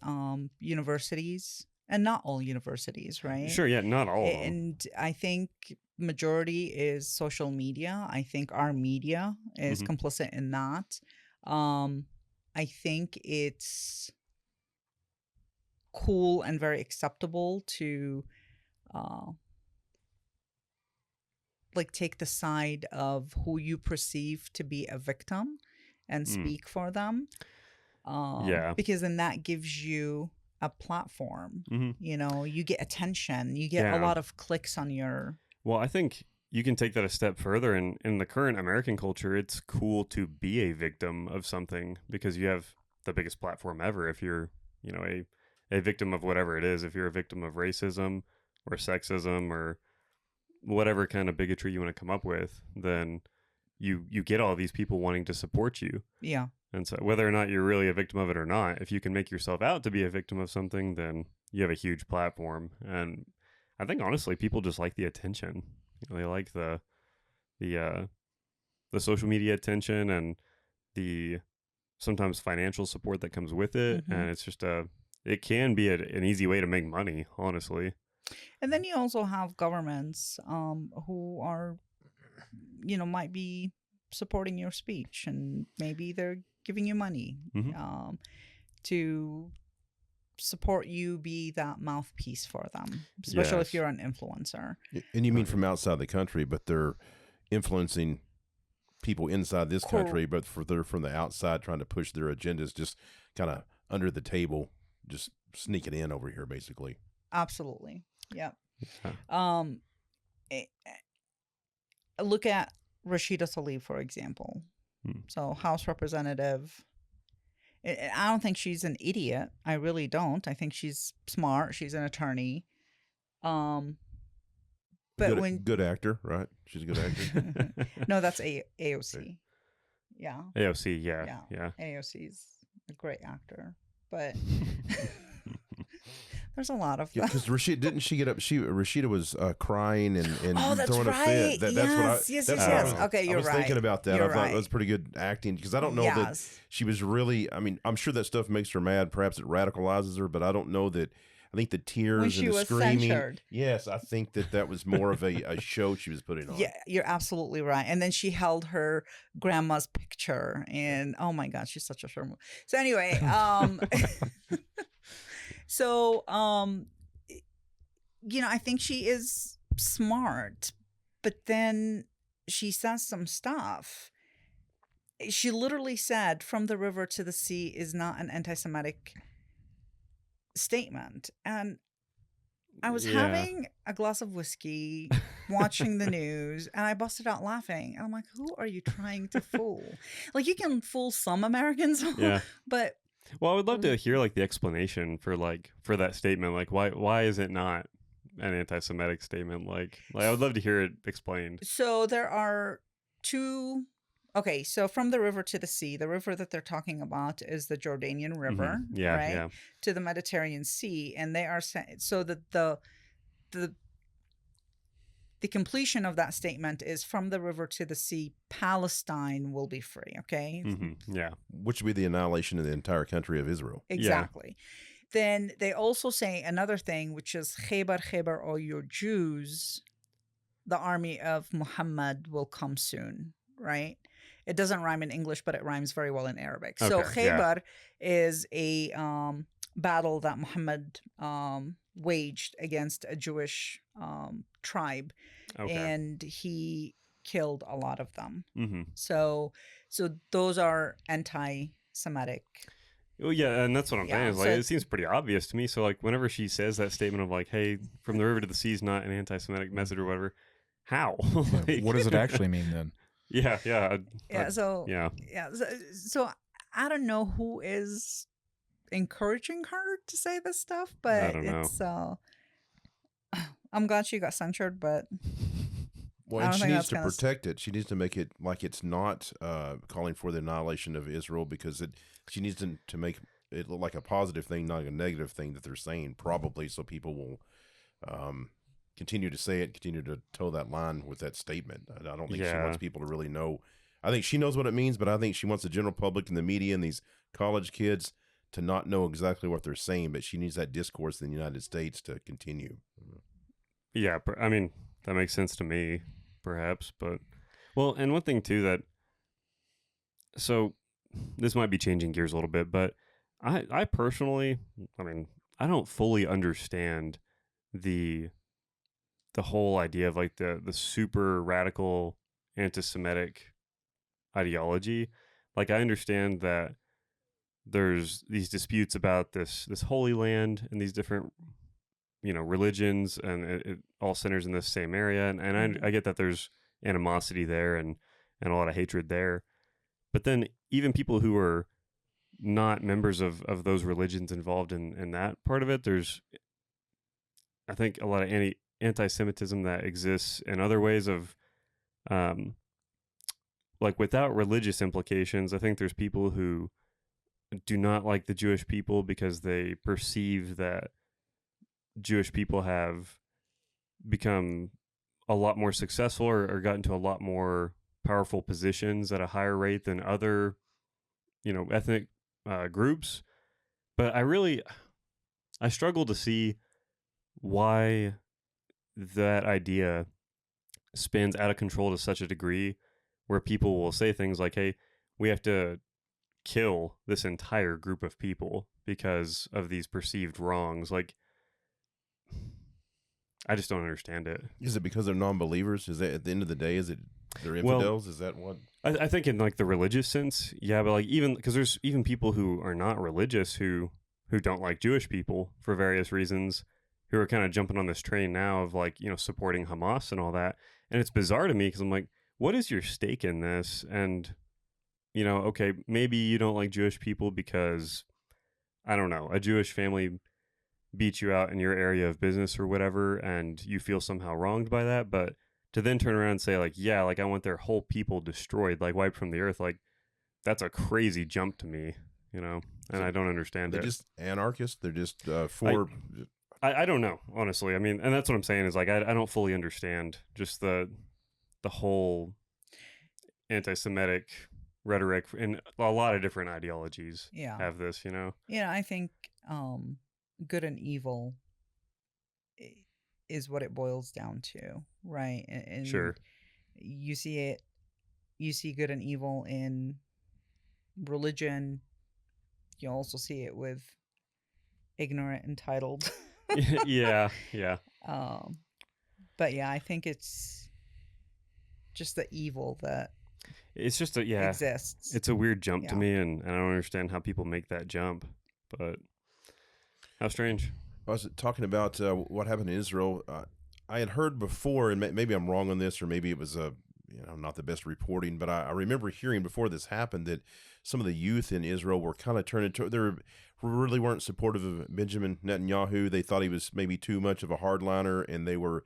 universities, and not all universities, right? Sure, yeah, not all of them. And I think majority is social media. I think our media is complicit in that. I think it's cool and very acceptable to take the side of who you perceive to be a victim and speak for them. Because then that gives you a platform. You get attention. You get a lot of clicks on your... Well, I think you can take that a step further. In the current American culture, it's cool to be a victim of something because you have the biggest platform ever. If you're, a victim of whatever it is, if you're a victim of racism or sexism or whatever kind of bigotry you want to come up with, then you get all these people wanting to support you. Yeah. And so whether or not you're really a victim of it or not, if you can make yourself out to be a victim of something, then you have a huge platform. And I think honestly, people just like the attention. They like the social media attention and the sometimes financial support that comes with it. And it's just it can be an easy way to make money, honestly. And then you also have governments who are, might be supporting your speech, and maybe they're giving you money to support you be that mouthpiece for them, especially if you're an influencer. And you mean from outside the country, but they're influencing people inside this country, but they're from the outside trying to push their agendas just kind of under the table. just sneaking in over here, basically. Absolutely. Yep. Yeah. Eh, Look at Rashida Tlaib, for example. So House Representative. I don't think she's an idiot. I really don't. I think she's smart. She's an attorney. But Good actor, right? She's a good actor. No, that's AOC. Yeah. AOC, yeah. AOC's a great actor, but there's a lot of them. Because Rashida didn't she get up? Rashida was crying and that's throwing right. a fit. That's Yes. what Okay, you're I was right. thinking about that. You're I thought right. that was pretty good acting because I don't know that she was really. I mean, I'm sure that stuff makes her mad. Perhaps it radicalizes her, but I don't know that. I think the tears When she and the was screaming. censured. Yes, I think that was more of a show she was putting on. Yeah, you're absolutely right. And then she held her grandma's picture, and oh my God, she's such a sherm. So anyway, I think she is smart, but then she says some stuff. She literally said, "From the river to the sea" is not an anti-Semitic statement. And I was having a glass of whiskey, watching the news, and I busted out laughing. And I'm like, who are you trying to fool? Like, you can fool some Americans, but... Well, I would love to hear, like, the explanation for that statement. Like, why is it not an anti-Semitic statement? Like I would love to hear it explained. So there are two... Okay, so from the river to the sea, the river that they're talking about is the Jordanian River, right? To the Mediterranean Sea, and they are so that the completion of that statement is from the river to the sea, Palestine will be free. Okay, which would be the annihilation of the entire country of Israel. Exactly. Then they also say another thing, which is Khaybar, O you Jews, the army of Muhammad will come soon, right? It doesn't rhyme in English, but it rhymes very well in Arabic. So Khaybar is a battle that Muhammad waged against a Jewish tribe, and he killed a lot of them. So those are anti-Semitic. Well, yeah, and that's what I'm saying. Is, like, it seems pretty obvious to me. So, like, whenever she says that statement of, like, hey, from the river to the sea is not an anti-Semitic message or whatever, how? Like, what does it actually mean then? So I don't know who is encouraging her to say this stuff, but it's I'm glad she got censured, but and she needs to protect it. She needs to make it like it's not calling for the annihilation of Israel, because she needs to make it look like a positive thing, not a negative thing that they're saying, probably, so people will continue to say it, continue to toe that line with that statement. I don't think she wants people to really know. I think she knows what it means, but I think she wants the general public and the media and these college kids to not know exactly what they're saying, but she needs that discourse in the United States to continue. Yeah, I mean, that makes sense to me, perhaps. But, well, and one thing, too, so this might be changing gears a little bit, but I personally, I mean, I don't fully understand the whole idea of, like, the super radical anti-Semitic ideology. Like, I understand that there's these disputes about this Holy Land and these different, religions, and it all centers in this same area. And I get that there's animosity there and a lot of hatred there. But then even people who are not members of those religions involved in that part of it, there's, I think, a lot of anti-Semitism that exists in other ways of, like, without religious implications. I think there's people who do not like the Jewish people because they perceive that Jewish people have become a lot more successful or gotten to a lot more powerful positions at a higher rate than other, ethnic groups. But I struggle to see why that idea spins out of control to such a degree where people will say things like, hey, we have to kill this entire group of people because of these perceived wrongs. Like, I just don't understand it. Is it because they're non-believers? Is that, at the end of the day, is it they're infidels? Is that what? I think in, like, the religious sense, yeah, but, like, even because there's even people who are not religious who who don't like Jewish people for various reasons, who are kind of jumping on this train now of like, supporting Hamas and all that. And it's bizarre to me because I'm like, what is your stake in this? And, okay, maybe you don't like Jewish people because, I don't know, a Jewish family beat you out in your area of business or whatever, and you feel somehow wronged by that. But to then turn around and say like, yeah, like I want their whole people destroyed, like wiped from the earth, like that's a crazy jump to me, and I don't understand They're it. just anarchists. They're just for. I don't know, honestly. I mean, and that's what I'm saying is like I don't fully understand just the whole anti-Semitic rhetoric, and a lot of different ideologies Yeah. have this, Yeah, I think good and evil is what it boils down to, right? And Sure. you see good and evil in religion. You also see it with ignorant, entitled. yeah. But yeah, I think it's just the evil that It's just exists. It's a weird jump to Yeah. me, and I don't understand how people make that jump. But how strange. I was talking about what happened in Israel. I had heard before, and maybe I'm wrong on this, or maybe it was not the best reporting, but I remember hearing before this happened that some of the youth in Israel were kind of turned into they really weren't supportive of Benjamin Netanyahu. They thought he was maybe too much of a hardliner, and they were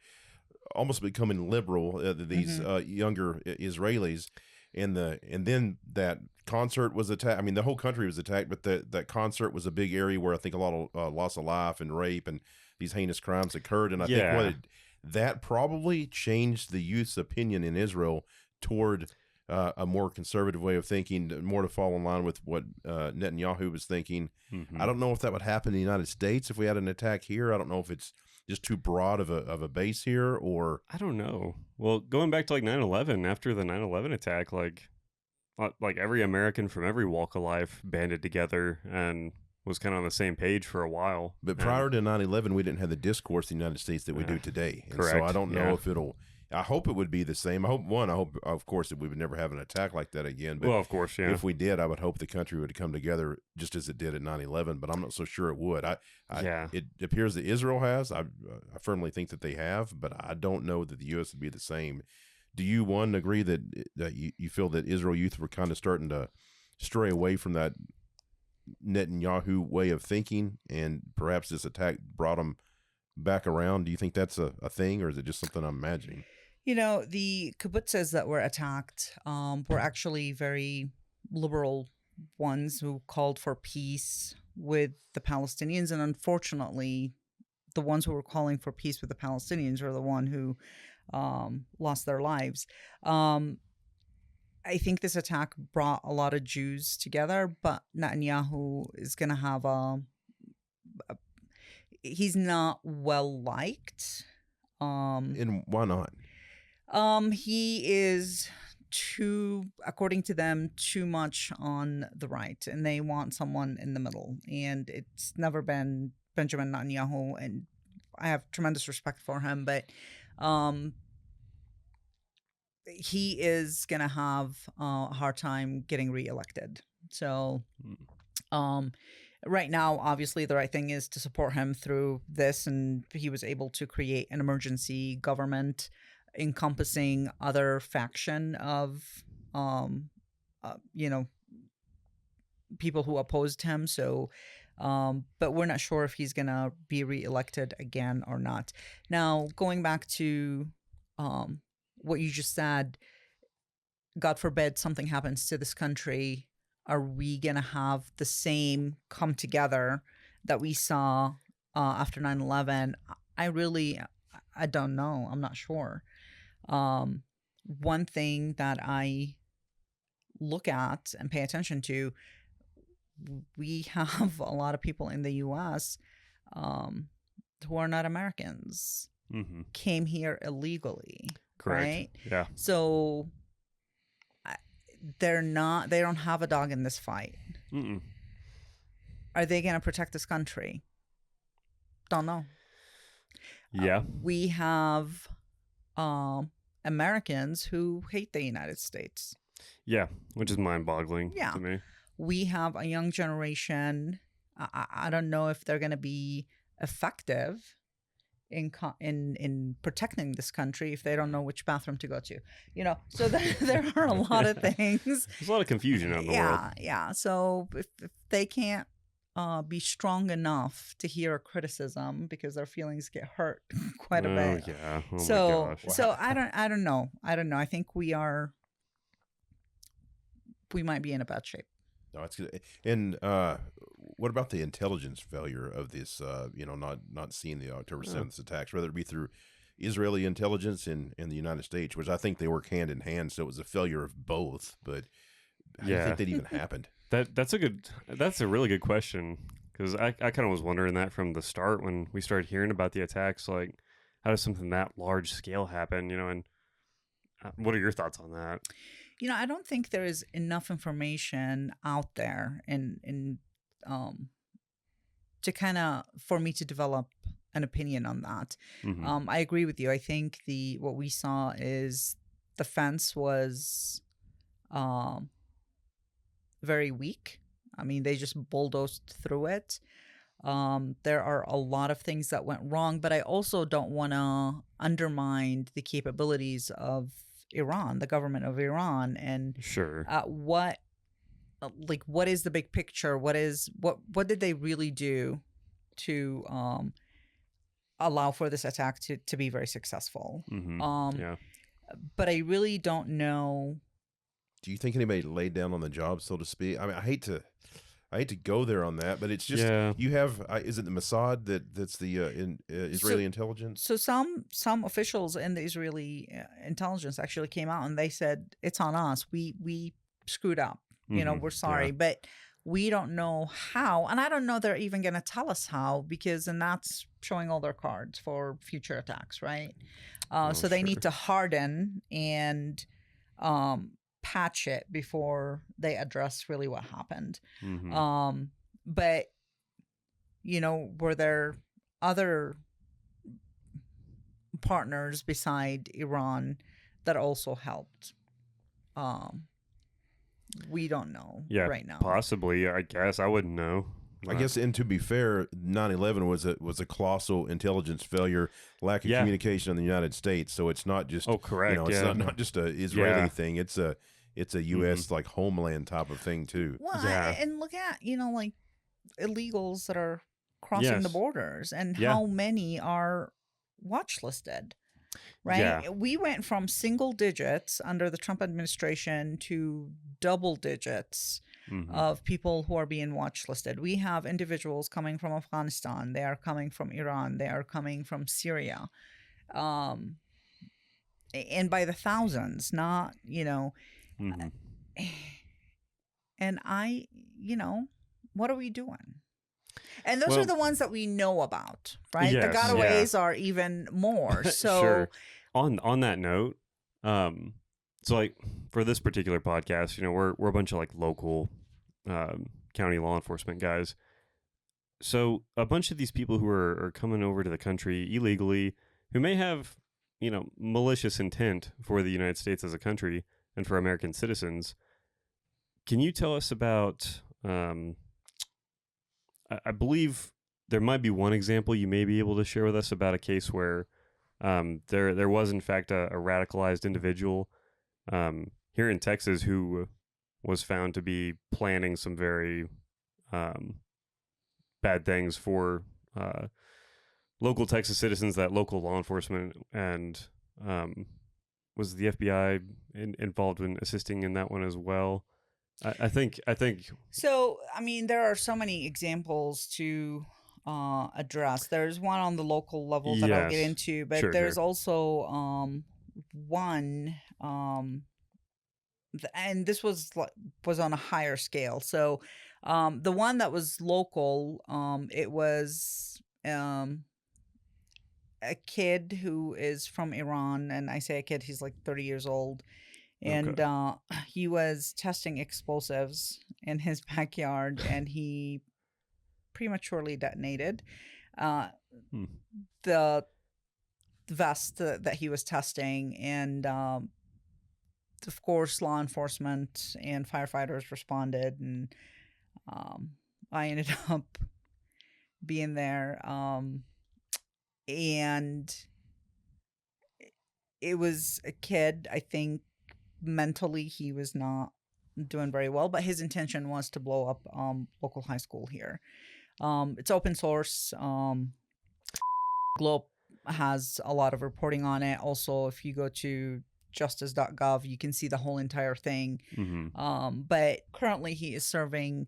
almost becoming liberal. These younger Israelis, and then that concert was attacked. I mean, the whole country was attacked, but that concert was a big area where I think a lot of loss of life and rape and these heinous crimes occurred. And I think that probably changed the youth's opinion in Israel toward a more conservative way of thinking, more to fall in line with what Netanyahu was thinking. Mm-hmm. I don't know if that would happen in the United States if we had an attack here. I don't know if it's just too broad of a base here, or I don't know. Well, going back to like 9/11, after the 9/11 attack, like every American from every walk of life banded together and was kind of on the same page for a while. But prior to 9/11, we didn't have the discourse in the United States that we do today. And correct. So I don't know if I hope it would be the same. I hope, of course, that we would never have an attack like that again. But well, of course, yeah. If we did, I would hope the country would come together just as it did at 9/11. But I'm not so sure it would. It appears that Israel has. I firmly think that they have, but I don't know that the U.S. would be the same. Do you, agree that you feel that Israel youth were kind of starting to stray away from that Netanyahu way of thinking, and perhaps this attack brought them back around? Do you think that's a thing, or is it just something I'm imagining? The kibbutzes that were attacked were actually very liberal ones who called for peace with the Palestinians. And unfortunately, the ones who were calling for peace with the Palestinians are the one who lost their lives. I think this attack brought a lot of Jews together, but Netanyahu is going to have he's not well liked. And why not? He is according to them, too much on the right, and they want someone in the middle. And it's never been Benjamin Netanyahu, and I have tremendous respect for him, but he is going to have a hard time getting reelected. So right now, obviously, the right thing is to support him through this, and he was able to create an emergency government encompassing other faction of, people who opposed him. So, but we're not sure if he's going to be reelected again or not. Now, going back to what you just said, God forbid something happens to this country, are we going to have the same come together that we saw after 9/11? I don't know. I'm not sure. One thing that I look at and pay attention to, we have a lot of people in the U.S. Who are not Americans, came here illegally. Correct. Right? Yeah. So they don't have a dog in this fight. Mm-mm. Are they going to protect this country? Don't know. Yeah. We have Americans who hate the United States. Yeah, which is mind-boggling Yeah. to me. We have a young generation I don't know if they're going to be effective in protecting this country if they don't know which bathroom to go to. So there are a lot of things. There's a lot of confusion out in the world. Yeah. So if they can't be strong enough to hear criticism because their feelings get hurt quite a bit. Yeah. Oh So my gosh. so I don't know. I think we might be in a bad shape. No, it's good. And what about the intelligence failure of this? Not seeing the October 7th attacks, whether it be through Israeli intelligence and the United States, which I think they work hand in hand. So it was a failure of both. But how do you think that even happened? That's a really good question, because I kind of was wondering that from the start when we started hearing about the attacks. Like, how does something that large scale happen? And what are your thoughts on that? I don't think there is enough information out there to kind of for me to develop an opinion on that. Mm-hmm. I agree with you. I think what we saw is the fence was very weak. I mean, they just bulldozed through it. There are a lot of things that went wrong, but I also don't want to undermine the capabilities of Iran, the government of Iran, and Sure. what is the big picture? What did they really do to allow for this attack to be very successful? Mm-hmm. Yeah. But I really don't know. Do you think anybody laid down on the job, so to speak? I mean, I hate to go there on that, but it's just you have. Is it the Mossad that's the Israeli intelligence? So some officials in the Israeli intelligence actually came out and they said it's on us. We screwed up. We're sorry, but we don't know how, and I don't know they're even going to tell us how, because then that's showing all their cards for future attacks, right? So they need to harden and patch it before they address really what happened. Mm-hmm. But were there other partners beside Iran that also helped? We don't know right now. Possibly. I guess I wouldn't know. I guess, and to be fair, 9/11 was a colossal intelligence failure, lack of communication in the United States. So it's not just correct. It's not just a Israeli thing. It's a U.S. like homeland type of thing too. Well, and look at like illegals that are crossing the borders, and how many are watch listed. Right. Yeah. We went from single digits under the Trump administration to double digits of people who are being watch listed. We have individuals coming from Afghanistan. They are coming from Iran. They are coming from Syria. And by the thousands, not, Mm-hmm. And what are we doing? And those are the ones that we know about, right? Yes, the gotaways are even more. So sure. On that note, so like for this particular podcast, we're a bunch of like local county law enforcement guys. So a bunch of these people who are coming over to the country illegally, who may have, malicious intent for the United States as a country and for American citizens. Can you tell us about, I believe there might be one example you may be able to share with us about a case where there was in fact a radicalized individual here in Texas who was found to be planning some very bad things for local Texas citizens, that local law enforcement and was the FBI involved in assisting in that one as well? I think. So, I mean, there are so many examples to address. There's one on the local level that I'll get into, but there's also one, and this was on a higher scale. So, the one that was local, it was a kid who is from Iran, and I say a kid, he's like 30 years old. And he was testing explosives in his backyard, and he prematurely detonated the vest that he was testing. And of course, law enforcement and firefighters responded, and I ended up being there. And it was a kid, I think mentally he was not doing very well, but his intention was to blow up local high school here. It's open source. Globe has a lot of reporting on it. Also, if you go to justice.gov, you can see the whole entire thing. Mm-hmm. But currently he is serving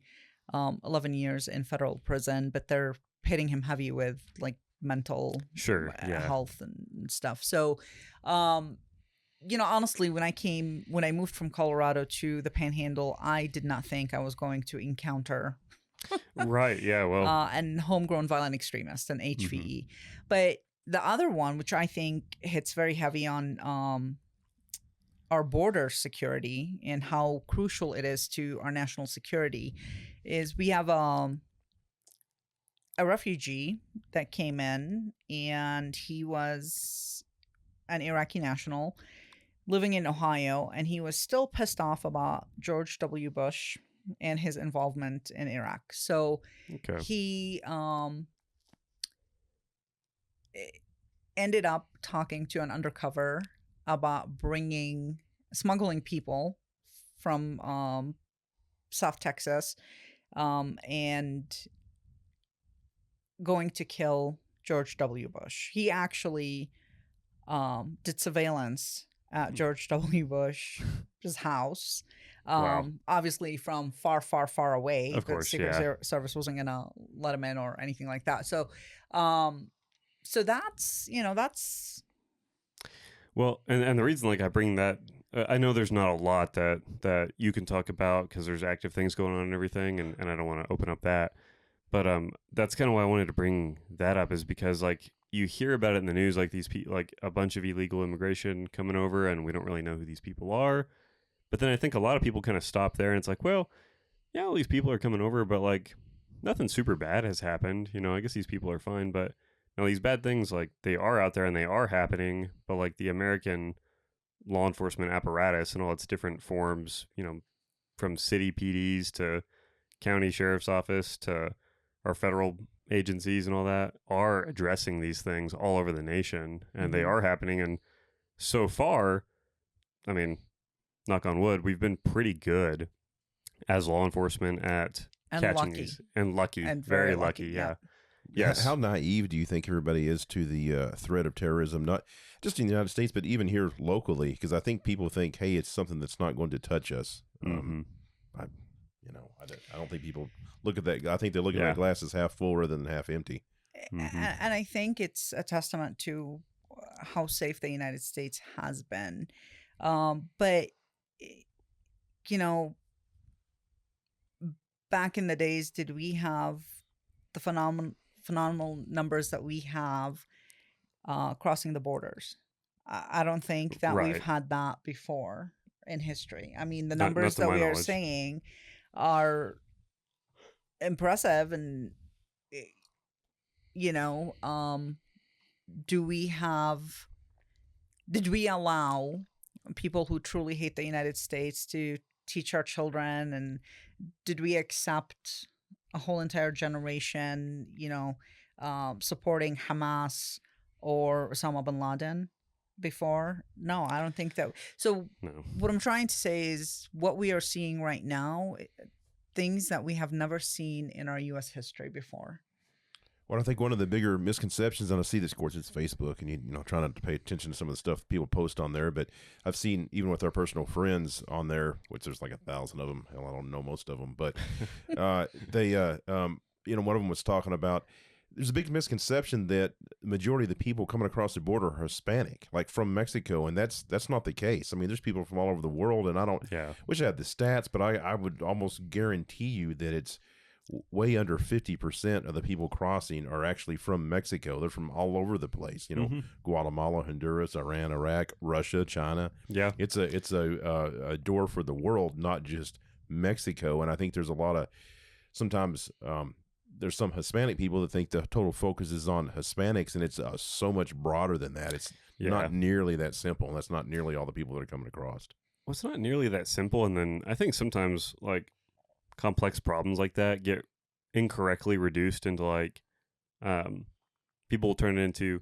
11 years in federal prison, but they're hitting him heavy with like mental Sure. Yeah. health and stuff. So, honestly, when I moved from Colorado to the Panhandle, I did not think I was going to encounter Right. Yeah. Well. and homegrown violent extremists and HVE. But the other one, which I think hits very heavy on our border security and how crucial it is to our national security, is we have a refugee that came in, and he was an Iraqi national living in Ohio, and he was still pissed off about George W. Bush and his involvement in Iraq. So Okay. he ended up talking to an undercover about smuggling people from South Texas and going to kill George W. Bush. He actually did surveillance at George W. Bush's house. Wow. Obviously from far, far, far away. Of course, Secret Service wasn't going to let him in or anything like that. So, so that's. Well, and the reason like I bring that, I know there's not a lot that you can talk about because there's active things going on and everything, and I don't want to open up that. But that's kind of why I wanted to bring that up, is because like you hear about it in the news, like these people, like a bunch of illegal immigration coming over, and we don't really know who these people are. But then I think a lot of people kind of stop there, and it's like, well, yeah, all these people are coming over, but like nothing super bad has happened. I guess these people are fine, but no, these bad things, like they are out there and they are happening. But like the American law enforcement apparatus and all its different forms, from city PDs to county sheriff's office to our federal agencies and all that, are addressing these things all over the nation, and they are happening. And so far, I mean, knock on wood, we've been pretty good as law enforcement at catching these. And lucky. And very lucky. Yeah. Yes. How naive do you think everybody is to the threat of terrorism, not just in the United States, but even here locally? Because I think people think, hey, it's something that's not going to touch us. I don't think people look at that. I think they look at that glass as half full rather than half empty. And I think it's a testament to how safe the United States has been. But, back in the days, did we have the phenomenal numbers that we have crossing the borders? I don't think that we've had that before in history. I mean, the numbers that we are saying are impressive, and did we allow people who truly hate the United States to teach our children, and did we accept a whole entire generation supporting Hamas or Osama bin Laden before? No, I don't think that. So what I'm trying to say is what we are seeing right now, things that we have never seen in our U.S. history before. Well, I think one of the bigger misconceptions, and I see this, of course, it's Facebook, and try not to pay attention to some of the stuff people post on there, but I've seen even with our personal friends on there, which there's like 1,000 of them. Hell, I don't know most of them, but they, one of them was talking about, there's a big misconception that the majority of the people coming across the border are Hispanic, like from Mexico, and that's not the case. I mean, there's people from all over the world, and I don't wish I had the stats, but I would almost guarantee you that it's way under 50% of the people crossing are actually from Mexico. They're from all over the place, Guatemala, Honduras, Iran, Iraq, Russia, China. Yeah. It's a door for the world, not just Mexico. And I think there's a lot of, sometimes there's some Hispanic people that think the total focus is on Hispanics, and it's so much broader than that. It's not nearly that simple. And that's not nearly all the people that are coming across. Well, it's not nearly that simple. And then I think sometimes like complex problems like that get incorrectly reduced into like people will turn it into,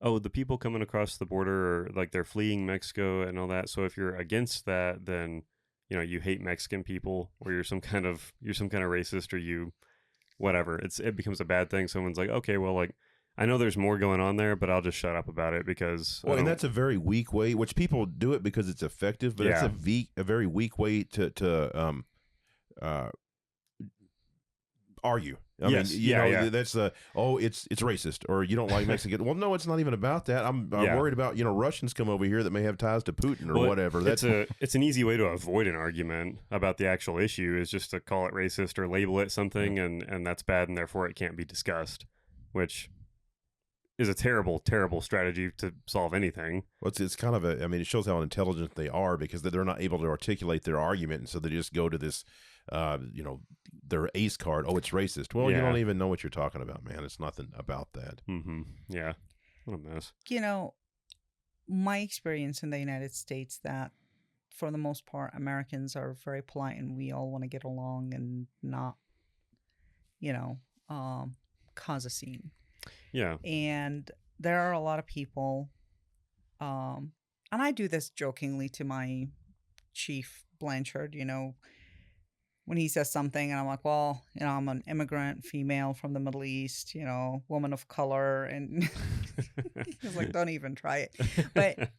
oh, the people coming across the border are like they're fleeing Mexico and all that. So if you're against that, then you hate Mexican people, or you're some kind of racist, or you whatever. It becomes a bad thing. Someone's like, okay, well, like I know there's more going on there, but I'll just shut up about it because. Well, and that's a very weak way, which people do it because it's effective, but it's a very weak way to argue. I mean, that's it's racist, or you don't like Mexican. Well, no, it's not even about that. I'm worried about Russians come over here that may have ties to Putin or whatever. It's an easy way to avoid an argument about the actual issue, is just to call it racist or label it something, and that's bad, and therefore it can't be discussed, which is a terrible, terrible strategy to solve anything. Well, it's kind of it shows how intelligent they are, because they're not able to articulate their argument, and so they just go to this, their ace card. Oh, it's racist. Well, you don't even know what you're talking about, man. It's nothing about that. Mm-hmm. Yeah. What a mess. My experience in the United States, that for the most part, Americans are very polite and we all want to get along and not, cause a scene. Yeah. And there are a lot of people, and I do this jokingly to my chief Blanchard, when he says something and I'm like, well, I'm an immigrant female from the Middle East, woman of color. And he's like, don't even try it. But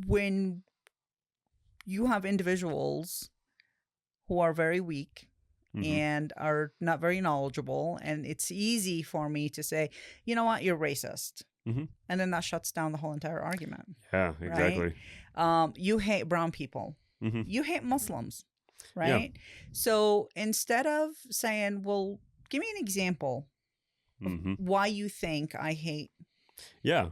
when you have individuals who are very weak, and are not very knowledgeable, and it's easy for me to say, you know what, you're racist. And then that shuts down the whole entire argument. Yeah, exactly. Right? You hate brown people. You hate Muslims, right? Yeah. So instead of saying, well, give me an example of why you think I hate. Yeah.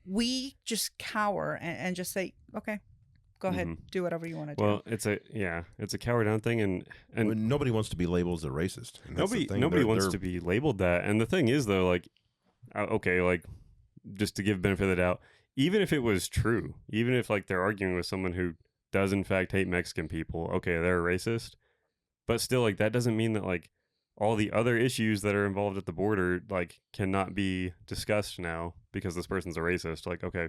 We just cower and just say, okay, go ahead, do whatever you want to do. Well, it's a cower down thing, and nobody wants to be labeled as a racist. Nobody wants to be labeled that. And the thing is, though, like, okay, like, just to give benefit of the doubt, even if it was true, even if like they're arguing with someone who does in fact hate Mexican people, okay, they're a racist, but still, like, that doesn't mean that like all the other issues that are involved at the border like cannot be discussed now because this person's a racist. Like, okay,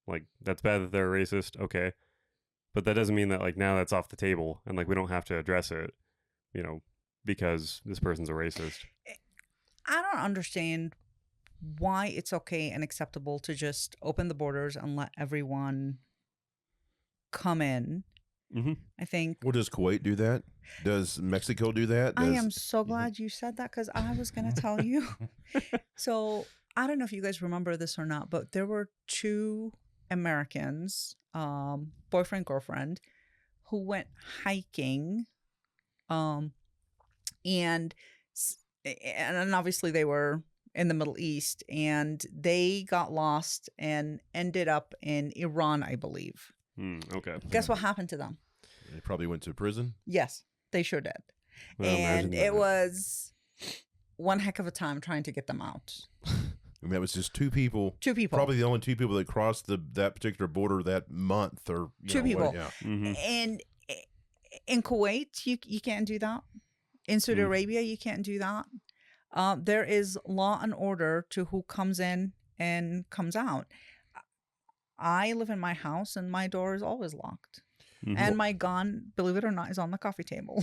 like that's bad that they're a racist, okay, but that doesn't mean that like now that's off the table and like we don't have to address it, because this person's a racist. I don't understand why it's okay and acceptable to just open the borders and let everyone come in. I think. Well, does Kuwait do that? Does Mexico do that? I am so glad you said that, because I was going to tell you. So I don't know if you guys remember this or not, but there were two Americans, boyfriend, girlfriend, who went hiking. And obviously they were in the Middle East, and they got lost and ended up in Iran, I believe. Okay. Guess what happened to them? They probably went to prison. Yes, they sure did. Well, and it was one heck of a time trying to get them out. I mean, that was just two people. Two people. Probably the only two people that crossed that particular border that month, or two people. What, yeah. And in Kuwait, you can't do that. In Saudi Arabia, you can't do that. There is law and order to who comes in and comes out. I live in my house and my door is always locked. And my gun, believe it or not, is on the coffee table.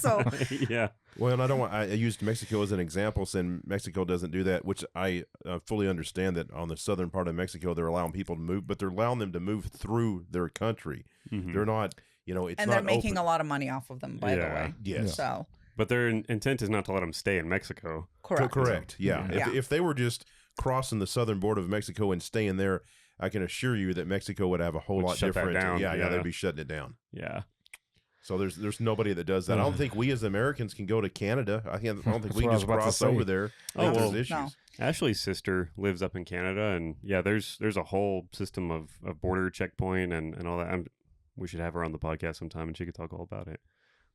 So yeah. Well, and I used Mexico as an example, saying Mexico doesn't do that, which I fully understand that on the southern part of Mexico, they're allowing people to move, but they're allowing them to move through their country. They're not, it's and not they're making open. a lot of money off of them, by the way. Yes. So. But their intent is not to let them stay in Mexico. Correct. Correct. Yeah. If they were just crossing the southern border of Mexico and staying there, I can assure you that Mexico would have a whole lot different. Down. Yeah, they'd be shutting it down. Yeah. So there's nobody that does that. I don't think we as Americans can go to Canada. I don't think we can just cross over there. There's issues. No. Ashley's sister lives up in Canada, and there's a whole system of border checkpoint and all that. We should have her on the podcast sometime, and she could talk all about it.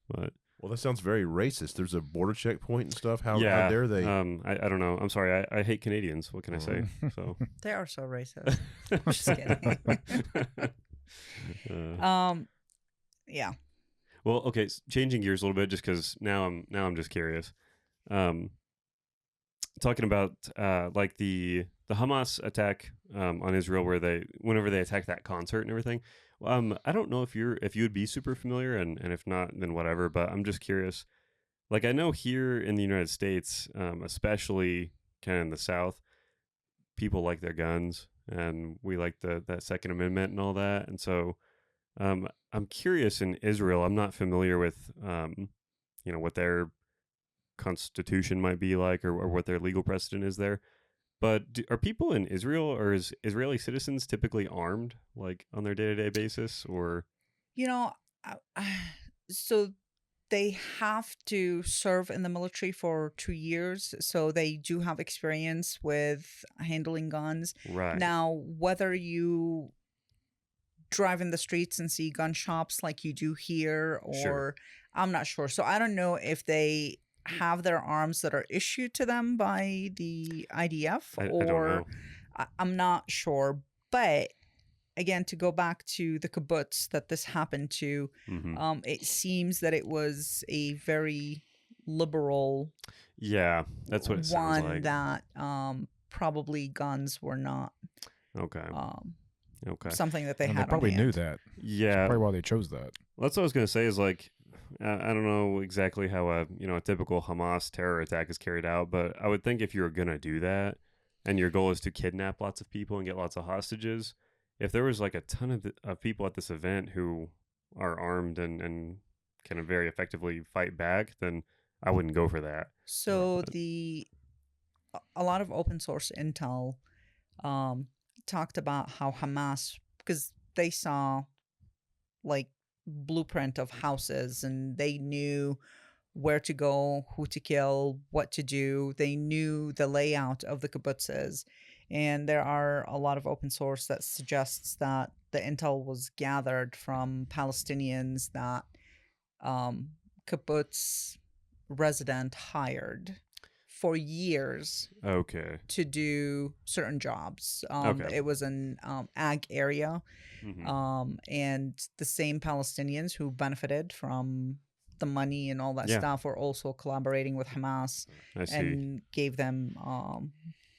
But well, that sounds very racist. There's a border checkpoint and stuff. How dare they? I don't know. I'm sorry. I hate Canadians. What can I say? So they are so racist. I'm just kidding. Yeah. Well, okay. Changing gears a little bit, just because now I'm just curious. talking about like the Hamas attack on Israel, where whenever they attack that concert and everything. I don't know if you would be super familiar, and if not, then whatever. But I'm just curious. Like, I know here in the United States, especially kind of in the South, people like their guns, and we like that Second Amendment and all that. And so, I'm curious in Israel. I'm not familiar with, what their constitution might be like, or what their legal precedent is there. But are people in Israel, or is Israeli citizens typically armed, like on their day-to-day basis, or? You know, so they have to serve in the military for 2 years, so they do have experience with handling guns. Right. Now, whether you drive in the streets and see gun shops like you do here, or Sure. I'm not sure. So I don't know if they have their arms that are issued to them by the IDF, I don't or know. I'm not sure. But again, to go back to the kibbutz that this happened to, Mm-hmm. it seems that it was a very liberal Yeah, that's what it sounds one like. that probably guns were not Okay. Okay. something that they And had they probably on knew hand. that. Yeah. That's probably why they chose that. That's what I was gonna say. Is like, I don't know exactly how a typical Hamas terror attack is carried out, but I would think if you were gonna do that, and your goal is to kidnap lots of people and get lots of hostages, if there was like a ton of people at this event who are armed and can very effectively fight back, then I wouldn't go for that. So But- a lot of open source intel talked about how Hamas, because they saw like blueprint of houses and they knew where to go, who to kill, what to do. They knew the layout of the kibbutzes. And there are a lot of open source that suggests that the intel was gathered from Palestinians that kibbutz resident hired for years Okay. to do certain jobs. Okay. It was an ag area. Mm-hmm. And the same Palestinians who benefited from the money and all that Yeah. stuff were also collaborating with Hamas I see. and gave them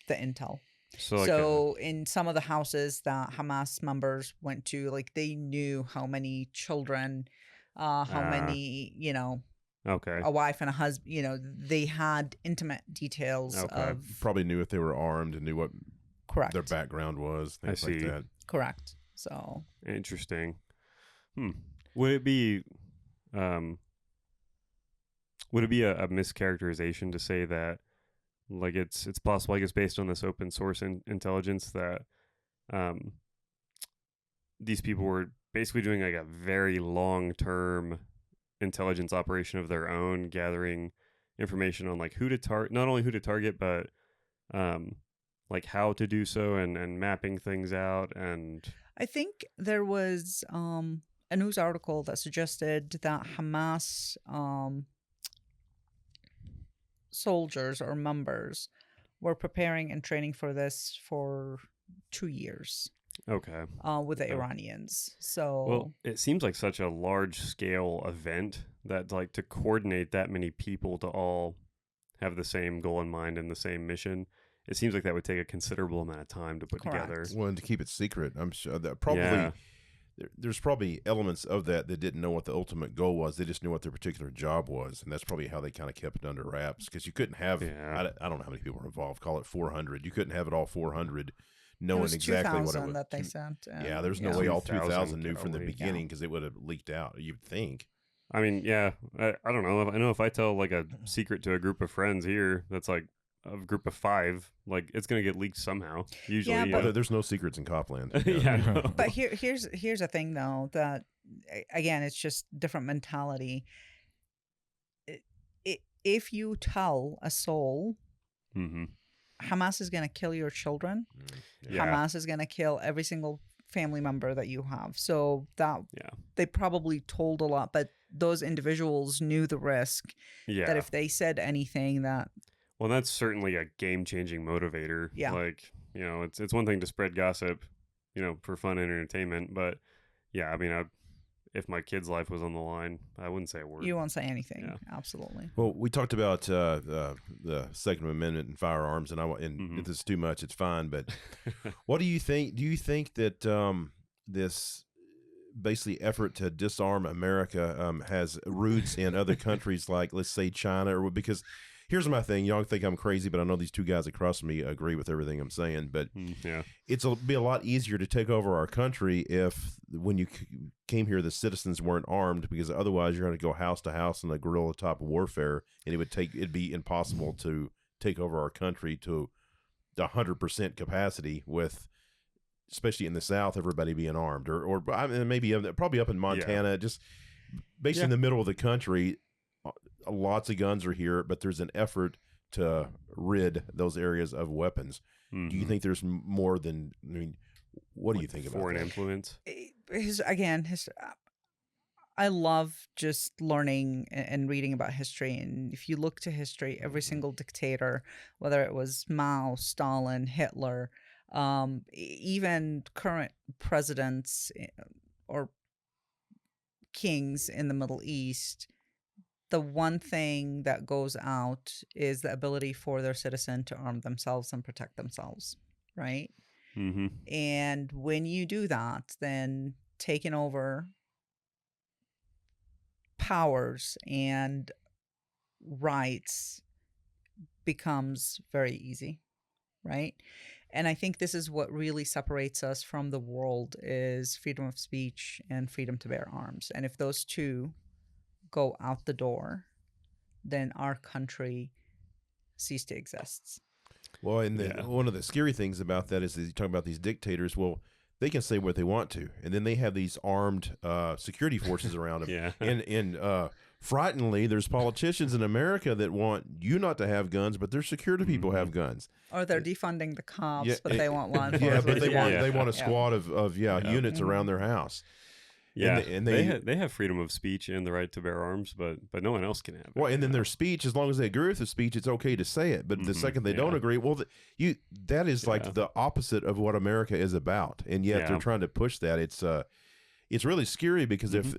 the intel. So like So in some of the houses that Hamas members went to, like they knew how many children, how many, okay. a wife and a husband, they had intimate details Okay. of Probably knew if they were armed and knew what correct. their background was, things like see. that. Correct. So Interesting. Would it be a mischaracterization to say that like it's possible, I guess, based on this open source intelligence that these people were basically doing like a very long term intelligence operation of their own, gathering information on like who to target, not only who to target, but like how to do so, and mapping things out. And I think there was a news article that suggested that Hamas soldiers or members were preparing and training for this for 2 years okay. with the Okay. Iranians. So Well, it seems like such a large scale event that like to coordinate that many people to all have the same goal in mind and the same mission. It seems like that would take a considerable amount of time to put Correct. together. Well, and to keep it secret, I'm sure that probably Yeah. there's probably elements of that didn't know what the ultimate goal was. They just knew what their particular job was, and that's probably how they kind of kept it under wraps. Because you couldn't have, Yeah. I don't know how many people were involved. Call it 400. You couldn't have it all 400 it knowing was exactly what it 2,000 was. that they sent. Yeah, there's no yeah. way all 2,000 2,000 knew from the probably. beginning because it would have leaked out. You'd think. I mean, yeah, I don't know. I know if I tell like a secret to a group of friends here, that's like a group of 5, like it's gonna get leaked somehow. Usually, Yeah, you but- know. There's no secrets in Copland. Yeah, no. But here's a thing though, that again, it's just different mentality. If you tell a soul Mm-hmm. Hamas is going to kill your children, Yeah. Hamas is going to kill every single family member that you have. So that Yeah. they probably told a lot, but those individuals knew the risk Yeah. that if they said anything that Well, that's certainly a game-changing motivator. Yeah. Like, it's one thing to spread gossip, for fun and entertainment, but yeah, I mean, if my kid's life was on the line, I wouldn't say a word. You won't say anything. Yeah. Absolutely. Well, we talked about the Second Amendment and firearms, and if it's too much, it's fine. But what do you think? Do you think that this basically effort to disarm America has roots in other countries like, let's say, China? Or because here's my thing: y'all think I'm crazy, but I know these two guys across from me agree with everything I'm saying. But it'll be a lot easier to take over our country if, when you came here, the citizens weren't armed, because otherwise you're going to go house to house in a guerrilla type of warfare, and it'd be impossible to take over our country to 100% capacity with, especially in the South, everybody being armed, or I mean, maybe probably up in Montana, just basically in the middle of the country. Lots of guns are here, but there's an effort to rid those areas of weapons. Do you think there's more than? I mean, what do you think about foreign that? influence? I love just learning and reading about history. And if you look to history, every single dictator, whether it was Mao, Stalin, Hitler, even current presidents or kings in the Middle East, the one thing that goes out is the ability for their citizen to arm themselves and protect themselves, right? Mm-hmm. And when you do that, then taking over powers and rights becomes very easy, right? And I think this is what really separates us from the world, is freedom of speech and freedom to bear arms. And if those two go out the door, then our country cease to exist. Well, and one of the scary things about that is that you talk about these dictators. Well, they can say what they want to, and then they have these armed security forces around them. And frighteningly, there's politicians in America that want you not to have guns, but their security people have guns. Or they're defunding the cops, but they want law enforcement. Yeah, but they want a squad of units around their house. Yeah, and they have freedom of speech and the right to bear arms, but no one else can have it. Well, and then their speech, as long as they agree with the speech, it's okay to say it. But the second they don't agree, well, that is like the opposite of what America is about, and yet they're trying to push that. It's really scary, because if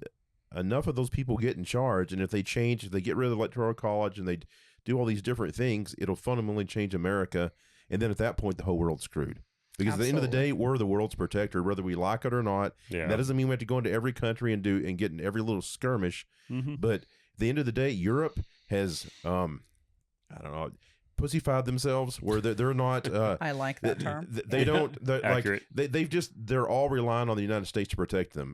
enough of those people get in charge, and if they get rid of the Electoral College, and they do all these different things, it'll fundamentally change America, and then at that point, the whole world's screwed. Because at the end of the day, we're the world's protector, whether we like it or not. Yeah. That doesn't mean we have to go into every country and get in every little skirmish. But at the end of the day, Europe has, pussyfied themselves, where they're not. I like that term. They don't. They're all relying on the United States to protect them.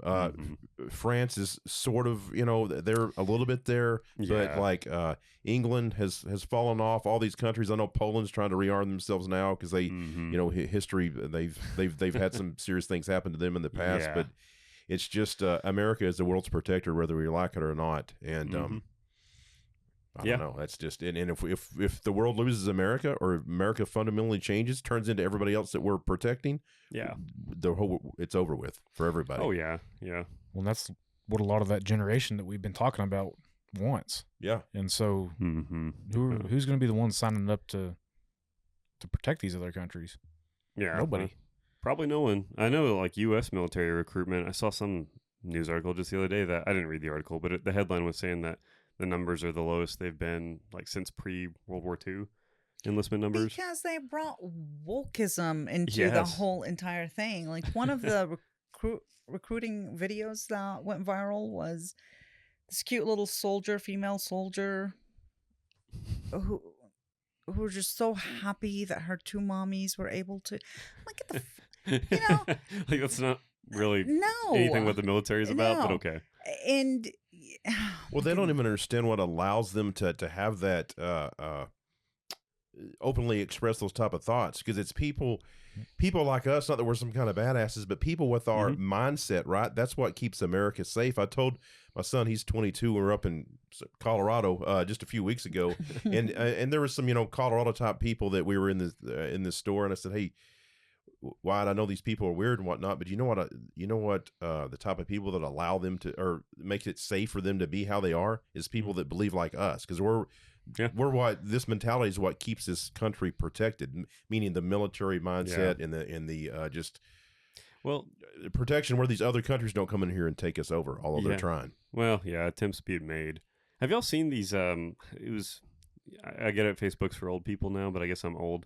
France is sort of, they're a little bit there, but like England has fallen off. All these countries, I know Poland's trying to rearm themselves now, because they, history, they've had some serious things happen to them in the past. But it's just America is the world's protector, whether we like it or not. And I don't know. That's just and if the world loses America, or America fundamentally changes, turns into everybody else that we're protecting, it's over with for everybody. Oh yeah. Well, that's what a lot of that generation that we've been talking about wants. Yeah. And so, who's going to be the one signing up to protect these other countries? Yeah, nobody. Probably no one. I know, like U.S. military recruitment. I saw some news article just the other day that I didn't read the article, but the headline was saying that the numbers are the lowest they've been like since pre-World War II enlistment numbers. Because they brought wokeism into the whole entire thing. Like one of the recruiting videos that went viral was this cute little female soldier, who were just so happy that her two mommies were able to, like, like that's not really anything what the military is about, but okay. And well, they don't even understand what allows them to have that openly express those type of thoughts, because it's people like us, not that we're some kind of badasses, but people with our mindset, right? That's what keeps America safe. I told my son, he's 22, we were up in Colorado just a few weeks ago, and there was some Colorado type people that we were in this store, and I said, hey, Wyatt, I know these people are weird and whatnot, but you know what the type of people that allow them to, or makes it safe for them to be how they are, is people that believe like us, because we're what this mentality is what keeps this country protected, meaning the military mindset and the just. Well, protection where these other countries don't come in here and take us over, although Yeah. they're trying. well, yeah, attempts being made. Have y'all seen these? It was I get it. Facebook's for old people now, but I guess I'm old.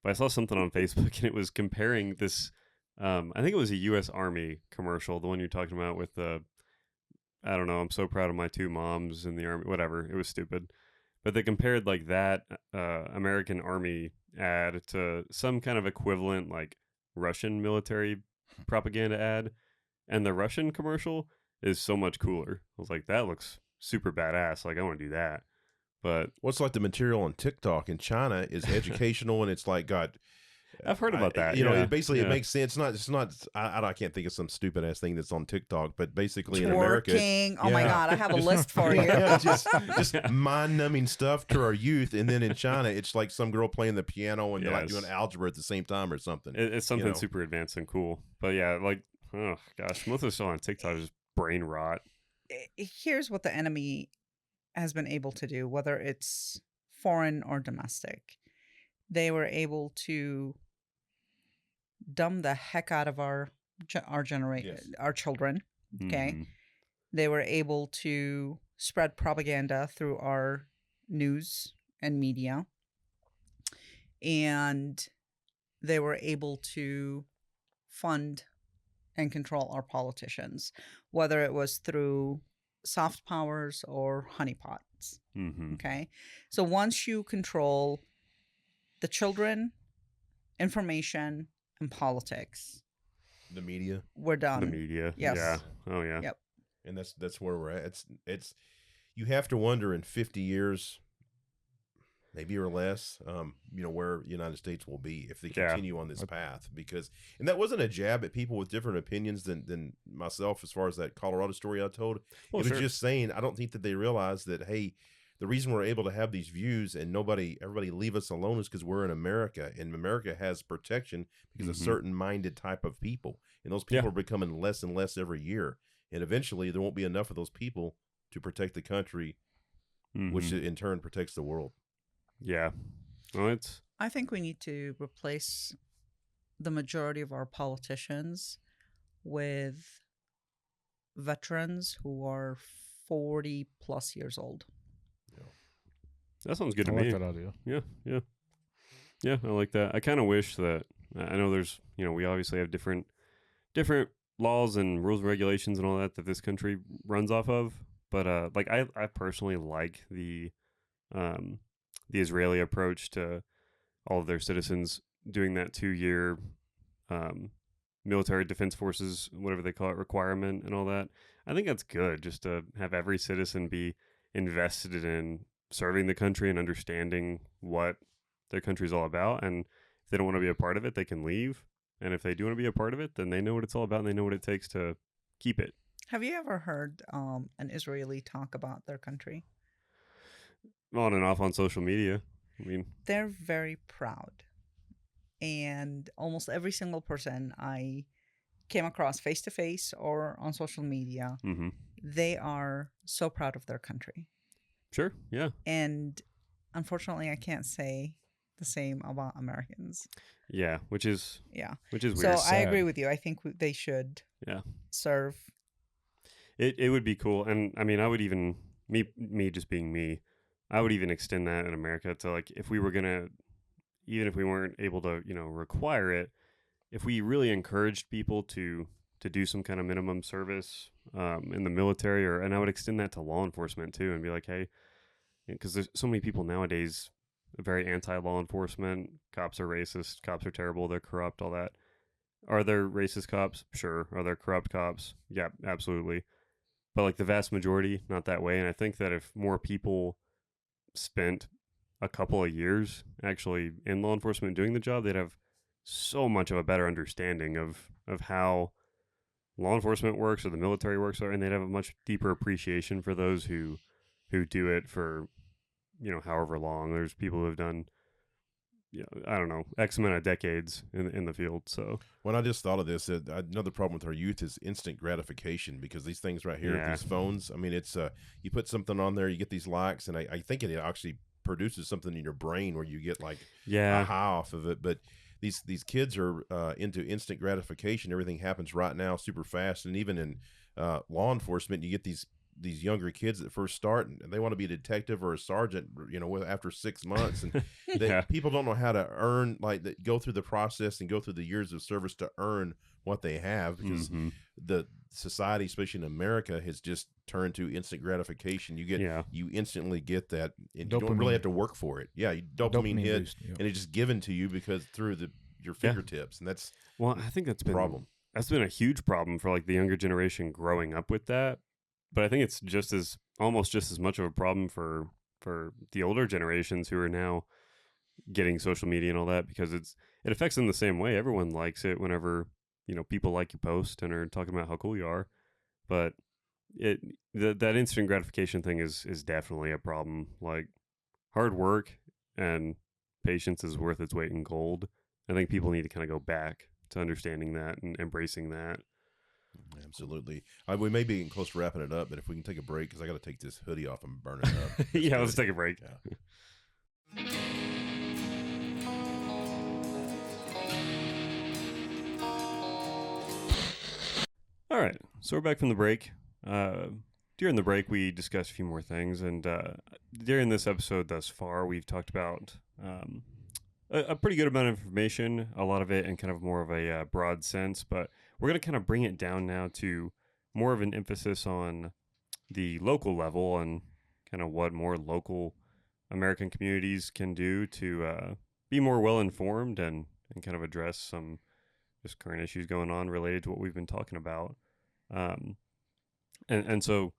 But I saw something on Facebook, and it was comparing this. I think it was a U.S. Army commercial, the one you're talking about with the. I don't know. I'm so proud of my 2 moms in the Army. Whatever. It was stupid. But they compared like that American Army ad to some kind of equivalent like Russian military propaganda ad, and the Russian commercial is so much cooler. I was like, that looks super badass. Like, I want to do that. But What's like the material on TikTok in China is educational, and it's like got. I've heard about that. You know, yeah. it basically Yeah. it makes sense. It's not. I can't think of some stupid ass thing that's on TikTok, but basically in America, Twerking. Oh my yeah. God, I have a list for you. yeah, just mind numbing stuff to our youth, and then in China, it's like some girl playing the piano and like Yes. doing algebra at the same time or something. It's something know. super advanced and cool. But yeah, like, oh gosh, most of the stuff on TikTok is just brain rot. Here's what the enemy has been able to do, whether it's foreign or domestic. They were able to dumb the heck out of our Yes. our children. Okay. Mhm. They were able to spread propaganda through our news and media. And they were able to fund and control our politicians, whether it was through soft powers or honeypots. Mhm. Okay. So once you control the children, information, and politics, The media, we're done. The media. Yes. Yeah. Oh yeah. Yep. and that's where we're at. It's you have to wonder in 50 years, maybe or less, where the United States will be if they Yeah. continue on this path. Because, and that wasn't a jab at people with different opinions than myself, as far as that Colorado story I told. Well, it was sure. just saying, I don't think that they realize that, hey, the reason we're able to have these views and everybody leave us alone is because we're in America, and America has protection because of Mhm. certain minded type of people, and those Yeah. people are becoming less and less every year, and eventually there won't be enough of those people to protect the country, which Mhm. in turn protects the world. Yeah. Well, it's I think we need to replace the majority of our politicians with veterans who are 40 plus years old. that sounds good I to like me. that idea. Yeah, I like that. I kind of wish that I know there's, we obviously have different laws and rules and regulations and all that this country runs off of, but like I personally like the Israeli approach to all of their citizens doing that 2-year military defense forces, whatever they call it, requirement and all that. I think that's good, just to have every citizen be invested in serving the country and understanding what their country's all about. And if they don't want to be a part of it, they can leave. And if they do want to be a part of it, then they know what it's all about and they know what it takes to keep it. Have you ever heard an Israeli talk about their country? On and off on social media. I mean, They're very proud. And almost every single person I came across face to face or on social media, mhm. they are so proud of their country. Sure, yeah. And unfortunately, I can't say the same about Americans. Yeah, which is Yeah. weird. So I Sad. agree with you. I think they should Yeah. serve. It would be cool. And I mean, I would even, me just being me, I would even extend that in America to, like, if we were going to, even if we weren't able to, require it, if we really encouraged people to do some kind of minimum service in the military, and I would extend that to law enforcement too, and be like, hey, because there's so many people nowadays very anti-law enforcement. Cops are racist. Cops are terrible. They're corrupt. All that. Are there racist cops? Sure. Are there corrupt cops? Yeah, absolutely. But like the vast majority, not that way. And I think that if more people spent a couple of years actually in law enforcement doing the job, they'd have so much of a better understanding of how law enforcement works or the military works, and they'd have a much deeper appreciation for those who do it for, however long. There's people who have done, I don't know, X amount of decades in the field. So When I just thought of this, another problem with our youth is instant gratification, because these things right here, Yeah. these phones, I mean, it's you put something on there, you get these likes, and I think it actually produces something in your brain where you get like a yeah, high off of it. But these kids are into instant gratification. Everything happens right now, super fast, and even in law enforcement, you get these younger kids that first start and they want to be a detective or a sergeant, after 6 months, and people don't know how to earn, go through the process and go through the years of service to earn what they have, because the society, especially in America, has just turned to instant gratification. You instantly get that, and you don't really have to work for it. Dopamine hit, boost, and it's just given to you because through your fingertips, and that's I think that's been problem. That's been a huge problem for the younger generation growing up with that. But I think it's almost just as much of a problem for the older generations who are now getting social media and all that, because it affects them the same way. Everyone likes it whenever people like your post and are talking about how cool you are. But that instant gratification thing is definitely a problem. Like, hard work and patience is worth its weight in gold. I think people need to kind of go back to understanding that and embracing that. Absolutely. We may be getting close to wrapping it up, but if we can take a break, because I got to take this hoodie off and burn it up. Yeah, let's take a break. Yeah. All right, so we're back from the break. During the break, we discussed a few more things, and during this episode thus far, we've talked about a pretty good amount of information, a lot of it in kind of more of a broad sense, but we're going to kind of bring it down now to more of an emphasis on the local level and kind of what more local American communities can do to be more well-informed and kind of address some just current issues going on related to what we've been talking about. So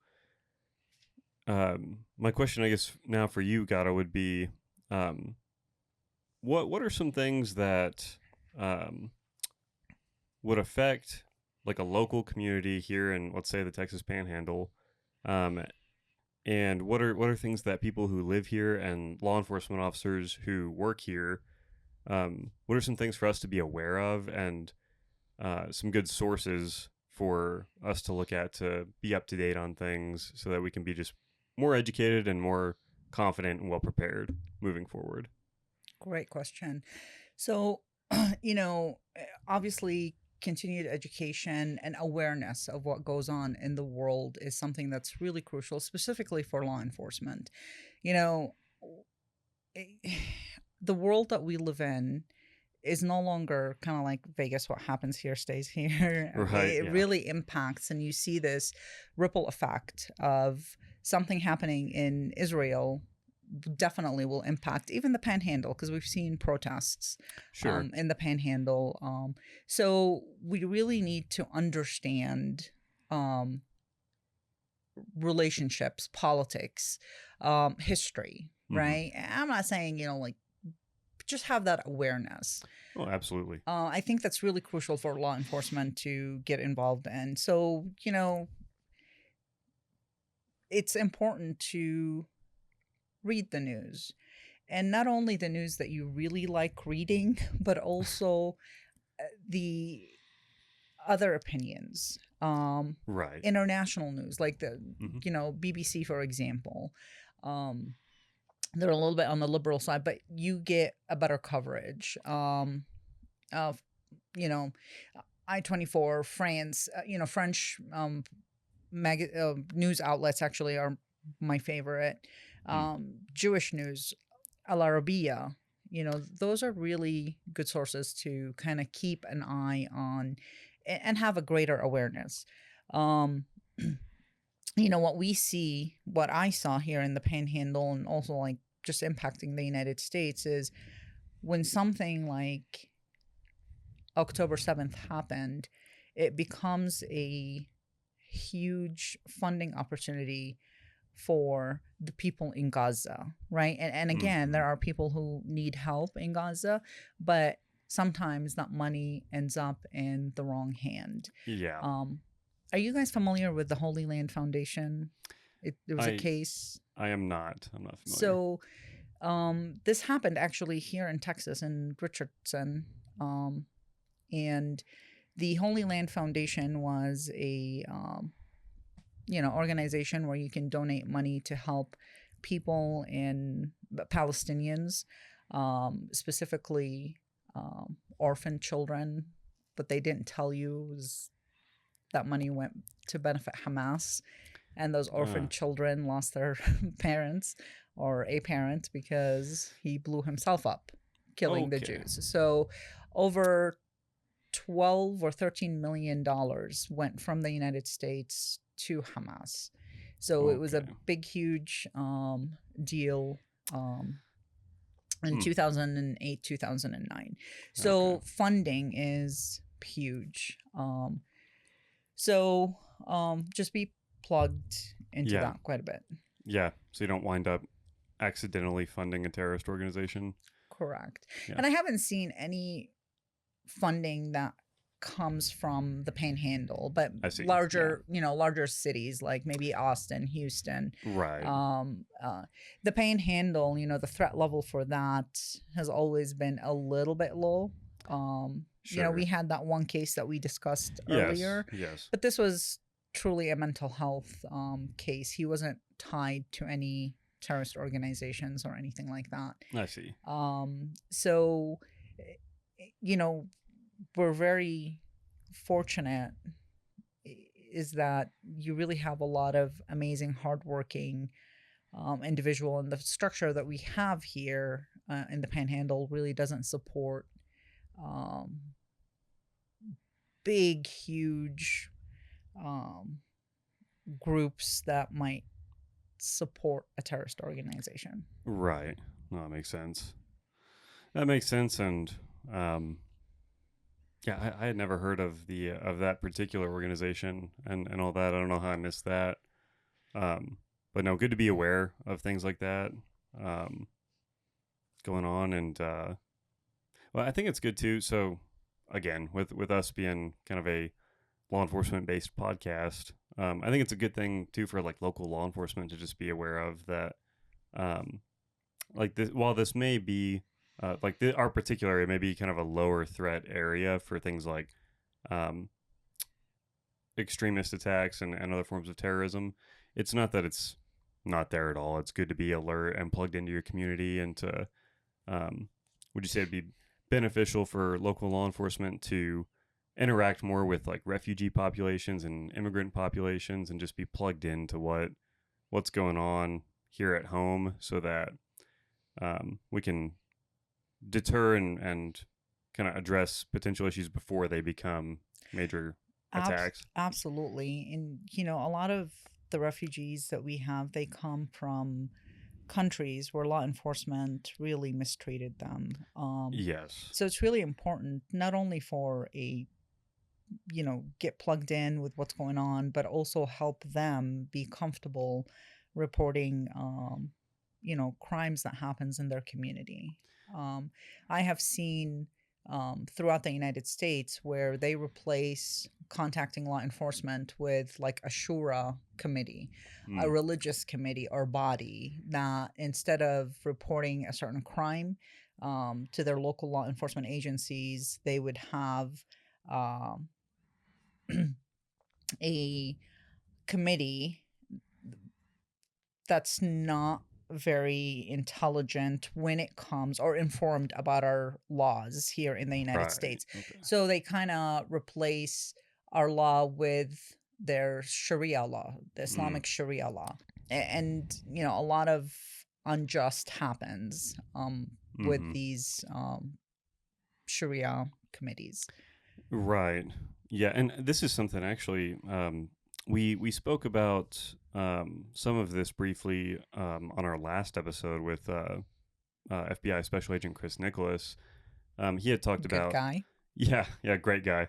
my question, I guess, now for you, Ghada, would be what are some things that would affect a local community here in, let's say, the Texas Panhandle, and what are things that people who live here and law enforcement officers who work here, what are some things for us to be aware of, and some good sources for us to look at to be up to date on things so that we can be just more educated and more confident and well prepared moving forward? Great question. So, obviously, continued education and awareness of what goes on in the world is something that's really crucial, specifically for law enforcement. The world that we live in is no longer kind of like Vegas. What happens here stays here. Right, It really impacts, and you see this ripple effect of something happening in Israel definitely will impact even the Panhandle, because we've seen protests in the Panhandle. So we really need to understand relationships, politics, history, right? I'm not saying, just have that awareness. Oh, absolutely. I think that's really crucial for law enforcement to get involved in. So, it's important to read the news, and not only the news that you really like reading, but also the other opinions, right. International news, like the, BBC, for example. They're a little bit on the liberal side, but you get a better coverage of, I-24, France, French news outlets actually are my favorite. Jewish news, Al Arabiya, those are really good sources to kind of keep an eye on and have a greater awareness. What I saw here in the Panhandle, and also just impacting the United States, is when something like October 7th happened, it becomes a huge funding opportunity for the people in Gaza, right? And again, there are people who need help in Gaza, but sometimes that money ends up in the wrong hand. Yeah. Are you guys familiar with the Holy Land Foundation? There was a case. I am not. I'm not familiar. So this happened actually here in Texas, in Richardson. And the Holy Land Foundation was a organization where you can donate money to help people Palestinians, specifically orphan children, but they didn't tell you was that money went to benefit Hamas, and those orphan children lost their parents or a parent because he blew himself up, killing the Jews. So over 12 or 13 million dollars went from the United States to Hamas. So it was a big, huge deal in 2008, 2009. So funding is huge. So just be plugged into that quite a bit. Yeah, so you don't wind up accidentally funding a terrorist organization. Correct. Yeah. And I haven't seen any funding that comes from the Panhandle, but larger, larger cities like maybe Austin, Houston. Right. The Panhandle, the threat level for that has always been a little bit low. We had that one case that we discussed earlier. Yes. But this was truly a mental health case. He wasn't tied to any terrorist organizations or anything like that. I see. So, we're very fortunate is that you really have a lot of amazing, hardworking individual, and the structure that we have here in the Panhandle really doesn't support big, huge groups that might support a terrorist organization. Right. No, that makes sense. And I had never heard of that particular organization and all that. I don't know how I missed that. But no, good to be aware of things like that going on. And I think it's good too. So again, with us being kind of a law enforcement based podcast, I think it's a good thing too for like local law enforcement to just be aware of that. While this may be our particular area may be kind of a lower threat area for things like extremist attacks and other forms of terrorism. It's not that it's not there at all. It's good to be alert and plugged into your community, and to would you say it'd be beneficial for local law enforcement to interact more with like refugee populations and immigrant populations and just be plugged into what's going on here at home, so that we can deter and kind of address potential issues before they become major attacks. Absolutely. And, a lot of the refugees that we have, they come from countries where law enforcement really mistreated them. Yes. So it's really important not only for get plugged in with what's going on, but also help them be comfortable reporting, crimes that happens in their community. I have seen throughout the United States where they replace contacting law enforcement with like a shura committee, a religious committee or body that instead of reporting a certain crime to their local law enforcement agencies, they would have a committee that's not very intelligent when it comes or informed about our laws here in the United States. Okay. So they kind of replace our law with their Sharia law, the Islamic Sharia law. And, a lot of unjust happens with these Sharia committees. Right. Yeah. And this is something actually we spoke about some of this briefly on our last episode with FBI Special Agent Chris Nicholas. He had talked about guy. Yeah, great guy.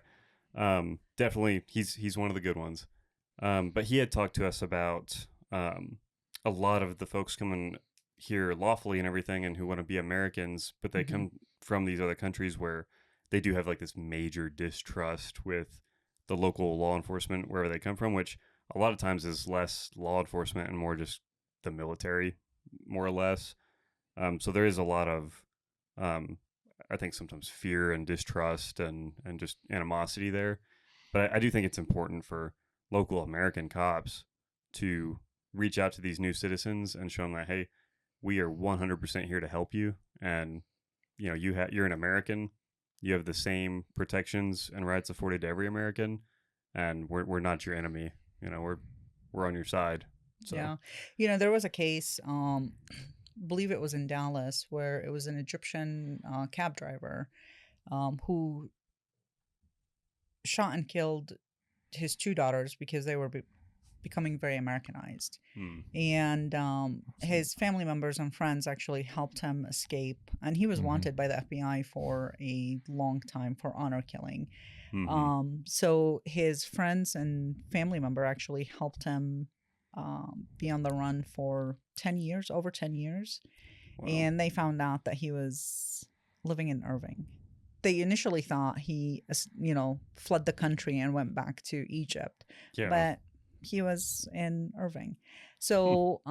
Definitely, he's one of the good ones. But he had talked to us about a lot of the folks coming here lawfully and everything, and who want to be Americans, but they come from these other countries where they do have like this major distrust with the local law enforcement wherever they come from, which a lot of times is less law enforcement and more just the military, more or less. So there is a lot of, I think sometimes fear and distrust and just animosity there. But I do think it's important for local American cops to reach out to these new citizens and show them that, hey, we are 100% here to help you. And, you're an American. you have the same protections and rights afforded to every American, and we're not your enemy. You know, we're on your side. So. Yeah. There was a case, believe it was in Dallas, where it was an Egyptian cab driver who shot and killed his two daughters because they were becoming very Americanized. And his family members and friends actually helped him escape. And he was wanted by the FBI for a long time for honor killing. So his friends and family member actually helped him be on the run for 10 years, over 10 years. Wow. And they found out that he was living in Irving. They initially thought he, fled the country and went back to Egypt. Yeah. But he was in Irving. So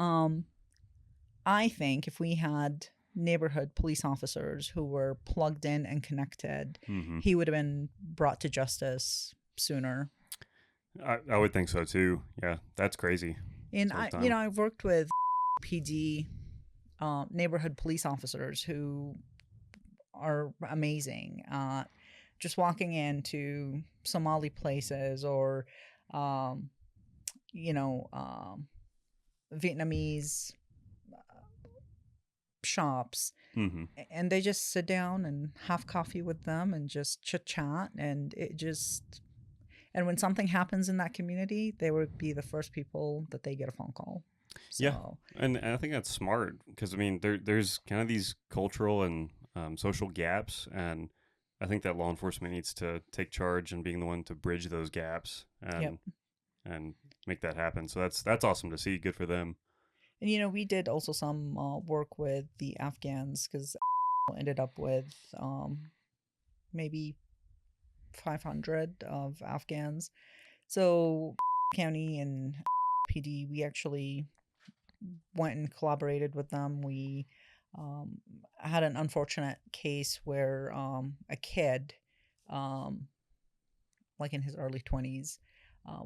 I think if we had neighborhood police officers who were plugged in and connected, he would have been brought to justice sooner. I would think so too. Yeah, that's crazy. And I've worked with PD neighborhood police officers who are amazing. Just walking into Somali places or Vietnamese shops, and they just sit down and have coffee with them and just chit chat, and when something happens in that community, they would be the first people that they get a phone call. So, yeah, and I think that's smart because there's kind of these cultural and social gaps, and I think that law enforcement needs to take charge and being the one to bridge those gaps and make that happen. So that's awesome to see. Good for them. And we did also some work with the Afghans because ended up with maybe 500 of Afghans. So County and PD, we actually went and collaborated with them. We had an unfortunate case where a kid, like in his early 20s,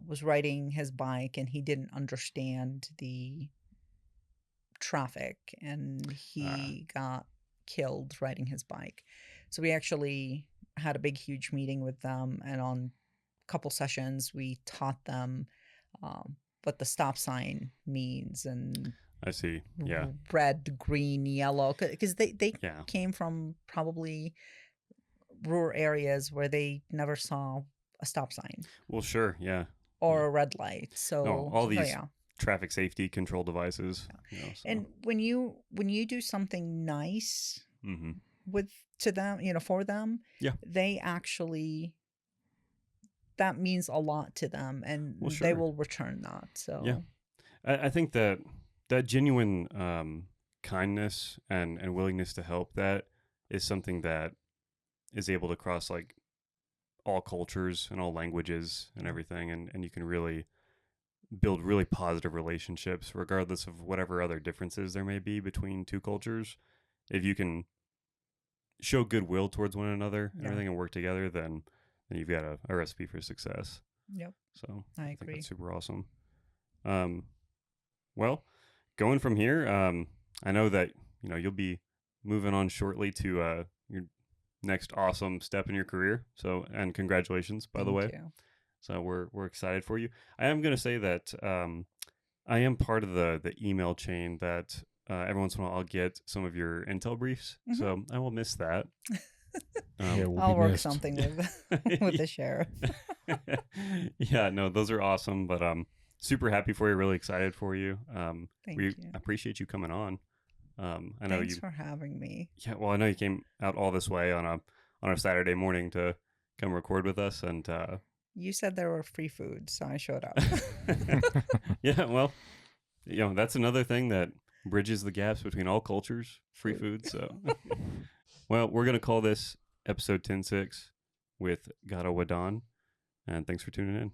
was riding his bike and he didn't understand the traffic and he got killed riding his bike. So we actually had a big, huge meeting with them, and on a couple sessions we taught them what the stop sign means and I see. Yeah. Red, green, yellow, because they came from probably rural areas where they never saw a stop sign. Well, sure. Yeah. Or a red light. So all these traffic safety control devices. And when you do something nice to them, for them, they actually, that means a lot to them, and they will return that. So yeah, I think that genuine kindness and willingness to help, that is something that is able to cross like all cultures and all languages and everything, and you can really build really positive relationships regardless of whatever other differences there may be between two cultures. If you can show goodwill towards one another and everything and work together, then you've got a recipe for success. Yep. So I agree. think that's super awesome. Well, going from here, I know that you'll be moving on shortly to your next awesome step in your career. So, and congratulations, by the way. Thank you. So we're excited for you. I am going to say that I am part of the email chain that every once in a while I'll get some of your intel briefs. So I will miss that. I'll work something with the sheriff. Yeah, no, those are awesome. But super happy for you. Really excited for you. Thank you. Appreciate you coming on. I know Thanks for having me. Yeah, well, I know you came out all this way on a Saturday morning to come record with us, and you said there were free food, so I showed up. Yeah, well, that's another thing that bridges the gaps between all cultures, free food. So, well, we're going to call this episode 10-6 with Ghada Wahdan, and thanks for tuning in.